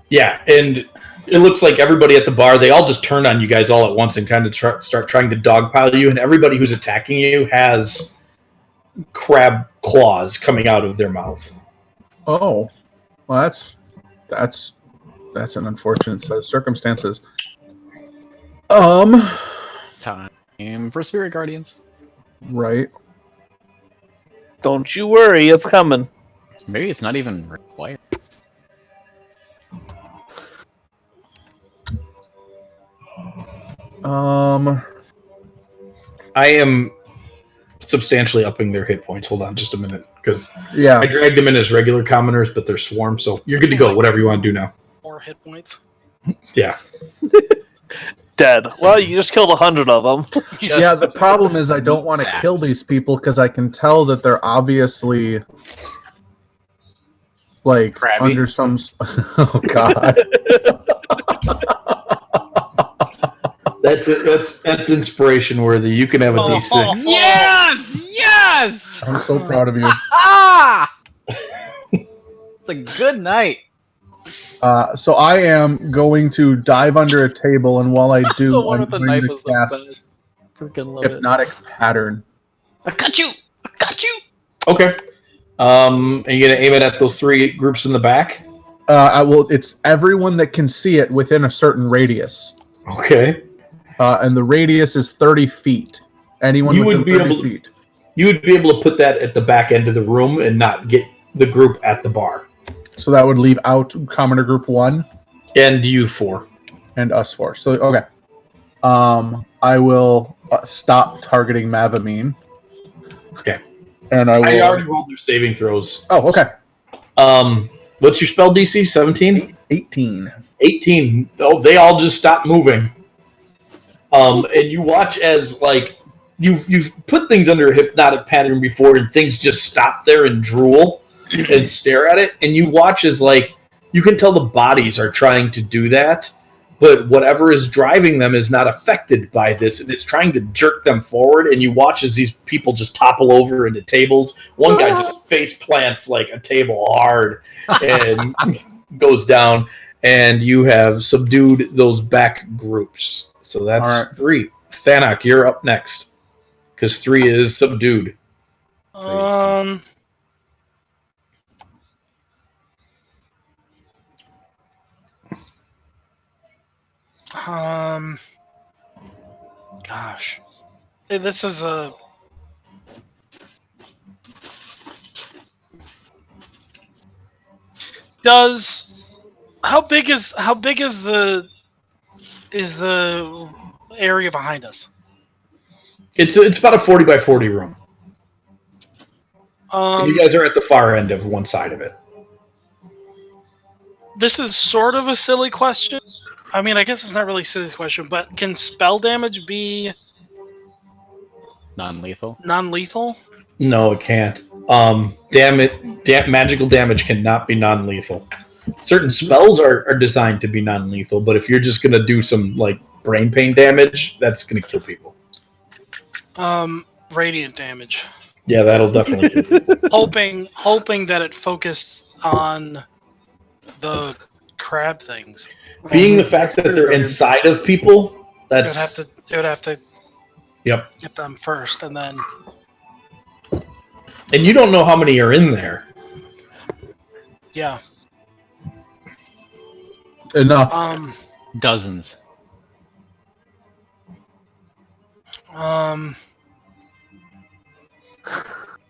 Yeah, and it looks like everybody at the bar, they all just turn on you guys all at once and kind of start trying to dogpile you, and everybody who's attacking you has crab claws coming out of their mouth. Oh, well, that's an unfortunate set of circumstances. Time for Spirit Guardians. Right. Don't you worry, it's coming. Maybe it's not even required. I am substantially upping their hit points. Hold on just a minute, because yeah, I dragged them in as regular commoners, but they're swarm, so you're good to go. Whatever you want to do now. 4 hit points. Yeah. Dead. Well, you just killed 100 of them. yeah. The problem is I don't want to kill these people because I can tell that they're obviously like Crabby. under some. Oh God. That's inspiration worthy. You can have a D6. Yes! I'm so proud of you. Ah! It's a good night. So I am going to dive under a table, and while I do, The one I'm with the going knife to is the cast best. Freaking love it. hypnotic pattern. I got you! I got you! Okay. Are you gonna aim it at those 3 groups in the back? I will. It's everyone that can see it within a certain radius. Okay. And the radius is 30 feet. Anyone within 30 feet. You would be able to put that at the back end of the room and not get the group at the bar. So that would leave out Commoner Group 1. And you 4. And us 4. So, okay. I will stop targeting Mavamine. Okay. And I will... I already rolled their saving throws. Oh, okay. What's your spell DC? 17? 18. 18. Oh, they all just stop moving. And you watch as, like, you've put things under a hypnotic pattern before and things just stop there and drool and stare at it. And you watch as, like, you can tell the bodies are trying to do that, but whatever is driving them is not affected by this, and it's trying to jerk them forward. And you watch as these people just topple over into tables. One guy just face plants like a table hard and goes down, and you have subdued those back groups. So that's right. 3. Thanak, you're up next, because 3 is subdued. Gosh, hey, this is a. How big is the area behind us? It's about a 40 by 40 room. And you guys are at the far end of one side of it. This is sort of a silly question. I mean, I guess it's not really a silly question, but can spell damage be non-lethal? Non-lethal? No, it can't. Magical damage cannot be non-lethal. Certain spells are designed to be non-lethal, but if you're just going to do some like brain pain damage, that's going to kill people. Radiant damage. Yeah, that'll definitely kill people. hoping that it focused on the crab things. Being the fact that they're inside of people, that's it would have to Yep. get them first, and then. And you don't know how many are in there. Yeah. Enough. Dozens.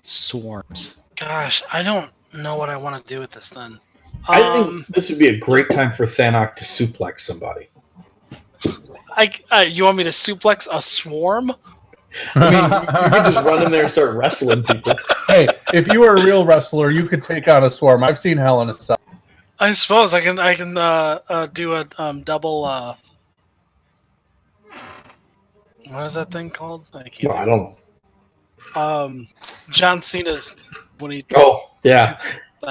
Swarms. Gosh, I don't know what I want to do with this then. I think this would be a great time for Thanak to suplex somebody. You want me to suplex a swarm? I mean, you could just run in there and start wrestling people. Hey, if you were a real wrestler, you could take on a swarm. I've seen Hell in a Cell. I suppose I can do a double. What is that thing called? I can't. No, I don't know. John Cena's when he. Oh yeah,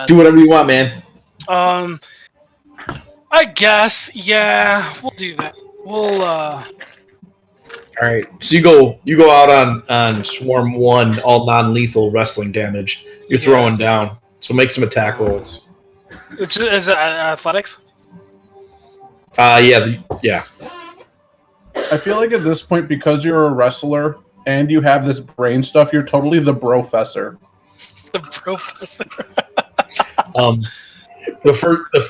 do whatever you want, man. I guess yeah, we'll do that. We'll. All right, so you go out on Swarm 1, all non-lethal wrestling damage. You're throwing down, so make some attack rolls. Is it athletics? Yeah. I feel like at this point, because you're a wrestler and you have this brain stuff, you're totally the brofessor. The professor.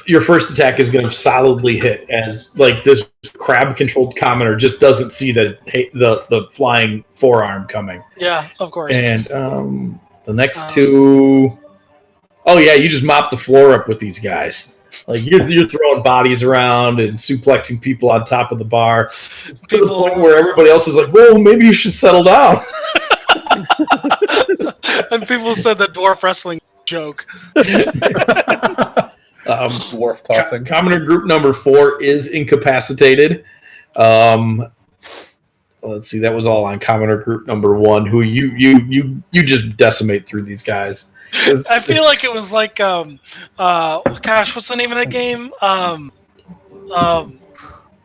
Your first attack is going to solidly hit, as like this crab-controlled commoner just doesn't see the flying forearm coming. Yeah, of course. And the next two, oh yeah, you just mop the floor up with these guys. Like you're throwing bodies around and suplexing people on top of the bar to the point where everybody else is like, "Whoa, maybe you should settle down." And people said the dwarf wrestling joke. Dwarf tossing. Commoner group number 4 is incapacitated. Let's see, that was all on Commoner group number 1, who you just decimate through these guys. I feel like it was like gosh, what's the name of the game?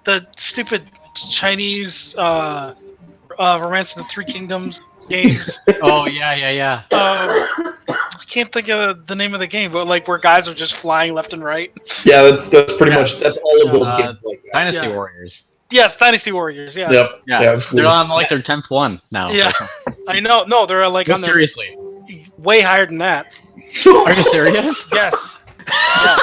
The stupid Chinese Romance of the Three Kingdoms games. Oh yeah. I can't think of the name of the game, but like where guys are just flying left and right. Yeah, that's pretty much all of those games like that. Dynasty Warriors. Yes, Dynasty Warriors. Yes. Yep. Yeah, absolutely. they're on like their 10th one now. Yeah, I know. No, they're like No, on their, seriously. way higher than that. Are you serious? Yes. Yes.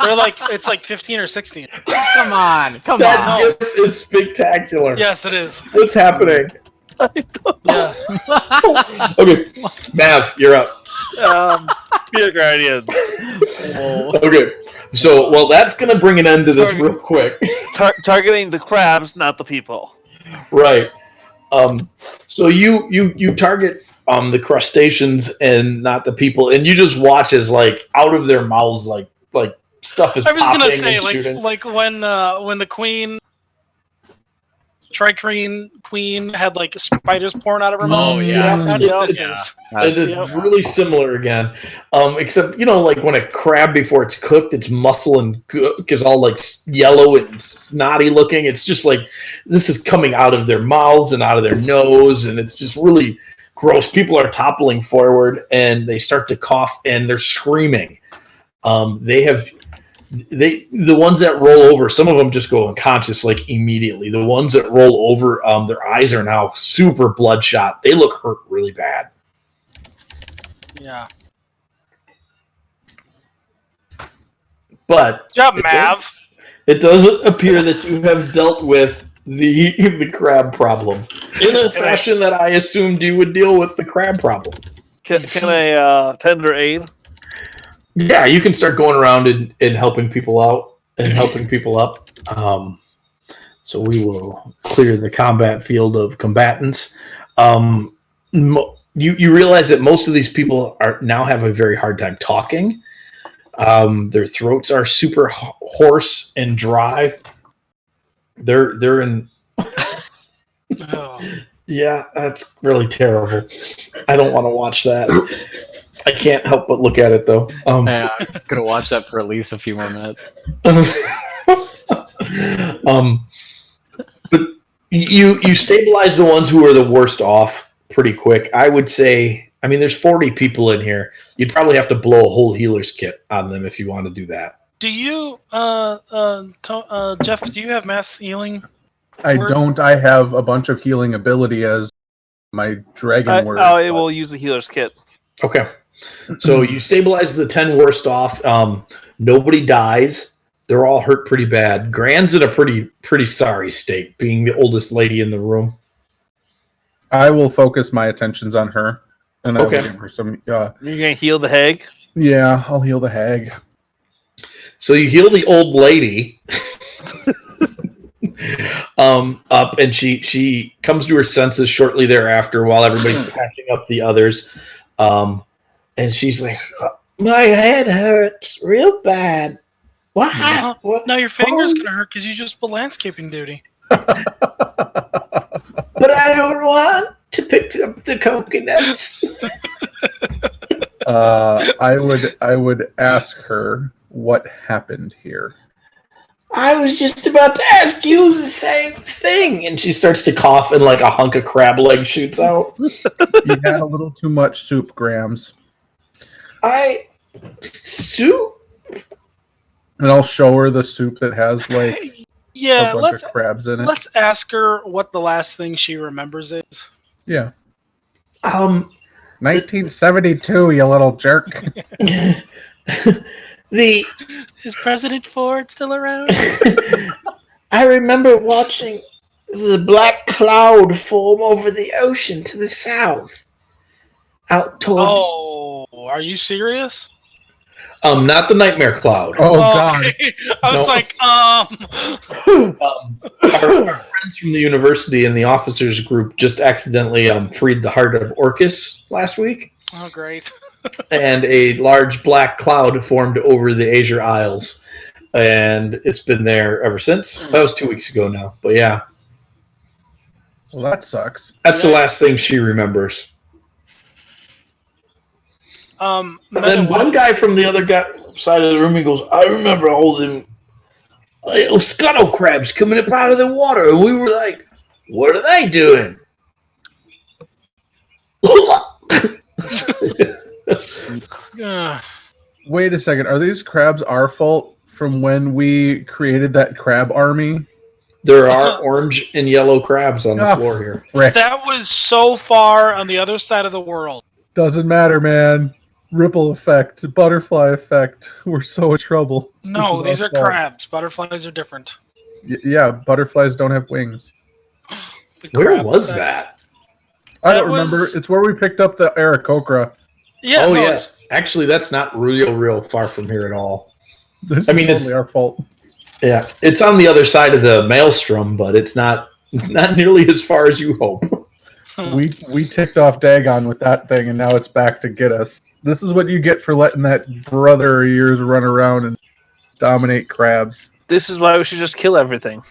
They're like it's like 15 or 16. Come on. That gif is spectacular. Yes, it is. What's happening? Yeah. Okay, Mav, you're up. Spear Guardians. Okay, so that's gonna bring an end to this real quick. Targeting the crabs, not the people. Right. So you target the crustaceans and not the people, and you just watch as like out of their mouths like stuff is. I was popping gonna say and shooting. like when the queen. Tricrine Queen had like spiders pouring out of her mouth. Oh yeah. It is really similar again, except like when a crab before it's cooked, its muscle and gook is all like yellow and snotty looking. It's just like this is coming out of their mouths and out of their nose, and it's just really gross. People are toppling forward and they start to cough and they're screaming. The ones that roll over, some of them just go unconscious like immediately. The ones that roll over, their eyes are now super bloodshot. They look hurt really bad. Yeah. But Mav. It does appear that you have dealt with the crab problem in a fashion that I assumed you would deal with the crab problem. Can I tender aid? Yeah, you can start going around and helping people out and helping people up. So we will clear the combat field of combatants. You realize that most of these people now have a very hard time talking. Their throats are super hoarse and dry. They're in. Yeah, that's really terrible. I don't want to watch that. I can't help but look at it though. Yeah, I'm gonna watch that for at least a few more minutes. But you stabilize the ones who are the worst off pretty quick. I would say. I mean, there's 40 people in here. You'd probably have to blow a whole healer's kit on them if you want to do that. Do you, Jeff? Do you have mass healing? I don't. I have a bunch of healing ability as my dragon word. I will use the healer's kit. Okay. So you stabilize the 10 worst off. Nobody dies. They're all hurt pretty bad. Gran's in a pretty sorry state, being the oldest lady in the room. I will focus my attentions on her, and I will give her some. You're gonna heal the hag? Yeah, I'll heal the hag. So you heal the old lady. up, and she comes to her senses shortly thereafter while everybody's patching up the others. And she's like, my head hurts real bad. What? No, your finger's going to hurt because you just put landscaping duty. But I don't want to pick up the coconuts. I would ask her what happened here. I was just about to ask you the same thing. And she starts to cough and like a hunk of crab leg shoots out. You had a little too much soup, Grams. Soup? And I'll show her the soup that has like a bunch of crabs in it. Let's ask her what the last thing she remembers is. Yeah. 1972, you little jerk. Is President Ford still around? I remember watching the black cloud form over the ocean to the south. Out towards... Oh, are you serious? Not the nightmare cloud. Oh, God. Okay. I was like, Our friends from the university and the officers group just accidentally freed the heart of Orcus last week. Oh, great. And a large black cloud formed over the Azure Isles. And it's been there ever since. That was 2 weeks ago now. But yeah. Well, that sucks. That's the last thing she remembers. And then one guy from the other side of the room, he goes, I remember holding little scuttle crabs coming up out of the water. And we were like, what are they doing? Wait a second. Are these crabs our fault from when we created that crab army? There are orange and yellow crabs on the floor here. Frick. That was so far on the other side of the world. Doesn't matter, man. Ripple effect, butterfly effect. We're so in trouble. No, these are crabs. Butterflies are different. Yeah, butterflies don't have wings. Where was that? I don't remember. It's where we picked up the Aarakocra. Yeah. Oh, yeah. Actually, that's not real far from here at all. This is totally our fault. Yeah, it's on the other side of the maelstrom, but it's not nearly as far as you hope. We ticked off Dagon with that thing, and now it's back to get us. This is what you get for letting that brother of yours run around and dominate crabs. This is why we should just kill everything.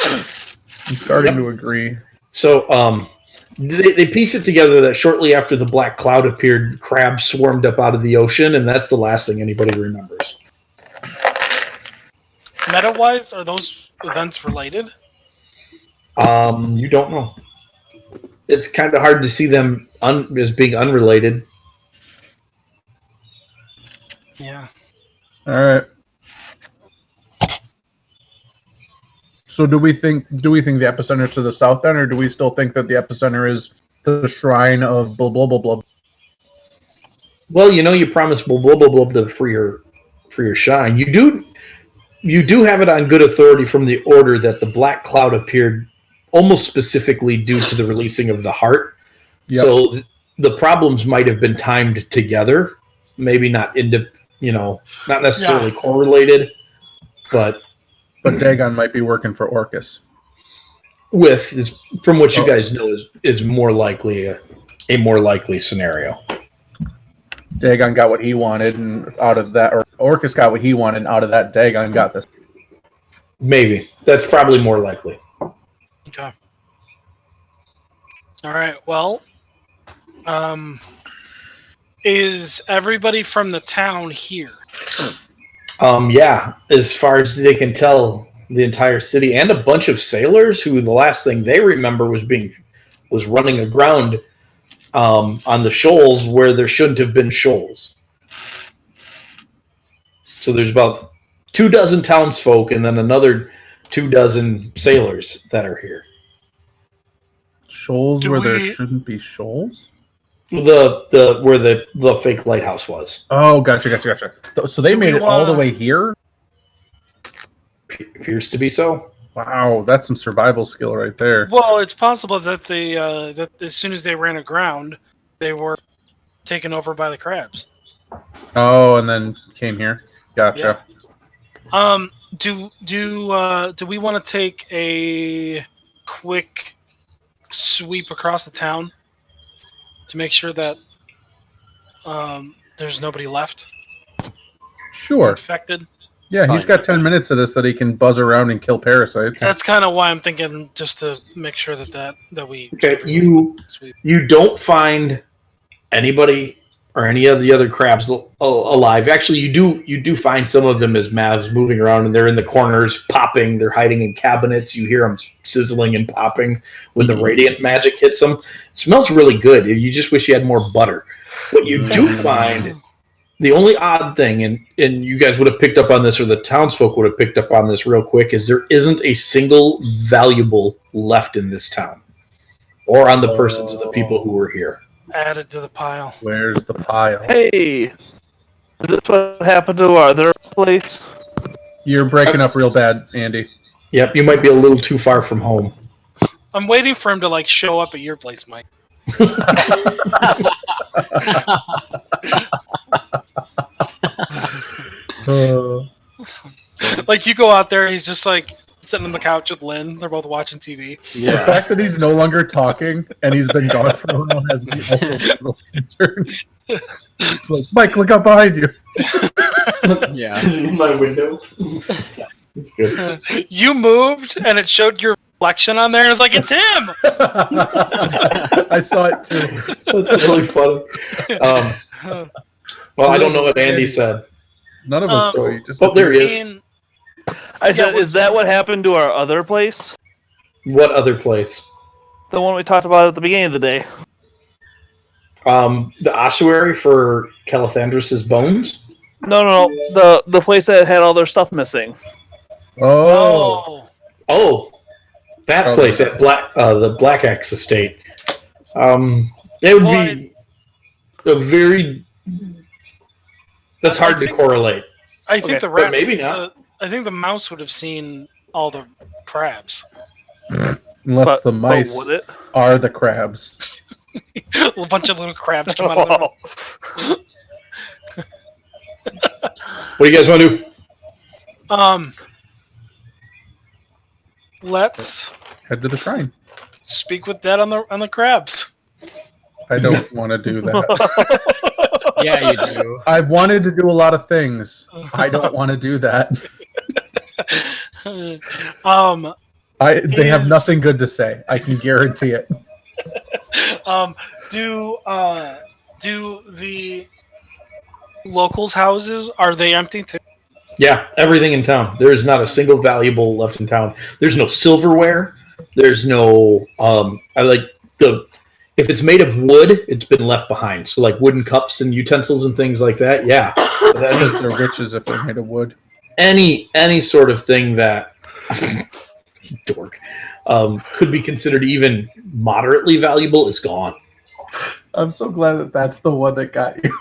I'm starting to agree. So, they piece it together that shortly after the black cloud appeared, crabs swarmed up out of the ocean, and that's the last thing anybody remembers. Meta-wise, are those events related? You don't know. It's kind of hard to see them as being unrelated. Yeah. All right. So do we think the epicenter is to the south then, or do we still think that the epicenter is the shrine of blah blah blah blah? Well, you promised blah blah blah blah to for your shine. You do have it on good authority from the order that the black cloud appeared almost specifically due to the releasing of the heart. Yep. So the problems might have been timed together, maybe not not necessarily correlated, but Dagon might be working for Orcus. From what you guys know is more likely a more likely scenario. Dagon got what he wanted, and out of that, or Orcus got what he wanted, and out of that, Dagon got this. Maybe that's probably more likely. Okay. All right. Well, is everybody from the town here? Yeah, as far as they can tell, the entire city and a bunch of sailors who the last thing they remember was running aground on the shoals where there shouldn't have been shoals. So there's about 24 townsfolk and then another 24 sailors that are here. Shoals where there shouldn't be shoals? The where the fake lighthouse was. Oh, gotcha. So they made it all the way here? Appears to be so. Wow, that's some survival skill right there. Well, it's possible that that as soon as they ran aground, they were taken over by the crabs. Oh, and then came here. Gotcha. Yeah. Do we want to take a quick sweep across the town to make sure that there's nobody left Sure. infected? Yeah, he's got 10 minutes of this that he can buzz around and kill parasites. That's kind of why I'm thinking, just to make sure that we. Okay, you don't find anybody or any of the other crabs alive. Actually, you do find some of them as Mav's moving around, and they're in the corners popping. They're hiding in cabinets. You hear them sizzling and popping when the radiant magic hits them. It smells really good. You just wish you had more butter. What you do find, the only odd thing, and you guys would have picked up on this, or the townsfolk would have picked up on this real quick, is there isn't a single valuable left in this town, or on the persons of the people who were here. Added to the pile. Where's the pile? Hey, is this what happened to our other place? You're breaking up real bad, Andy. Yep, you might be a little too far from home. I'm waiting for him to show up at your place, Mike. You go out there, he's just sitting on the couch with Lynn. They're both watching TV. Yeah. The fact that he's no longer talking and he's been gone for a while has me also a little concerned. It's like, Mike, look up behind you. Yeah. Is he in my window? Yeah, it's good. You moved and it showed your reflection on there. It's like, it's him! I saw it too. That's really funny. Well, I don't know what Andy said. None of us do. Oh, there he is. I said, is that what happened to our other place? What other place? The one we talked about at the beginning of the day. The ossuary for Calathandrus's bones? No. The place that had all their stuff missing. Oh, that place at the Black Axe estate. It would be a very. That's hard to correlate. I think the rat, maybe not. I think the mouse would have seen all the crabs. Unless the mice would it? are the crabs. A bunch of little crabs come out of them. What do you guys want to do? Let's Head to the shrine. speak with that on the crabs. I don't want to do that. Yeah, you do. I've wanted to do a lot of things. I don't want to do that. They have nothing good to say. I can guarantee it. Do the locals' houses, are they empty too? Yeah, everything in town. There is not a single valuable left in town. There's no silverware. There's no if it's made of wood, it's been left behind. So wooden cups and utensils and things like that. Yeah, Because they're witches if they're made of wood. Any sort of thing that dork could be considered even moderately valuable is gone. I'm so glad that that's the one that got you.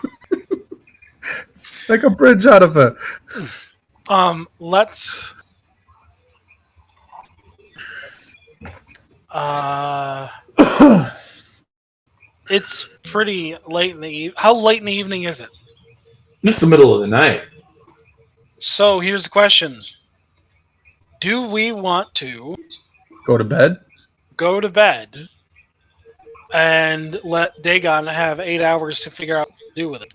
Like a bridge out of a. Let's. It's pretty late in the evening. How late in the evening is it? It's the middle of the night. So here's the question: do we want to Go to bed? go to bed and let Dagon have 8 hours to figure out what to do with it?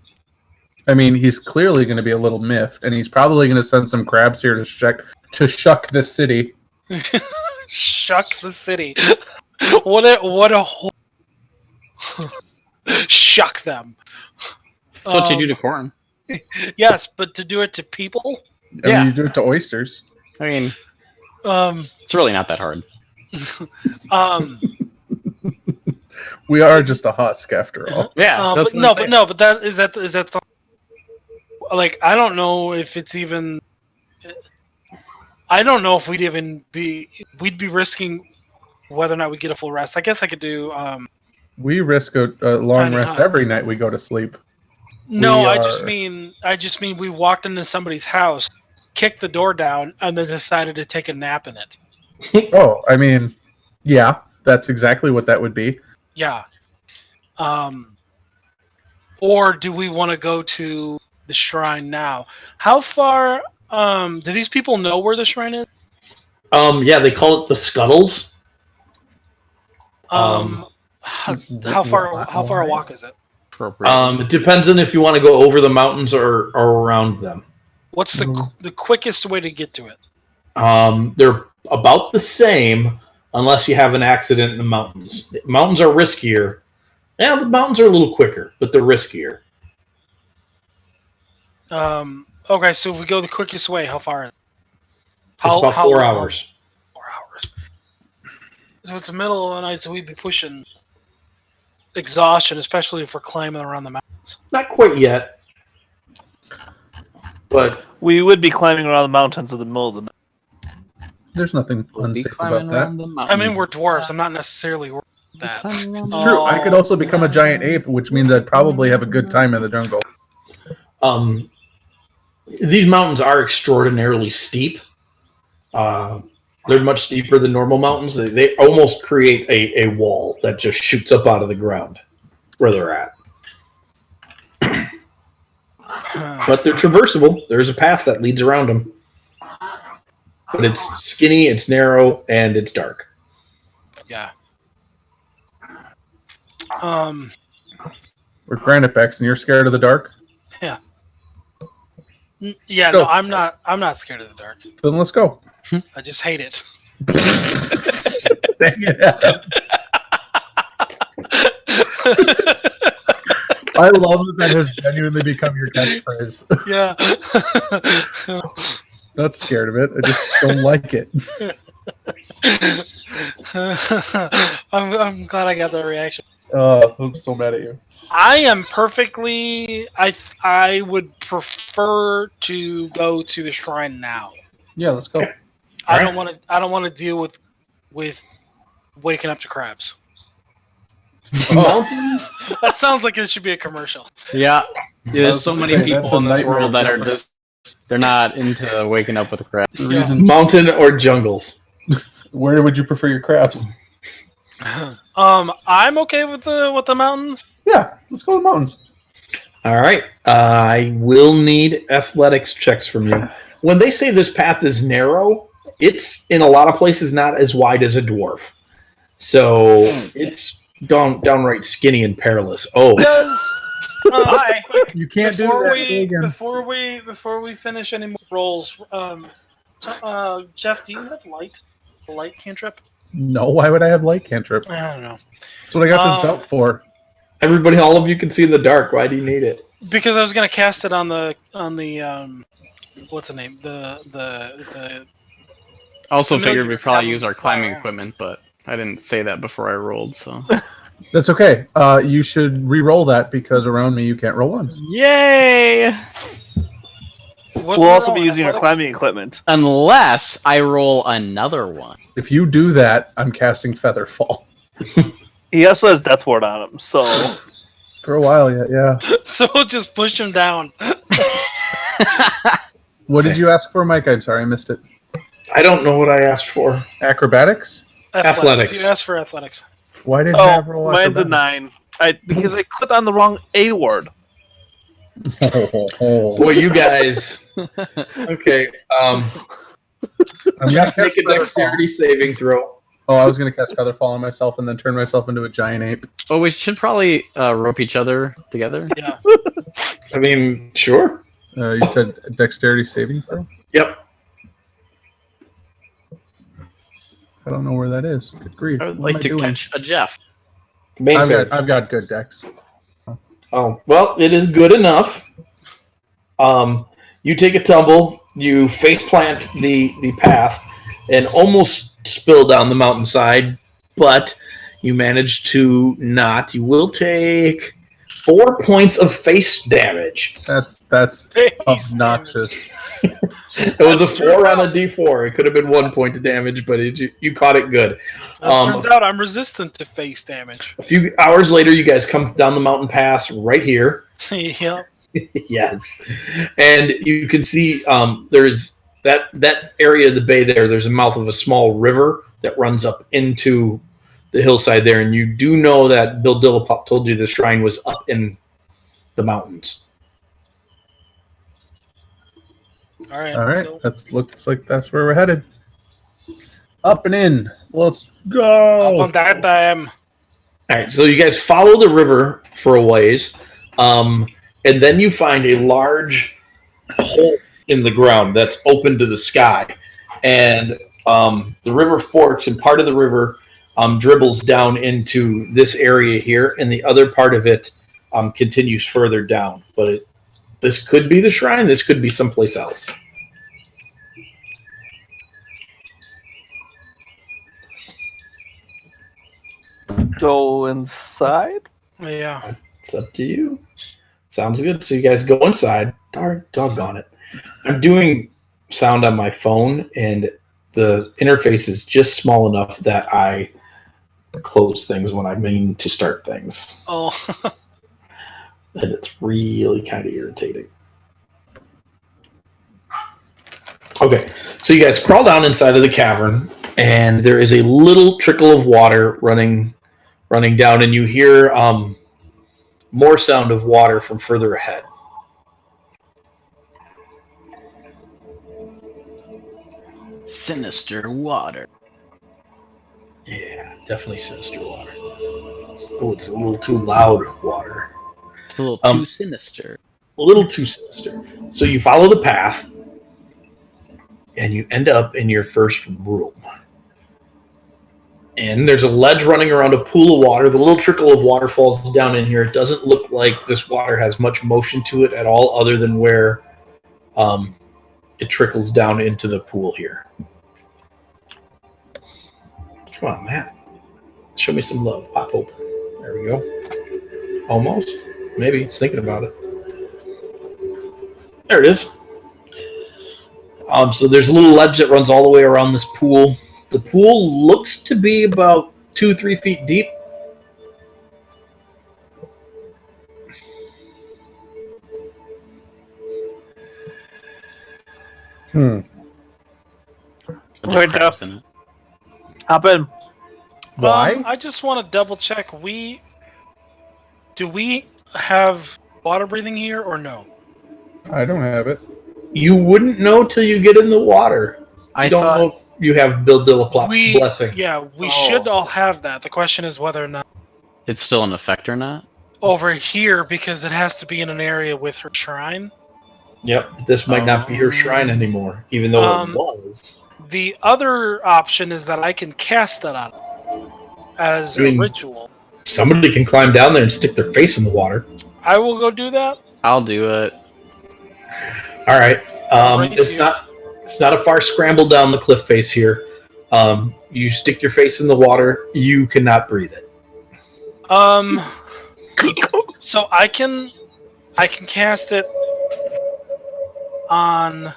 I mean, he's clearly going to be a little miffed, and he's probably going to send some crabs here to shuck this city. Shuck the city. What a shuck them. That's what you do to corn. Yes, but to do it to people? I mean, you do it to oysters. I mean, Um, it's really not that hard. We are just a husk after all. Yeah, but that I don't know if it's even. I don't know if we'd be risking whether or not we get a full rest. I guess I could do. We risk a long Tiny rest hut. every night we go to sleep. No, We I are- just mean we walked into somebody's house, kicked the door down, and then decided to take a nap in it. Oh, I mean, yeah, that's exactly what that would be. Yeah. Or do we want to go to the shrine now? How far Do these people know where the shrine is? Yeah, they call it the Scuttles. How far a walk is it? It depends on if you want to go over the mountains or around them. What's the quickest way to get to it? They're about the same unless you have an accident in the mountains. The mountains are riskier. Yeah, the mountains are a little quicker, but they're riskier. Okay, so if we go the quickest way, how far is it? It's about 4 hours. 4 hours. So it's the middle of the night, so we'd be pushing exhaustion, especially if we're climbing around the mountains. Not quite yet. But we would be climbing around the mountains in the middle of the night. There's nothing unsafe about that. I mean, we're dwarves. I'm not necessarily worried about that. It's true. I could also become a giant ape, which means I'd probably have a good time in the jungle. These mountains are extraordinarily steep. They're much steeper than normal mountains. They almost create a wall that just shoots up out of the ground where they're at. But they're traversable. There's a path that leads around them. But it's skinny, it's narrow, and it's dark. Yeah. We're Granite Bex, and you're scared of the dark? Yeah. Yeah, no, I'm not scared of the dark. Then let's go. I just hate it. Dang it. I love that has genuinely become your catchphrase. Yeah. Not scared of it. I just don't like it. I'm glad I got that reaction. I'm so mad at you. I am perfectly. I would prefer to go to the shrine now. Yeah, let's go. I don't want to deal with waking up to crabs. Mountains? That sounds like it should be a commercial. Yeah. There's so many people in this world that are just. They're not into waking up with a crab. Mountain or jungles? Where would you prefer your crabs? I'm okay with the mountains. Yeah, let's go to the mountains. All right. I will need athletics checks from you. When they say this path is narrow, it's in a lot of places not as wide as a dwarf. So it's downright skinny and perilous. Oh. You can't do that. Before we finish any more rolls, Jeff, do you have light cantrip? No, why would I have light cantrip? I don't know. That's what I got this belt for. Everybody, all of you can see in the dark. Why do you need it? Because I was gonna cast it on the what's the name? The I also figured we'd probably use our climbing equipment, but I didn't say that before I rolled, so. That's okay. You should re-roll that because around me you can't roll ones. Yay! We'll also be using our climbing equipment. Unless I roll another one. If you do that, I'm casting Featherfall. He also has Death Ward on him, so... For a while yet, yeah. So just push him down. What did you ask for, Mike? I'm sorry, I missed it. I don't know what I asked for. Acrobatics? Athletics. You asked for athletics. Why did you have roll mine's acrobatics? a 9. Because I clicked on the wrong A word. Boy, you guys. Okay. I'm gonna make a dexterity saving throw. Oh, I was going to cast Featherfall on myself and then turn myself into a giant ape. Oh, we should probably rope each other together. Yeah. I mean, sure. You said dexterity saving throw? Yep. I don't know where that is. Good grief. I would like to catch a Jeff. I've got good dex. Oh, well, it is good enough. You take a tumble, you face plant the path, and almost spill down the mountainside, but you manage to not. You will take 4 points of face damage. That's obnoxious. It was a 4 on a D4. It could have been 1 point of damage, but you caught it good. Turns out I'm resistant to face damage. A few hours later, you guys come down the mountain pass right here. Yep. Yes. And you can see there's that area of the bay there. There's a mouth of a small river that runs up into the hillside there. And you do know that Bill Dillipop told you the shrine was up in the mountains. All right. All let's right. go. That looks like that's where we're headed. Up and in. Let's Up go. on that time. All right, so you guys follow the river for a ways, and then you find a large hole in the ground that's open to the sky, and the river forks, and part of the river dribbles down into this area here, and the other part of it continues further down. But this could be the shrine. This could be someplace else. Go inside? Yeah. It's up to you. Sounds good. So you guys go inside. Doggone it. I'm doing sound on my phone, and the interface is just small enough that I close things when I mean to start things. Oh. And it's really kind of irritating. Okay, so you guys crawl down inside of the cavern, and there is a little trickle of water running down, and you hear more sound of water from further ahead. Sinister water. Yeah, definitely sinister water. Oh, it's a little too loud water. It's a little too sinister. A little too sinister. So you follow the path, and you end up in your first room. And there's a ledge running around a pool of water. The little trickle of water falls down in here. It doesn't look like this water has much motion to it at all, other than where it trickles down into the pool here. Come on, Matt. Show me some love. Pop open. There we go. Almost. Maybe it's thinking about it. There it is. So there's a little ledge that runs all the way around this pool. The pool looks to be about 2-3 feet deep. Right now. Hop in. Why? I just want to double check. Do we have water breathing here or no? I don't have it. You wouldn't know till you get in the water. I You don't thought know if you have Bill Dillaplop's blessing. Yeah, we should all have that. The question is whether or not it's still in effect or not. over here, because it has to be in an area with her shrine. Yep, but this might not be her shrine anymore, even though it was. The other option is that I can cast that on as a ritual. Somebody can climb down there and stick their face in the water. I will go do that. I'll do it. All right. It's not a far scramble down the cliff face here. You stick your face in the water. You cannot breathe it. So I can cast it on.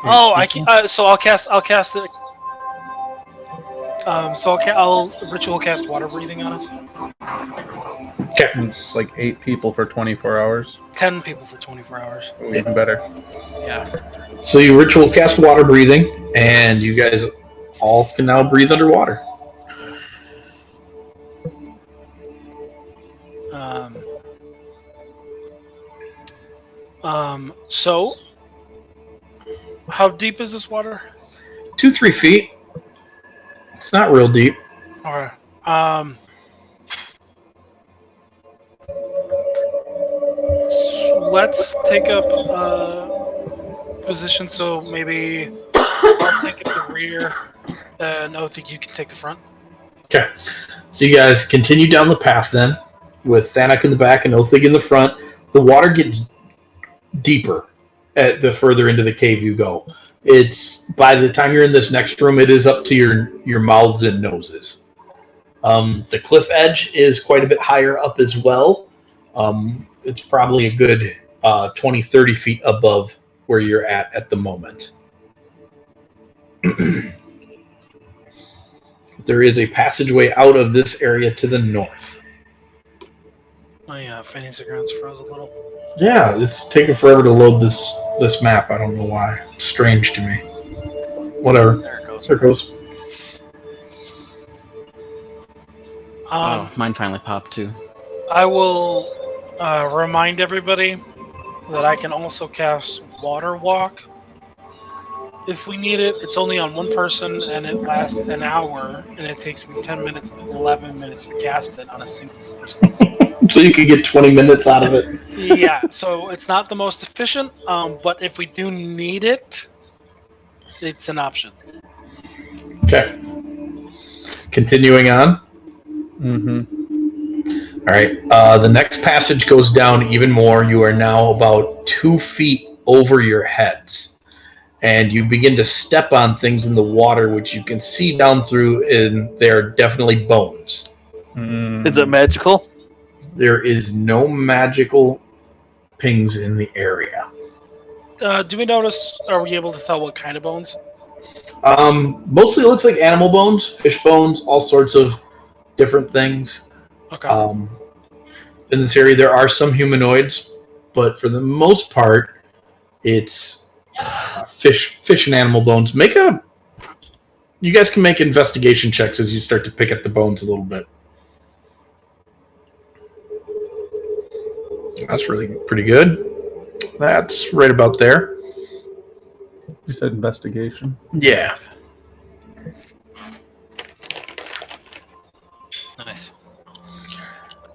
Oh, I can. So I'll cast it. So I'll ritual cast water breathing on us. Okay. It's like 8 people for 24 hours. 10 people for 24 hours. Ooh, even better. Yeah. So you ritual cast water breathing, and you guys all can now breathe underwater. So how deep is this water? 2-3 feet. It's not real deep. Alright. Let's take up position, so maybe I'll take it the rear, and Othig, you can take the front. Okay. So you guys continue down the path then, with Thanak in the back and Othig in the front. The water gets deeper at the further into the cave you go. It's by the time you're in this next room, it is up to your mouths and noses. The cliff edge is quite a bit higher up as well. It's probably a good 20-30 feet above where you're at the moment. There is a passageway out of this area to the north. Oh yeah, Phineas Grounds froze a little. Yeah, it's taking forever to load this map. I don't know why. It's strange to me. Whatever. There it goes. There it goes. Mine finally popped too. I will remind everybody that I can also cast water walk. If we need it, it's only on one person, and it lasts an hour, and it takes me 10 minutes, 11 minutes to cast it on a single person. So you could get 20 minutes out of it. Yeah, so it's not the most efficient, but if we do need it, it's an option. Okay. Continuing on. Mm-hmm. All right. The next passage goes down even more. You are now about 2 feet over your heads. And you begin to step on things in the water, which you can see down through, and they're definitely bones. Is it magical? There is no magical pings in the area. Do we notice, are we able to tell what kind of bones? Mostly it looks like animal bones, fish bones, all sorts of different things. Okay. In this area, there are some humanoids, but for the most part, it's fish and animal bones. You guys can make investigation checks as you start to pick at the bones a little bit. That's really pretty good. That's right about there. You said investigation? Yeah. Nice.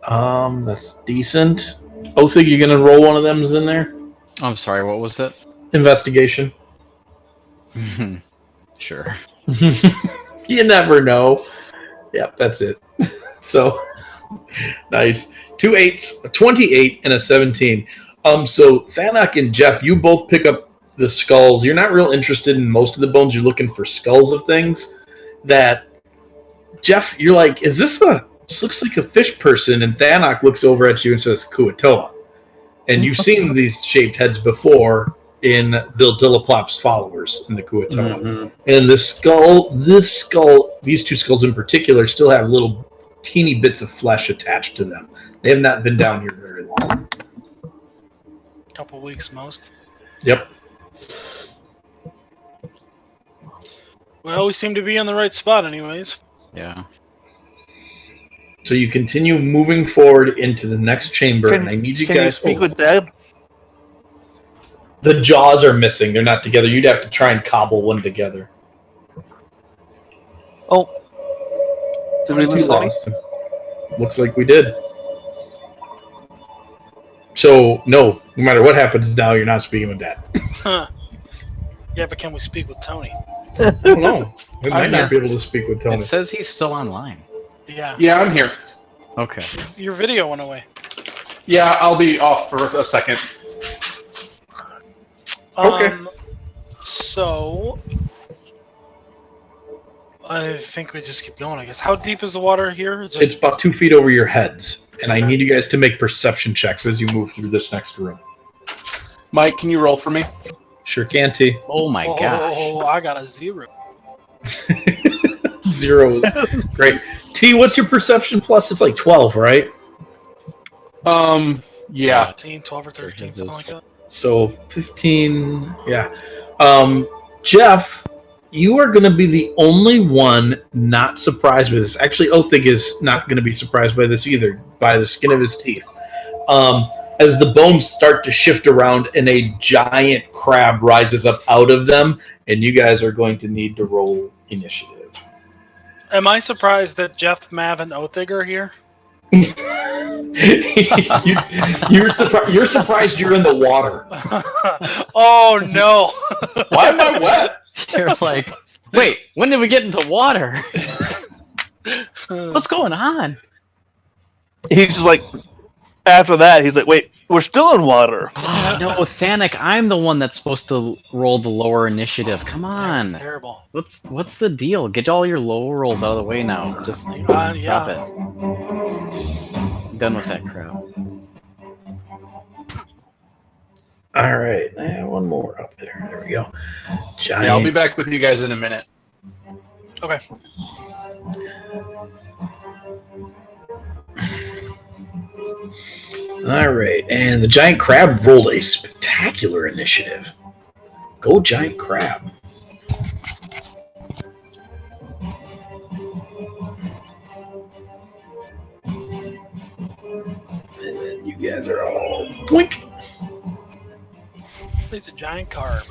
That's decent. Othig, you gonna roll one of them in there? I'm sorry, what was it? Investigation. Sure. You never know. Yep, that's it. So, nice. 2 8s, a 28, and a 17. So Thanak and Jeff, you both pick up the skulls. You're not real interested in most of the bones. You're looking for skulls of things that Jeff, you're like, this looks like a fish person, and Thanak looks over at you and says, Kuatoa. And you've seen these shaped heads before in Bill Dillaplop's followers in the Kuatoa. Mm-hmm. And these two skulls in particular still have little teeny bits of flesh attached to them. They have not been down here very long. Couple weeks most. Yep. Well, we seem to be on the right spot anyways. Yeah. So you continue moving forward into the next chamber, and I need you Can guys... you speak with Dad? The jaws are missing. They're not together. You'd have to try and cobble one together. Oh. Did we lose Tony? Lost him. Looks like we did. So, no matter what happens now, you're not speaking with Dad. Huh. Yeah, but can we speak with Tony? I don't know. We might not be able to speak with Tony. It says he's still online. Yeah. Yeah, I'm here. Okay. Your video went away. Yeah, I'll be off for a second. Okay. So I think we just keep going, I guess. How deep is the water here? It's about 2 feet over your heads, and I need you guys to make perception checks as you move through this next room. Mike, can you roll for me? Sure can, T. Oh my gosh. Oh, I got a 0. 0 is great. T, what's your perception plus? It's like 12, right? Yeah. 13, 12 or 13, something like that. So 15, yeah. Jeff, you are going to be the only one not surprised by this. Actually, Othig is not going to be surprised by this either, by the skin of his teeth. As the bones start to shift around and a giant crab rises up out of them, and you guys are going to need to roll initiative. Am I surprised that Jeff, Mav, and Othig are here? You're surprised you're in the water. Oh no! Why am I wet? You're like, wait, when did we get into water? What's going on? He's just like, after that, he's like, wait, we're still in water. No, Thanak, I'm the one that's supposed to roll the lower initiative. Come That was on. terrible. What's the deal? Get all your lower rolls out of the way now. Just stop yeah. it. Done with that crap. All right, one more up there. There we go. Giant. Yeah, I'll be back with you guys in a minute. Okay. All right, and the giant crab rolled a spectacular initiative. Go giant crab. And then you guys are all blink. It's a giant carb.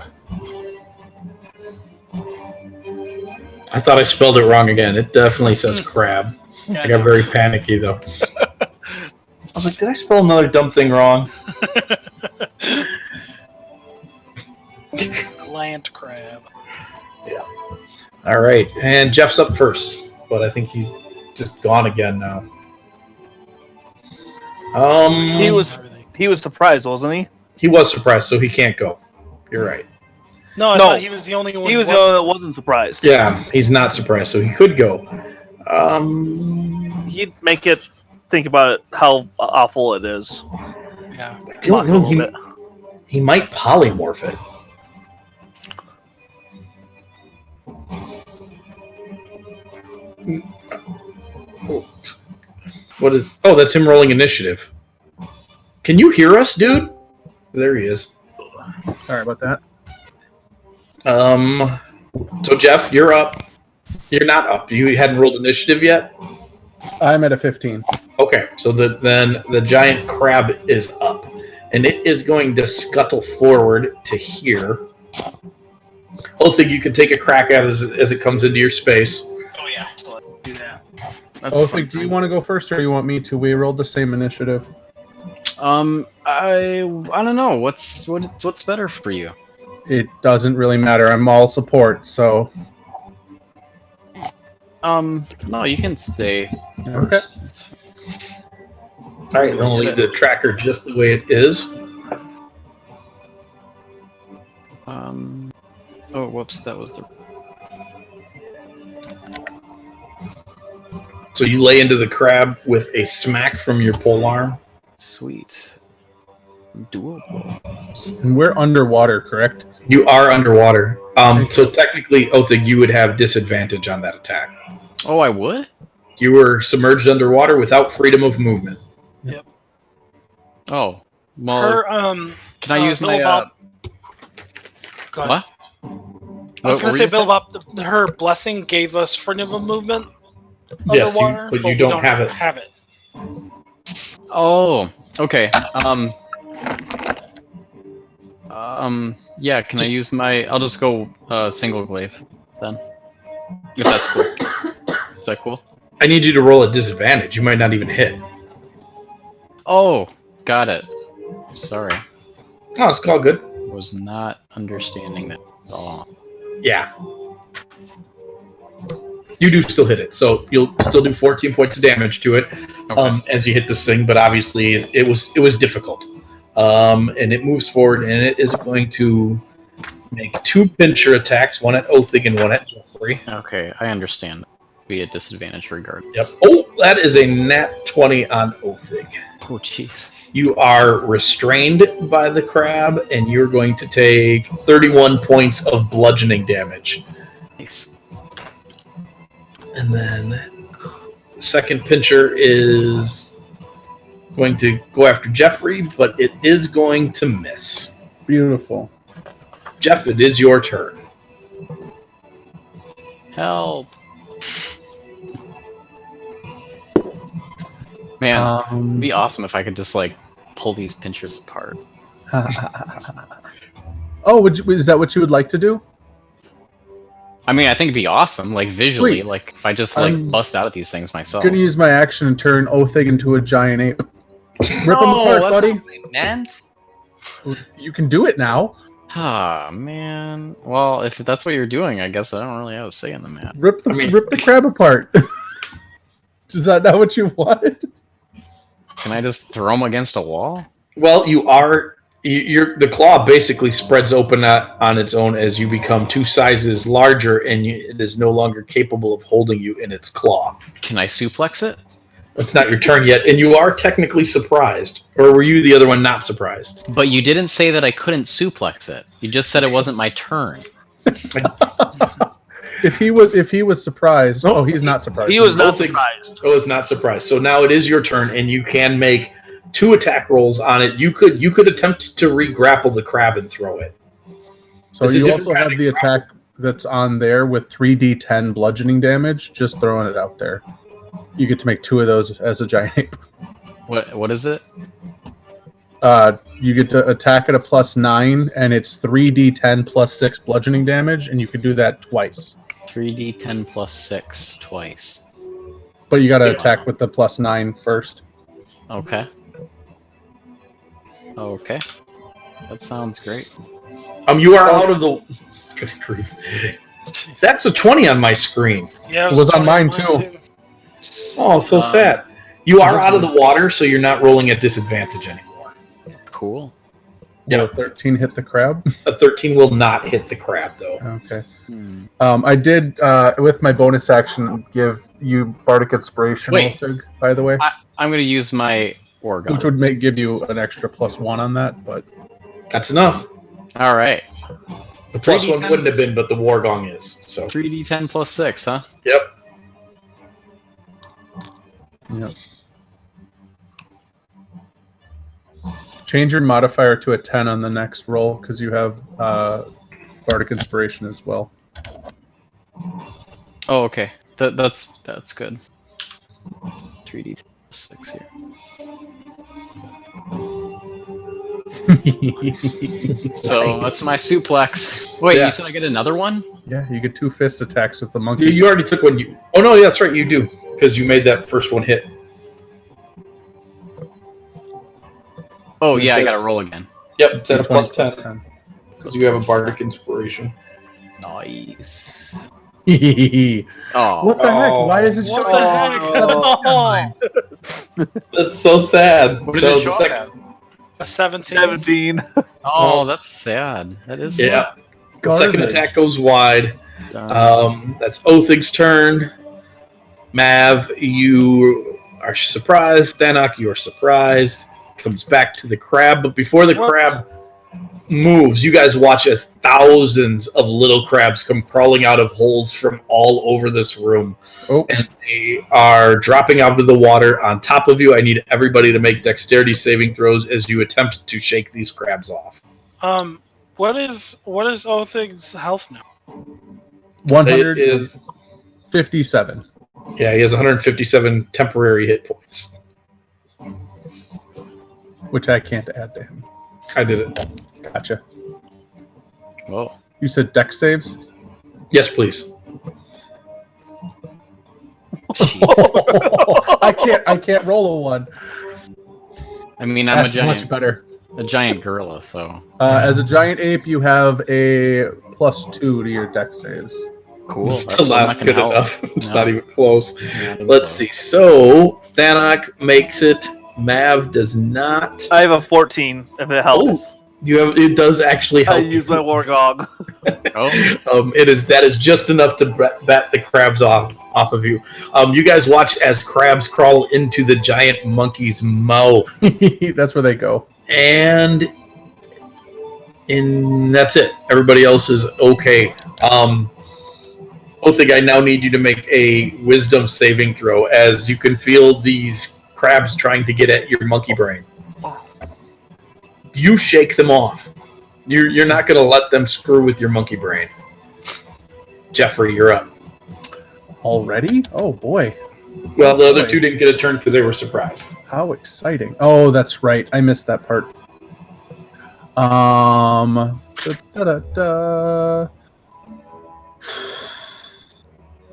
I thought I spelled it wrong again. It definitely says crab. Yeah, I got very panicky, though. I was like, did I spell another dumb thing wrong? Giant crab. Yeah. All right. And Jeff's up first, but I think he's just gone again now. He was surprised, wasn't he? He was surprised, so he can't go. You're right. No, I thought he was the only one. He was the only one that wasn't surprised. Yeah, he's not surprised, so he could go. He'd make it think about it, how awful it is. Yeah. I don't know. He might polymorph it. What is... Oh, that's him rolling initiative. Can you hear us, dude? There he is. Sorry about that. So Jeff, you're up. You're not up. You hadn't rolled initiative yet? I'm at a 15. Okay, so then the giant crab is up. And it is going to scuttle forward to here. I think you can take a crack at it as it comes into your space. Oh yeah, so let's do that. Othig, do you want to go first, or you want me to? We rolled the same initiative. I don't know. What's better for you? It doesn't really matter. I'm all support, so. No, you can stay. Okay. First. All right, we'll leave the tracker just the way it is. Oh, whoops, that was the... So you lay into the crab with a smack from your pole arm. Sweet. Dual blows. And we're underwater, correct? You are underwater. So technically, Othig, you would have disadvantage on that attack. Oh, I would? You were submerged underwater without freedom of movement. Yep. Oh. Well, can I use my... Go ahead. What? I was going to say, Bill Bob, her blessing gave us freedom of movement Yes, underwater, but you don't have it. Oh, okay. Yeah, can I use my... I'll just go single glaive, then. If that's cool. Is that cool? I need you to roll a disadvantage. You might not even hit. Oh, got it. Sorry. Oh, it's all good. Was not understanding that at all. Yeah. You do still hit it, so you'll still do 14 points of damage to it as you hit this thing, but obviously it was difficult. And it moves forward, and it is going to make 2 pincher attacks, one at Othig and one at Jeffrey. Okay, I understand. Be a disadvantage regardless. Yep. Oh, that is a nat 20 on Othig. Oh, jeez. You are restrained by the crab, and you're going to take 31 points of bludgeoning damage. Nice. And then the second pincher is going to go after Jeffrey, but it is going to miss. Beautiful. Jeff, it is your turn. Help. Man, it'd be awesome if I could just, like, pull these pinchers apart. Oh, is that what you would like to do? I mean, I think it'd be awesome, like, visually, Sweet. like, if I just, like, bust out at these things myself. I'm going to use my action and turn Othig into a giant ape. Rip him apart, buddy. Man. You can do it now. Ah, man. Well, if that's what you're doing, I guess I don't really have a say in the map. Rip the crab apart. Is that not what you wanted? Can I just throw them against a wall? Well, the claw basically spreads open on its own as you become 2 sizes larger, and it is no longer capable of holding you in its claw. Can I suplex it? It's not your turn yet, and you are technically surprised. Or were you the other one not surprised? But you didn't say that I couldn't suplex it. You just said it wasn't my turn. If he was surprised, he's not surprised. He was not surprised. Oh, is not surprised. So now it is your turn, and you can make 2 attack rolls on it. You could attempt to re-grapple the crab and throw it. So you also have the attack that's on there with 3d10 bludgeoning damage. Just throwing it out there. You get to make 2 of those as a giant ape. What is it? You get to attack at a +9, and it's 3d10 plus 6 bludgeoning damage, and you can do that twice. 3d10 plus 6 twice. But you got to attack with the +9 first. Okay. Okay. That sounds great. You are out of the. Good grief. That's a 20 on my screen. Yeah, It was on mine too. Oh, so sad. You are out of the water, so you're not rolling at disadvantage anymore. Cool. Yeah, 13 hit the crab. A 13 will not hit the crab, though. Okay. I did, with my bonus action, give you Bardic Inspiration, Wait. Ultig, by the way. I'm going to use my Orgon. Which would give you an extra +1 on that, but... That's enough. All right. The +1 wouldn't have been, but the War Gong is. So 3d10 plus 6, huh? Yep. Yep. Change your modifier to a 10 on the next roll, because you have Bardic Inspiration as well. Oh, okay. That's good. 3d10 plus 6 here. So that's my suplex. Wait, you said I get another one? Yeah, you get 2 fist attacks with the monkey. You already took one. Oh no, that's right, you do, because you made that first one hit. Oh yeah, I got to roll again. Yep, it's at a +10 because you have a Bardic Inspiration. Nice. Oh, what the heck? Why is it What showing? the heck? That's so sad. What did So it show up as? A 17. 17. Oh, that's sad. That is yeah. sad. The second attack goes wide. Darn. That's Othig's turn. Mav, you are surprised. Thanak, you are surprised. Comes back to the crab, but before the crab moves, you guys watch as thousands of little crabs come crawling out of holes from all over this room. Oh. And they are dropping out of the water on top of you. I need everybody to make dexterity saving throws as you attempt to shake these crabs off. What is Othig's health now? 157. Yeah, he has 157 temporary hit points. Which I can't add to him. I did it. Gotcha. Whoa. You said dex saves? Yes, please. I can't roll a 1. I mean, I'm That's a much giant, better. a giant gorilla, so As a giant ape, you have a +2 to your dex saves. cool. Still not good help. enough. It's No. not even close. Not even Let's close. see. So, Thanak makes it. Mav does not. I have a 14, if it helps. Oh, you have. It does actually I help. use my War Gog. Oh, That is just enough to bat the crabs off of you. You guys watch as crabs crawl into the giant monkey's mouth, That's where they go. and that's it. Everybody else is okay. Othig, I now need you to make a wisdom saving throw, as you can feel these crabs trying to get at your monkey brain. You shake them off. You're not going to let them screw with your monkey brain. Jeffrey, you're up. Already? Oh boy. Well, the other two didn't get a turn because they were surprised. How exciting. Oh, that's right. I missed that part.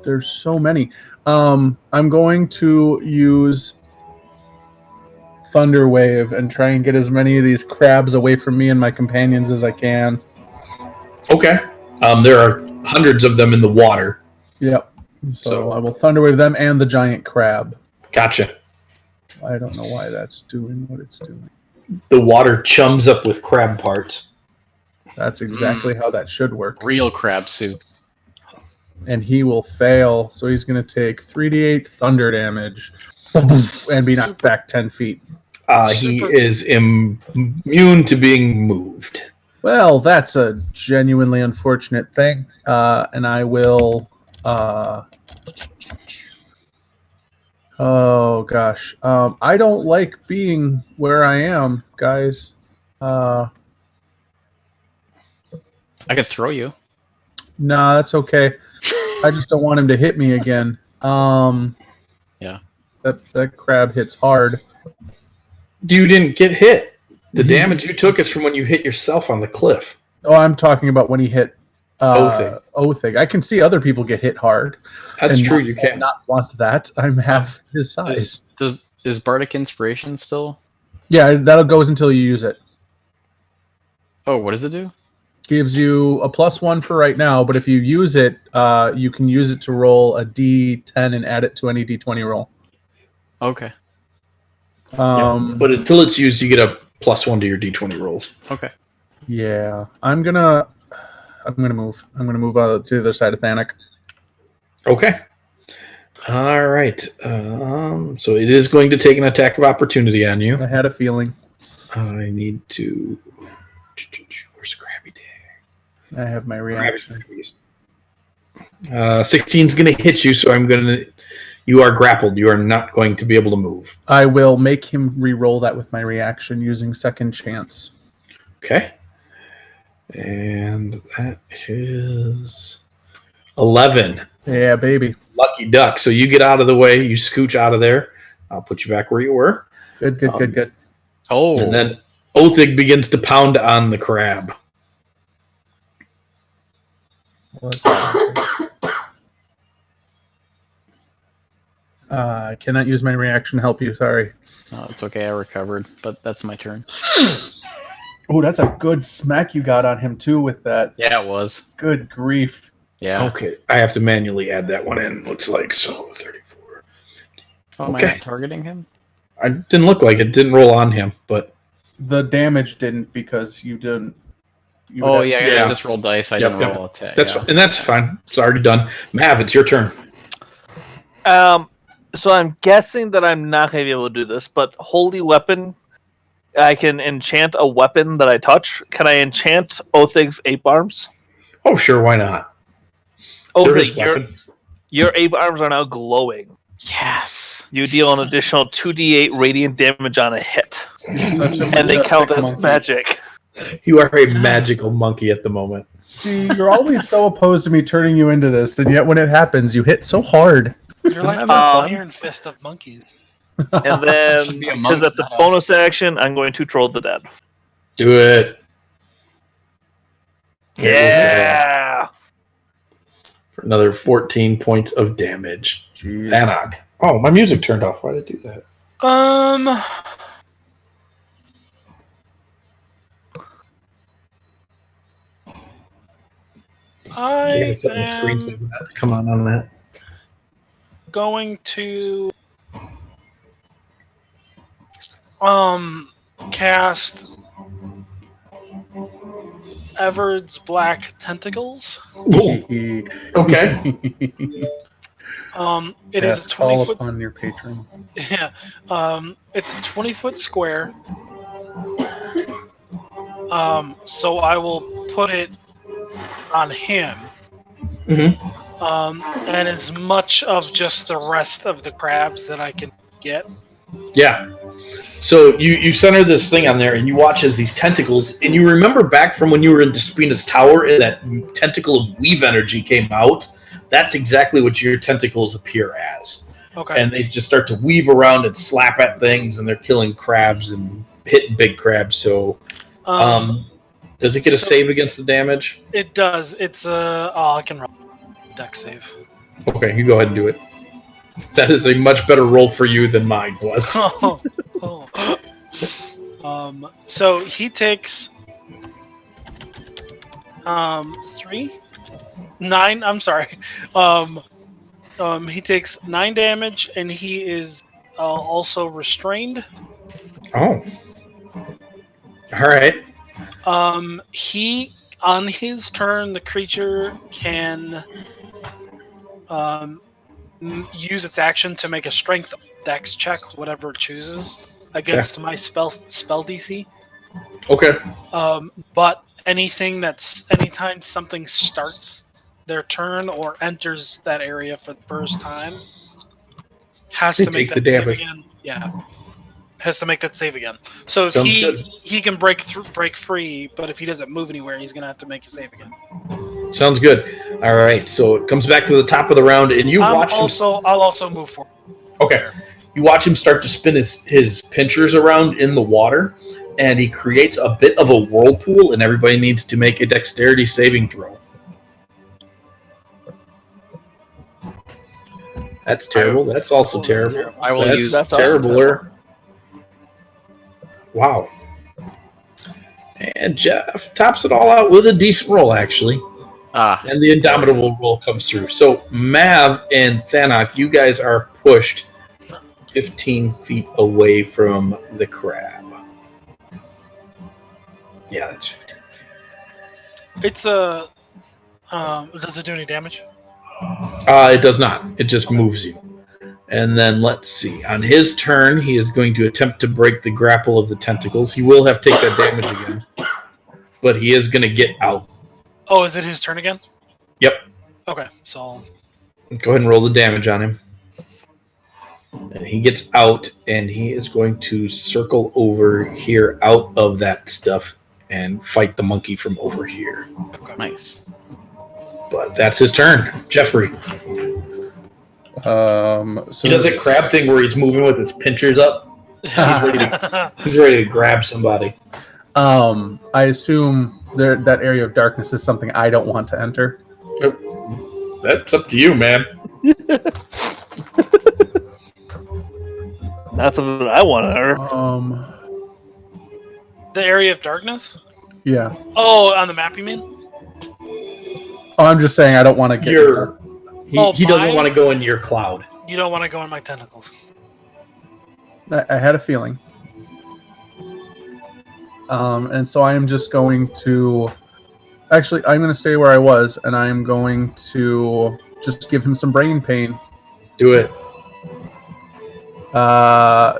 There's so many. I'm going to use Thunder Wave and try and get as many of these crabs away from me and my companions as I can. Okay. There are hundreds of them in the water. Yep. So I will Thunder Wave them and the giant crab. Gotcha. I don't know why that's doing what it's doing. The water chums up with crab parts. That's exactly how that should work. real crab soup. And he will fail, so he's going to take 3d8 thunder damage and be knocked back 10 feet. He is immune to being moved. Well, that's a genuinely unfortunate thing. And I will... oh, gosh. I don't like being where I am, guys. I could throw you. Nah, that's okay. I just don't want him to hit me again. Yeah. That crab hits hard. You didn't get hit. The damage you took is from when you hit yourself on the cliff. Oh, I'm talking about when he hit Othig. Othig. I can see other people get hit hard. That's true. You can't not want that. I'm half his size. Is Bardic Inspiration still? Yeah, that goes until you use it. Oh, what does it do? Gives you a +1 for right now, but if you use it, you can use it to roll a D10 and add it to any D20 roll. Okay. But until it's used, you get a +1 to your D20 rolls. Okay. Yeah, I'm gonna move. I'm gonna move out to the other side of Thanik. Okay. All right. So it is going to take an attack of opportunity on you. I had a feeling. I need to. Where's the Krabby Day? I have my reaction. 16's going to hit you, so I'm going to. You are grappled. You are not going to be able to move. I will make him re-roll that with my reaction using second chance. Okay. And that is 11. Yeah, baby. Lucky duck. So you get out of the way. You scooch out of there. I'll put you back where you were. Good. Oh. And then Othig begins to pound on the crab. Well, I cannot use my reaction to help you. Sorry. No, it's okay. I recovered, but that's my turn. Oh, that's a good smack you got on him, too, with that. Yeah, it was. Good grief. Yeah. Okay. I have to manually add that one in. Looks like so 34. Oh, am I not targeting him? I didn't look like it. Didn't roll on him, but the damage didn't because you didn't. I just rolled dice. I didn't roll attack. And that's fine. It's already done. Mav, it's your turn. So I'm guessing that I'm not going to be able to do this, but Holy Weapon, I can enchant a weapon that I touch. Can I enchant Othig's ape arms? Oh, sure. Why not? Othig, your ape arms are now glowing. Yes. You deal an additional 2d8 radiant damage on a hit. And they count as magic. You are a magical monkey at the moment. See, you're always so opposed to me turning you into this, and yet when it happens, you hit so hard. You're like the Iron Fist of monkeys. And then, because that's a bonus action, I'm going to Troll the Dead. Do it. Yeah! For another 14 points of damage. Thanik. Oh, my music turned off. Why did I do that? I am screen come on that. Going to cast Everard's Black Tentacles. Okay. It is a 20-foot. Upon your patron. Yeah. It's a 20-foot square. So I will put it on him. Mm-hmm. And as much of just the rest of the crabs that I can get. Yeah. So you center this thing on there, and you watch as these tentacles, and you remember back from when you were in Despina's tower, and that tentacle of weave energy came out. That's exactly what your tentacles appear as. Okay. And they just start to weave around and slap at things, and they're killing crabs and hitting big crabs. So, does it get a save against the damage? It does. It's I can roll dex save. Okay, you go ahead and do it. That is a much better roll for you than mine was. So he takes 9. I'm sorry. He takes 9 damage, and he is also restrained. Oh. All right. He on his turn, the creature can use its action to make a strength dex check, whatever it chooses, against my spell DC. Okay. But anytime something starts their turn or enters that area for the first time, has to make that save again. Yeah. Has to make that save again. So if he can break free, but if he doesn't move anywhere, he's gonna have to make a save again. Sounds good. All right, so it comes back to the top of the round, and you watch him. I'll also move forward. Okay, you watch him start to spin his pinchers around in the water, and he creates a bit of a whirlpool, and everybody needs to make a dexterity saving throw. That's terrible. That's also terrible. I will use That's terribler. Wow. And Jeff tops it all out with a decent roll, actually. And the indomitable roll comes through. So Mav and Thanak, you guys are pushed 15 feet away from the crab. Yeah, that's 15. It's a. Does it do any damage? It does not. It just moves you. And then let's see. On his turn, he is going to attempt to break the grapple of the tentacles. He will have to take that damage again. But he is going to get out. Oh, is it his turn again? Yep. Okay, so... Go ahead and roll the damage on him. And he gets out, and he is going to circle over here out of that stuff and fight the monkey from over here. Okay. Nice. But that's his turn. Jeffrey. So He does a crab thing where he's moving with his pinchers up. He's ready to grab somebody. I assume that area of darkness is something I don't want to enter. That's up to you, man. That's what I want to hear. The area of darkness? Yeah. Oh, on the map, you mean? Oh, I'm just saying I don't want to get. He doesn't want to go in your cloud. You don't want to go in my tentacles. I had a feeling. And so I am just going to. Actually, I'm going to stay where I was, and I'm going to just give him some brain pain. Do it. How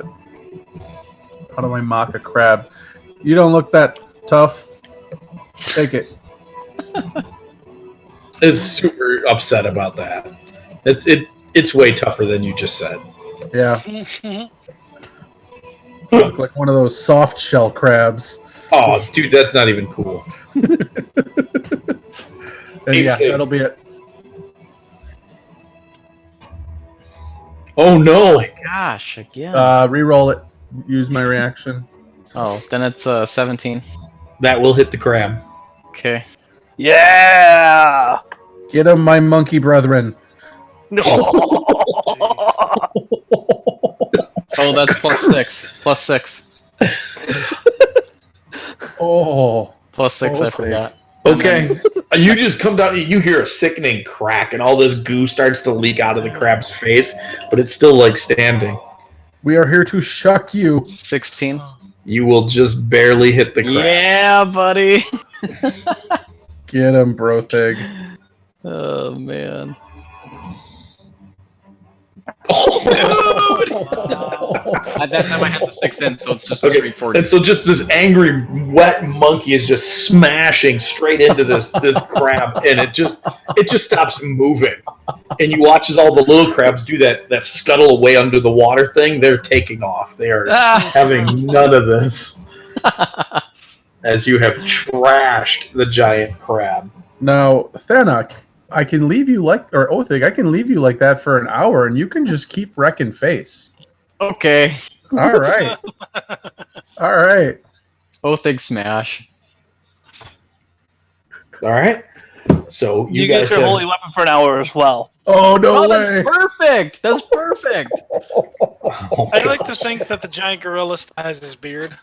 do I mock a crab? You don't look that tough. Take it. Is super upset about that. It's way tougher than you just said. Yeah. Look like one of those soft shell crabs. Oh, dude, that's not even cool. And yeah, that'll be it. Oh no! Oh my gosh, again. Reroll it. Use my reaction. Oh, then it's 17. That will hit the crab. Okay. Yeah! Get him, my monkey brethren. Oh, that's +6. +6. Oh. +6, I forgot. Okay. You just come down, you hear a sickening crack, and all this goo starts to leak out of the crab's face, but it's still like standing. We are here to shuck you. 16. You will just barely hit the crab. Yeah, buddy. Get him, Brothig. Oh, man. At that time, I had the 6 in, so it's just a straight 40. And so just this angry, wet monkey is just smashing straight into this crab, and it just stops moving. And you watch as all the little crabs do that scuttle away under the water thing. They're taking off. They are having none of this. As you have trashed the giant crab. Now, Thanak, I can leave you Othig, I can leave you like that for an hour, and you can just keep wrecking face. Okay. All right. All right. Othig smash. All right. So You get your holy weapon for an hour as well. Oh, no That's way. perfect. That's perfect. I'd like to think that the giant gorilla still has his beard.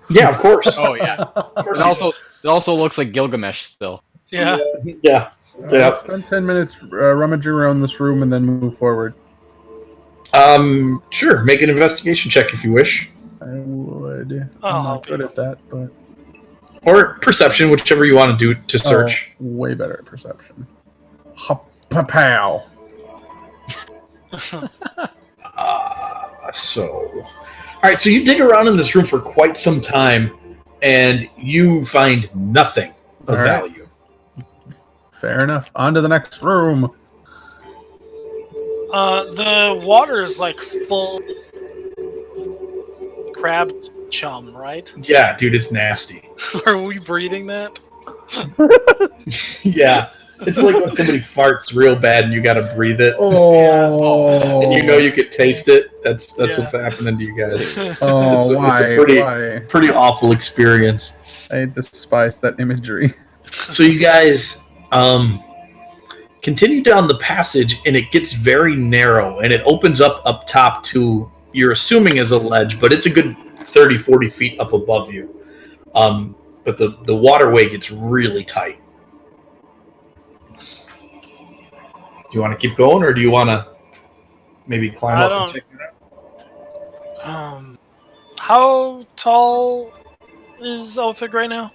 Yeah, of course. Oh, yeah. It also looks like Gilgamesh still. Yeah. Yeah. Yeah. Spend 10 minutes rummaging around this room and then move forward. Sure. Make an investigation check if you wish. I would. I'll I'm not help good you. at that, but... Or perception, whichever you want to do to search. Way better at perception. Pow. All right, so you dig around in this room for quite some time, and you find nothing of value. Fair enough. On to the next room. The water is like full crab chum, right? Yeah, dude, it's nasty. Are we breeding that? Yeah, it's like when somebody farts real bad and you gotta breathe it, Oh. and you know you could taste it. That's what's happening to you guys. Oh, it's a pretty awful experience. I despise that imagery. So you guys continue down the passage, and it gets very narrow, and it opens up top to, you're assuming is a ledge, but it's a good 30, 40 feet up above you. But the waterway gets really tight. Do you want to keep going, or do you want to maybe climb up and check it out? How tall is Othig right now?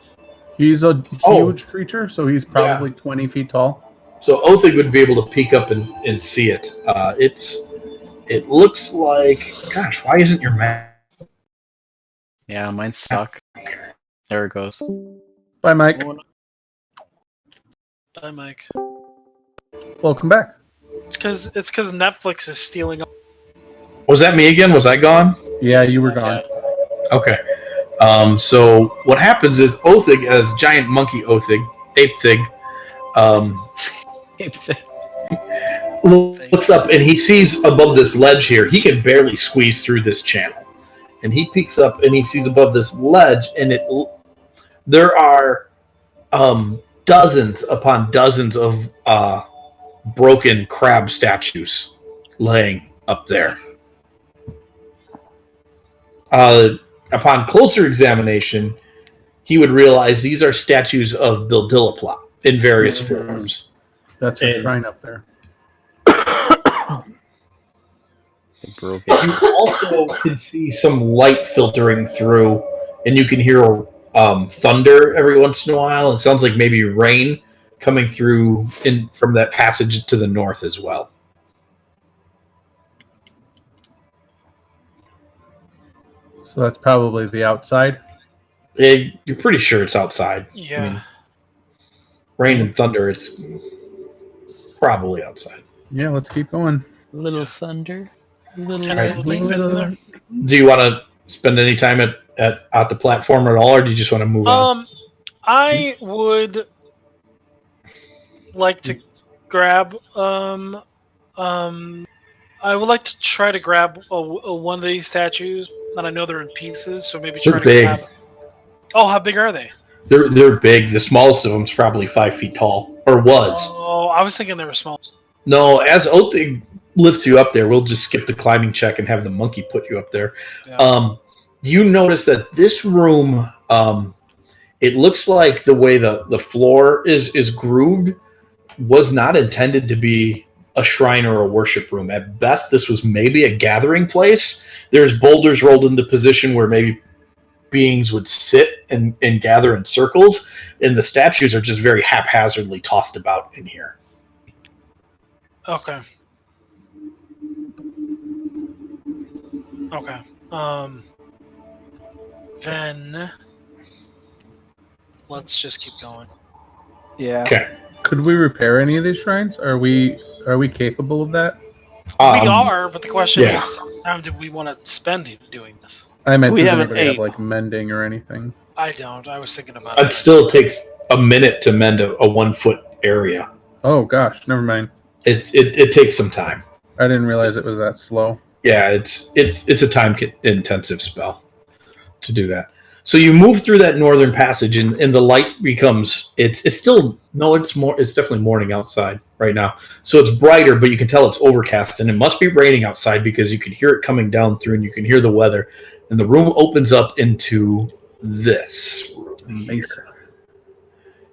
He's a huge creature, so he's probably 20 feet tall. So Othig would be able to peek up and see it. It looks like, gosh, why isn't your map? Yeah, mine's stuck. There it goes. Bye, Mike. Bye, Mike. Welcome back. It's because Netflix is stealing. Was that me again? Was I gone? Yeah, you were gone. Okay. So what happens is Othig, as giant monkey Othig, ape-thig, looks up and he sees above this ledge here. He can barely squeeze through this channel. And he peeks up and he sees above this ledge, and there are dozens upon dozens of broken crab statues laying up there. Upon closer examination, he would realize these are statues of Bildilaplop in various forms. That's a shrine up there. Broke it. You also can see some light filtering through, and you can hear thunder every once in a while. It sounds like maybe rain coming through from that passage to the north as well. So that's probably the outside. You're pretty sure it's outside. Yeah. I mean, rain and thunder, it's probably outside. Yeah, let's keep going. Little thunder. Do you want to spend any time at the platform at all, or do you just want to move on? I would like to grab. I would like to try to grab one of these statues, and I know they're in pieces, so maybe try to grab. Oh, how big are they? They're big. The smallest of them is probably 5 feet tall, or was. Oh, I was thinking they were small. No, as Othig lifts you up there, we'll just skip the climbing check and have the monkey put you up there. Yeah. You notice that this room, it looks like the way the floor is grooved was not intended to be a shrine or a worship room. At best, this was maybe a gathering place. There's boulders rolled into position where maybe beings would sit and gather in circles, and the statues are just very haphazardly tossed about in here. Okay. Then let's just keep going. Yeah. Okay. Could we repair any of these shrines? Are we capable of that? We are, but the question is, how much time do we want to spend doing this? I meant, does anybody have like mending or anything? I don't. I was thinking about it. It still takes a minute to mend a 1 foot area. Oh gosh, never mind. It takes some time. I didn't realize it was that slow. Yeah, it's a time intensive spell to do that. So you move through that northern passage, and the light becomes it's definitely morning outside right now. So it's brighter, but you can tell it's overcast, and it must be raining outside because you can hear it coming down through, and you can hear the weather. And the room opens up into this room.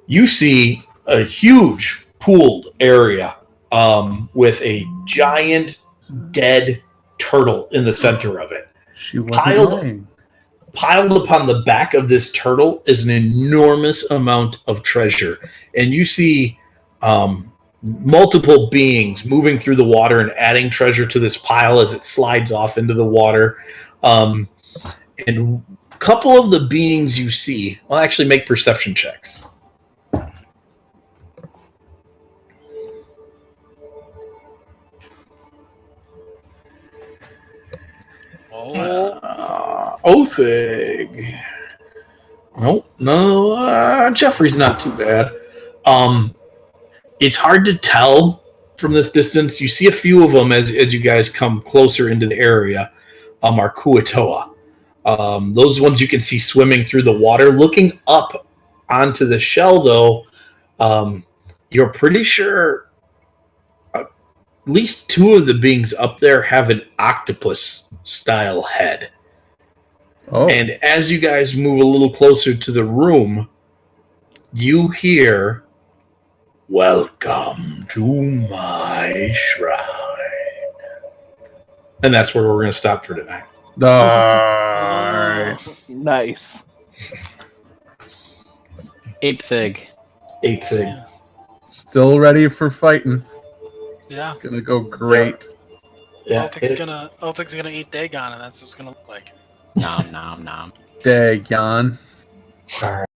You see a huge pooled area with a giant dead turtle in the center of it. She wasn't lying. Piled upon the back of this turtle is an enormous amount of treasure. And you see multiple beings moving through the water and adding treasure to this pile as it slides off into the water. And a couple of the beings you see, well, actually make perception checks. Othig. Nope, no. Jeffrey's not too bad. It's hard to tell from this distance. You see a few of them as you guys come closer into the area. Are Kuatoa. Those ones you can see swimming through the water. Looking up onto the shell, though, you're pretty sure at least two of the beings up there have an octopus-style head. Oh. And as you guys move a little closer to the room, you hear, "Welcome to my shrine." And that's where we're going to stop for tonight. Nice. Ape Fig. Ape thing. Yeah. Still ready for fighting. Yeah. It's gonna go great. Yeah. Elthic's gonna eat Dagon, and that's what it's gonna look like. Nom nom nom. Dagon. All right.